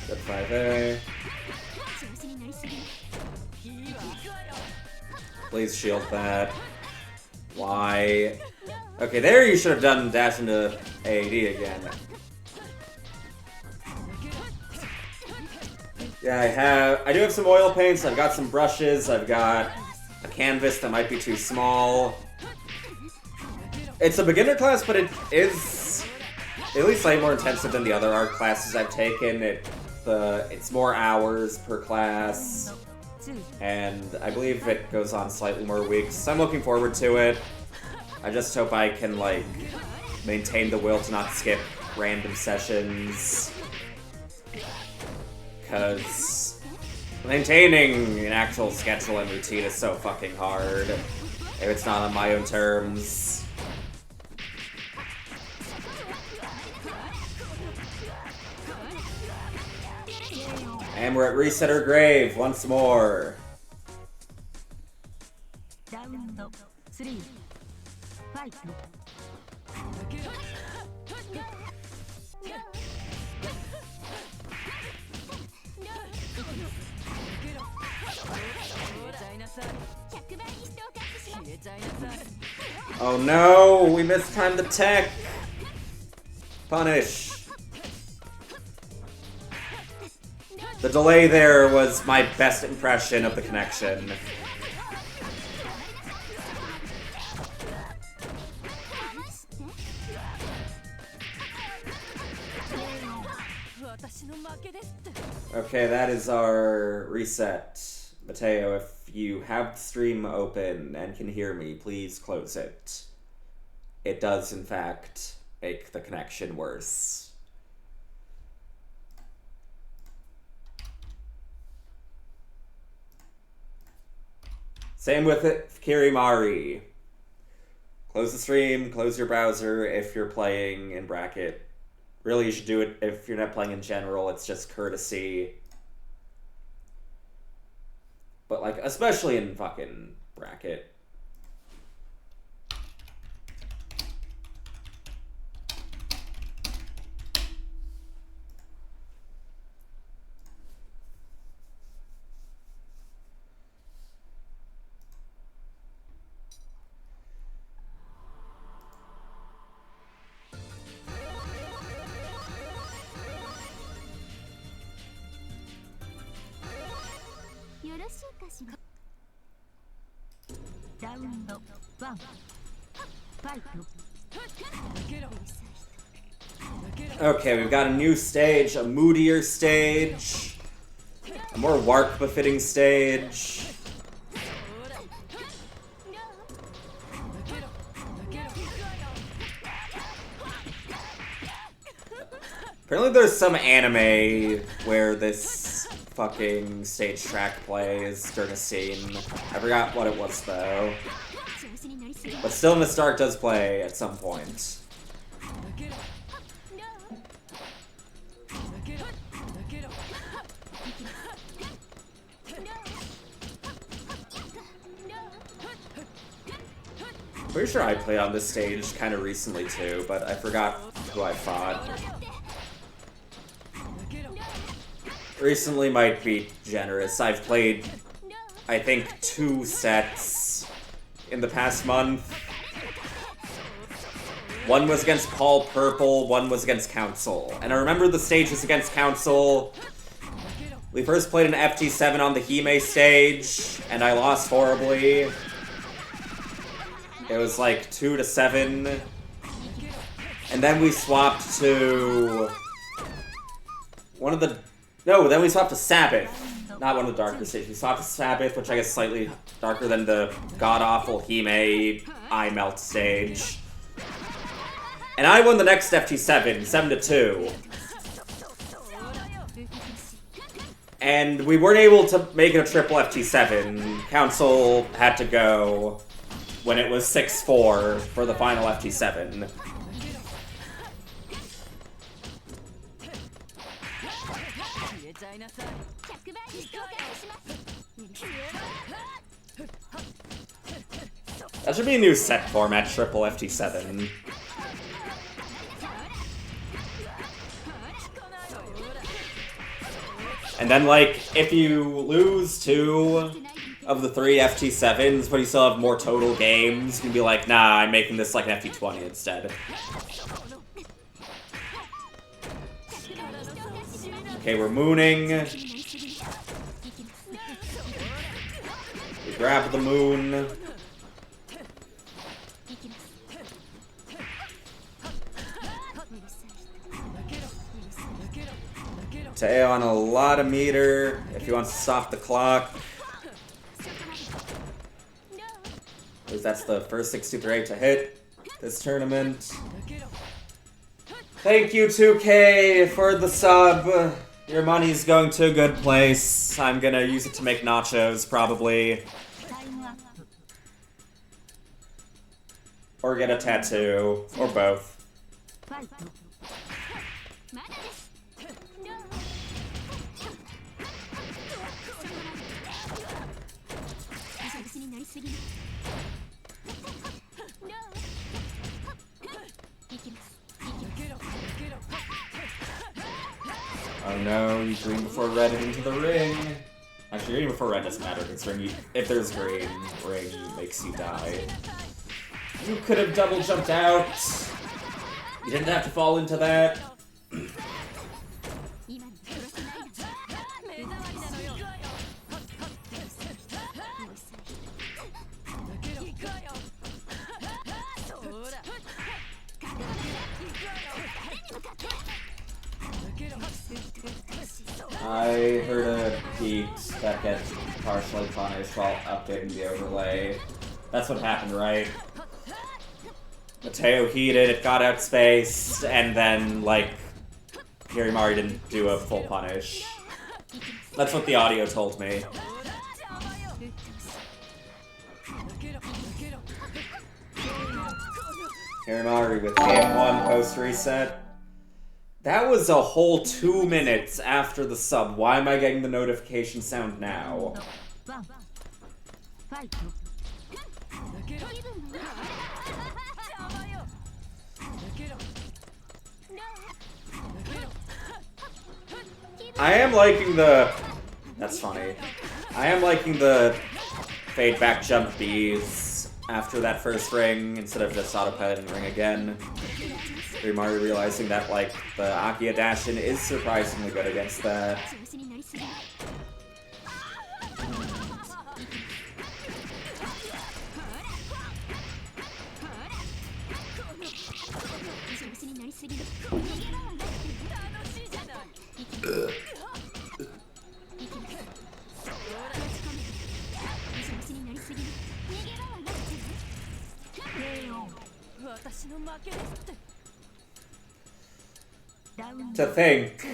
Good 5A. Please shield that. Why? Okay, there you should have done dash into AAD again. Yeah, I do have some oil paints, I've got some brushes, I've got a canvas that might be too small. It's a beginner class, but it is at least slightly more intensive than the other art classes I've taken. It's more hours per class, and I believe it goes on slightly more weeks. So I'm looking forward to it. I just hope I can, like, maintain the will to not skip random sessions. Because maintaining an actual schedule and routine is so fucking hard if it's not on my own terms. And we're at Reset or Grave once more. Round 3 fight. Oh no, we mistimed the tech. Punish. The delay there was my best impression of the connection. Okay, that is our reset. Mateo, if you have the stream open and can hear me, please close it. It does, in fact, make the connection worse. Same with it, Kirimari. Close the stream, close your browser if you're playing in bracket. Really, you should do it if you're not playing in general, it's just courtesy. But, like, especially in fucking bracket. Round 1 fight. Okay, we've got a new stage, a moodier stage, a more Wark-befitting stage. Apparently there's some anime where this fucking stage track plays during a scene. I forgot what it was though. But Still in the Dark does play at some point. Pretty sure I played on this stage kind of recently too, but I forgot who I fought. Recently might be generous. I've played, I think, 2 sets in the past month. One was against Paul Purple, one was against Council. And I remember the stage was against Council. We first played an FT7 on the Hime stage, and I lost horribly. It was like 2-7. And then we swapped to one of the... No, then we swapped to Sabbath. Not one of the darker stages. We swapped to Sabbath, which I guess slightly darker than the god-awful Hime Eye Melt stage. And I won the next FT7, 7-2. And we weren't able to make it a triple FT7. Council had to go when it was 6-4 for the final FT7. That should be a new set format, triple FT7. And then, like, if you lose 2 of the 3 FT7s, but you still have more total games, you can be like, nah, I'm making this like an FT20 instead. Okay, we're mooning. We grab the moon. Teo on a lot of meter if he wants to stop the clock. Because that's the first 6-3 to hit this tournament. Thank you, 2K, for the sub. Your money's going to a good place. I'm gonna use it to make nachos, probably. Or get a tattoo. Or both. Oh no, you green before red into the ring. Actually, green before red doesn't matter, because if there's green, ring makes you die. You could have double jumped out. You didn't have to fall into that. I heard a Pete that gets partially punished while updating the overlay. That's what happened, right? Mateo heated, it got outspaced, and then, like, Kirimari didn't do a full punish. That's what the audio told me. Kirimari with game 1 post-reset. That was a whole 2 minutes after the sub. Why am I getting the notification sound now? I am liking the... That's funny. I am liking the fade back jump Bs after that first ring instead of just autopiloting the ring again. Kirimari realizing that, like, the Akia dash-in is surprisingly good against that. To think,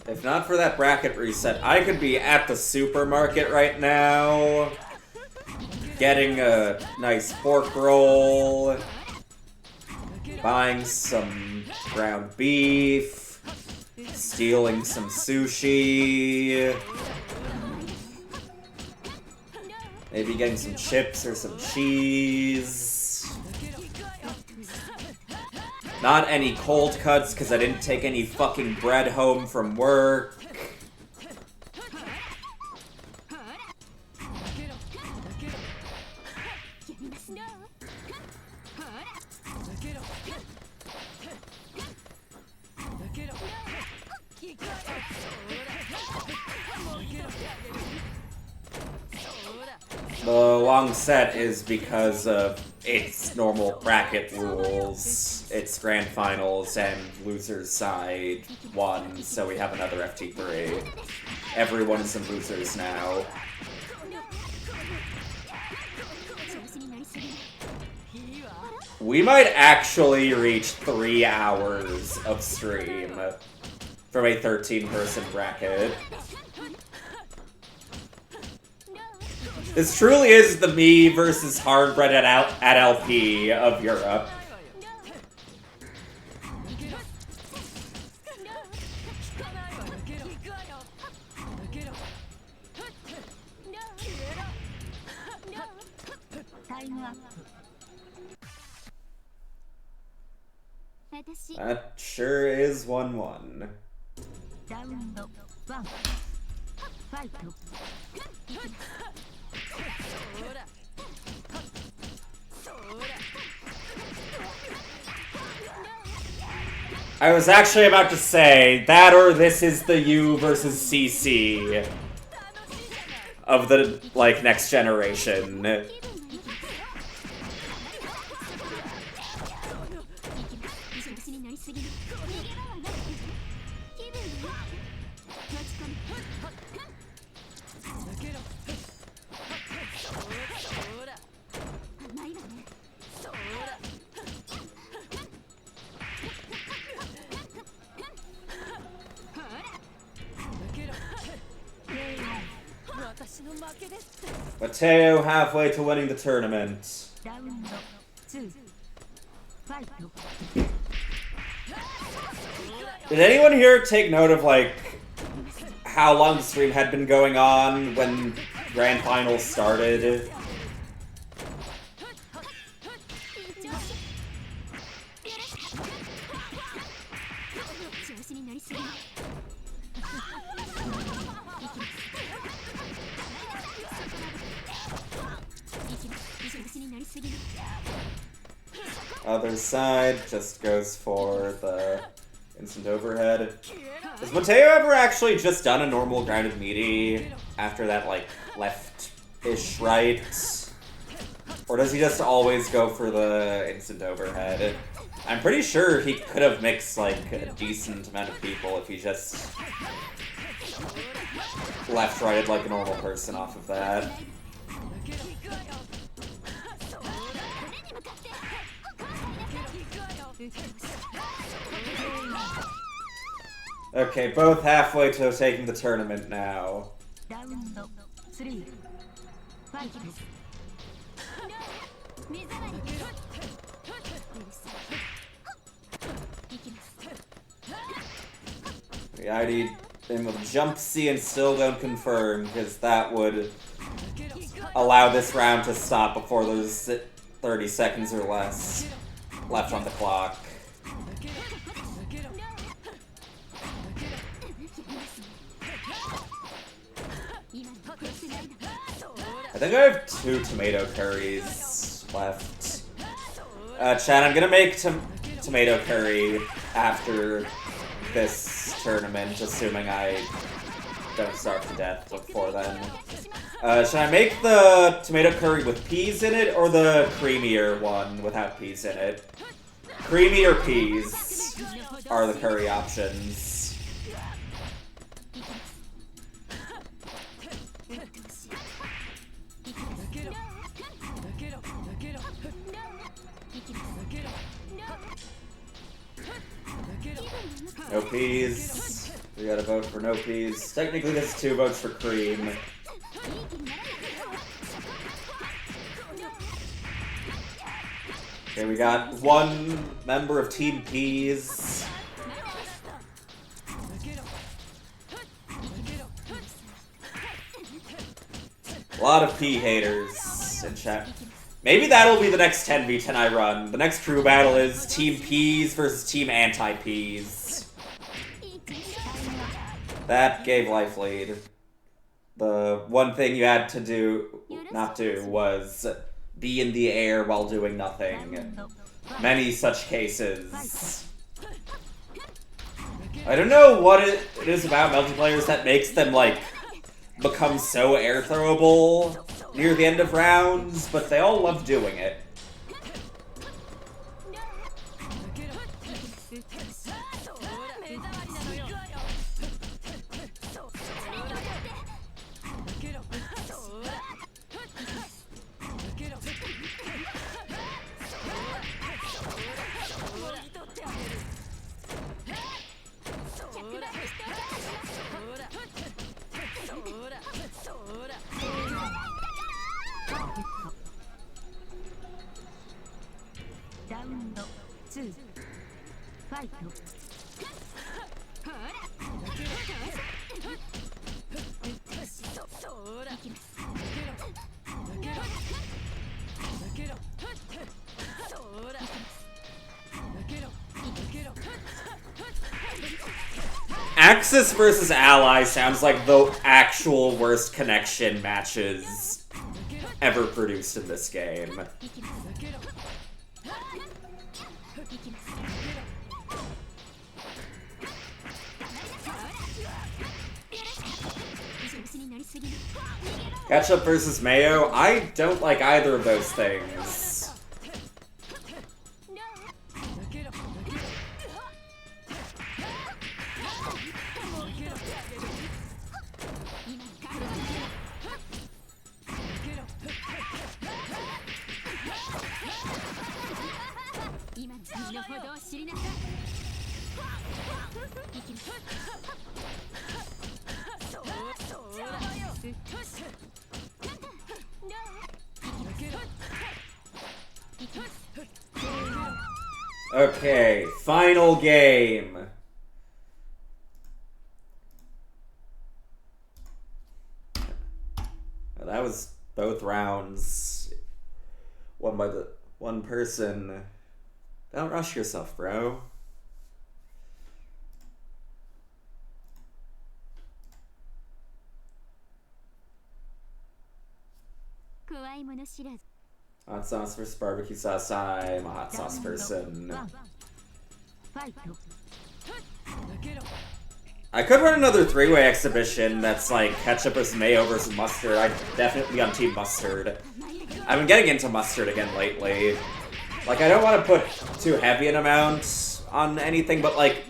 if not for that bracket reset, I could be at the supermarket right now, getting a nice pork roll, buying some ground beef, stealing some sushi, maybe getting some chips or some cheese. Not any cold cuts, because I didn't take any fucking bread home from work. The long set is because of its normal bracket rules. It's grand finals and loser's side won, so we have another FT3. Everyone is in losers now. We might actually reach 3 hours of stream from a 13-person bracket. This truly is the me versus Hardbread at LP of Europe. That sure is 1-1. I was actually about to say, that or this is the U versus CC of the, like, next generation. Mateo halfway to winning the tournament. Did anyone here take note of, like, how long the stream had been going on when Grand Finals started? Other side just goes for the instant overhead. Has Mateo ever actually just done a normal grounded meaty after that, like, left-ish right? Or does he just always go for the instant overhead? I'm pretty sure he could have mixed, like, a decent amount of people if he just left-righted like a normal person off of that. Okay, both halfway to taking the tournament now. We ID'd him with Jump C and still don't confirm, because that would allow this round to stop before there's 30 seconds or less left on the clock. I think I have 2 tomato curries left. Chad, I'm gonna make tomato curry after this tournament, assuming I don't starve to death before then. Should I make the tomato curry with peas in it, or the creamier one without peas in it? Creamy or peas are the curry options. No peas. We gotta vote for no peas. Technically, that's 2 votes for cream. Okay, we got 1 member of Team Peas. A lot of pea haters in chat. Maybe that'll be the next 10v10 I run. The next crew battle is Team Peas versus Team Anti-Peas. That gave life lead. The one thing you had to not do was be in the air while doing nothing. Many such cases. I don't know what it is about multiplayers that makes them, like, become so air throwable near the end of rounds, but they all love doing it. Axis versus Ally sounds like the actual worst connection matches ever produced in this game. Ketchup versus mayo? I don't like either of those things. Okay, final game. Well, that was both rounds. Won by the one person. Don't rush yourself, bro. Hot sauce versus barbecue sauce. I'm a hot sauce person. I could run another three-way exhibition that's like ketchup versus mayo versus mustard. I'd definitely be on team mustard. I've been getting into mustard again lately. Like, I don't want to put too heavy an amount on anything, but like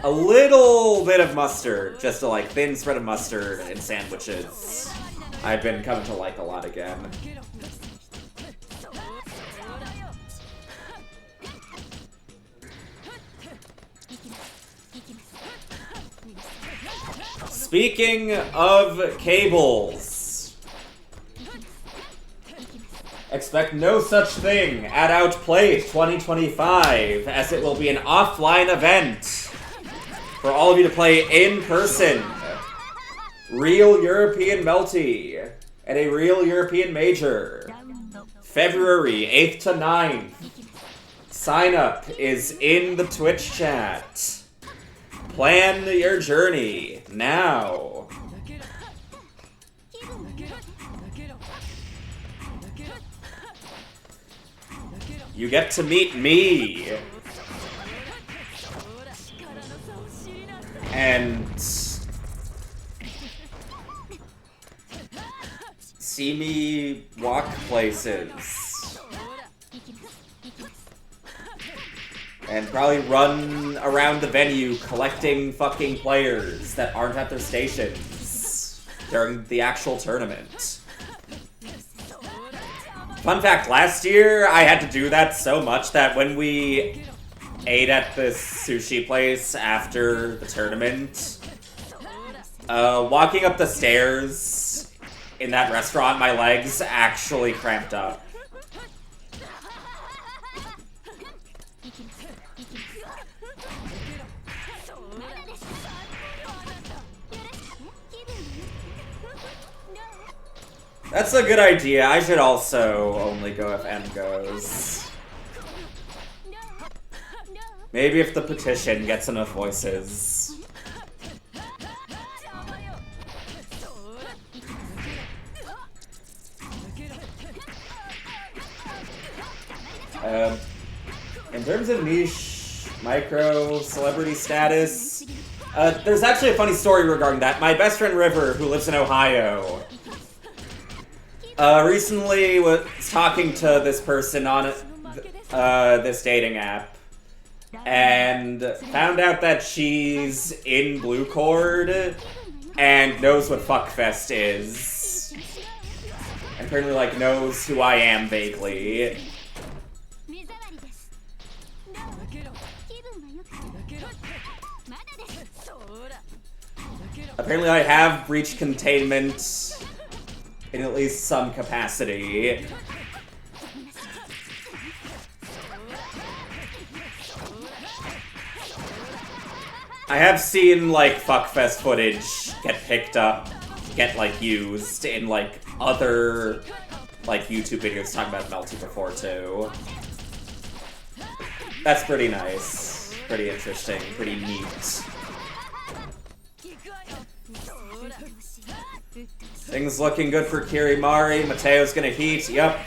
a little bit of mustard, just a like thin spread of mustard in sandwiches, I've been coming to like a lot again. Speaking of cables, expect no such thing at Outplayed 2025, as it will be an offline event for all of you to play in person. Real European Melty at a real European major. February 8th to 9th. Sign up is in the Twitch chat. Plan your journey now. You get to meet me. And see me walk places. And probably run around the venue collecting fucking players that aren't at their stations during the actual tournament. Fun fact, last year I had to do that so much that when we ate at this sushi place after the tournament, walking up the stairs in that restaurant, my legs actually cramped up. That's a good idea. I should also only go if M goes. Maybe if the petition gets enough voices. In terms of niche micro celebrity status, there's actually a funny story regarding that. My best friend River, who lives in Ohio, recently was talking to this person on this dating app, and found out that she's in Blue Cord and knows what Fuckfest is. And apparently, like, knows who I am vaguely. Apparently, I have reached containment in at least some capacity. I have seen, like, Fuckfest footage get picked up, like, used in, like, other, like, YouTube videos talking about Melty before, too. That's pretty nice. Pretty interesting. Pretty neat. Things looking good for Kirimari. Mateo's gonna heat. Yep.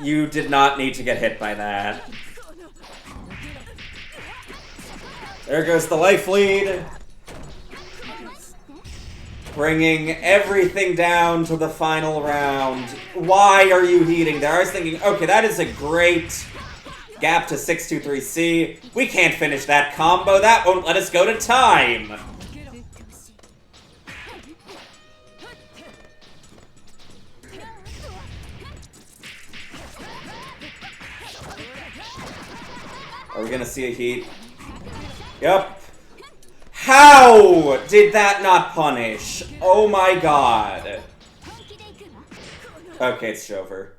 You did not need to get hit by that. There goes the life lead. Bringing everything down to the final round. Why are you heating there? I was thinking, okay, that is a great gap to 623C. We can't finish that combo. That won't let us go to time. Are we gonna see a heat? Yep. How did that not punish? Oh my god. Okay, it's over.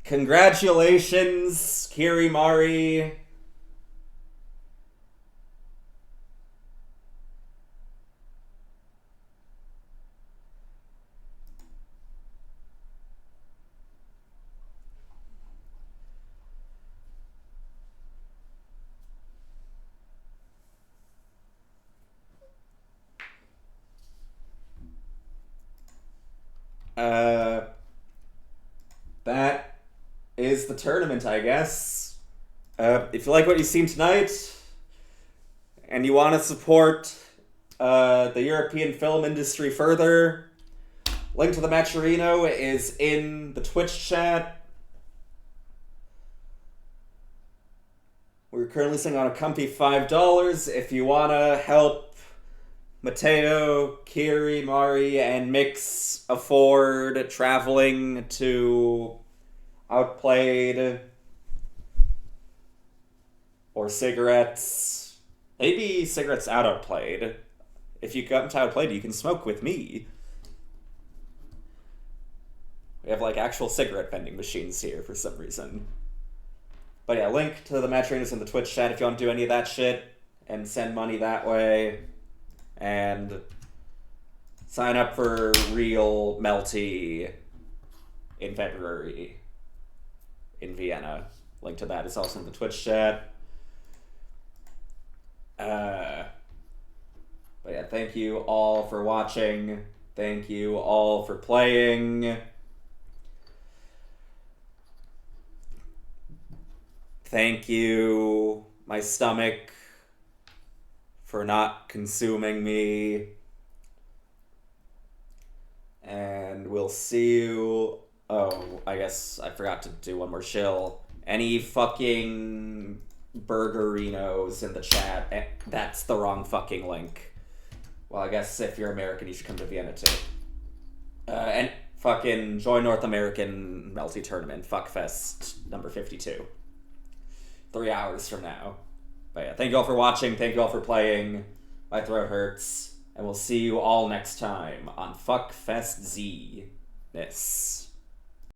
Congratulations, Kirimari. That is the tournament, I guess. If you like what you've seen tonight, and you want to support the European film industry further, link to the Matcherino is in the Twitch chat. We're currently sitting on a comfy $5. If you want to help Mateo, Kiri, Mari, and Mix afford traveling to Outplayed or cigarettes. Maybe cigarettes out Outplayed. If you come to Outplayed, you can smoke with me. We have, like, actual cigarette vending machines here for some reason. But yeah, link to the Matcherino in the Twitch chat if you want to do any of that shit and send money that way. And sign up for Real Melty in February in Vienna. Link to that is also in the Twitch chat. But yeah, thank you all for watching. Thank you all for playing. Thank you, my stomach, for not consuming me. And we'll see you... Oh, I guess I forgot to do one more shill. Any fucking burgerinos in the chat, that's the wrong fucking link. Well, I guess if you're American, you should come to Vienna too. And fucking join North American Melty Tournament, Fuckfest number 52. 3 hours from now. But yeah, thank you all for watching, thank you all for playing. My throat hurts. And we'll see you all next time on Fuckfest Z. This.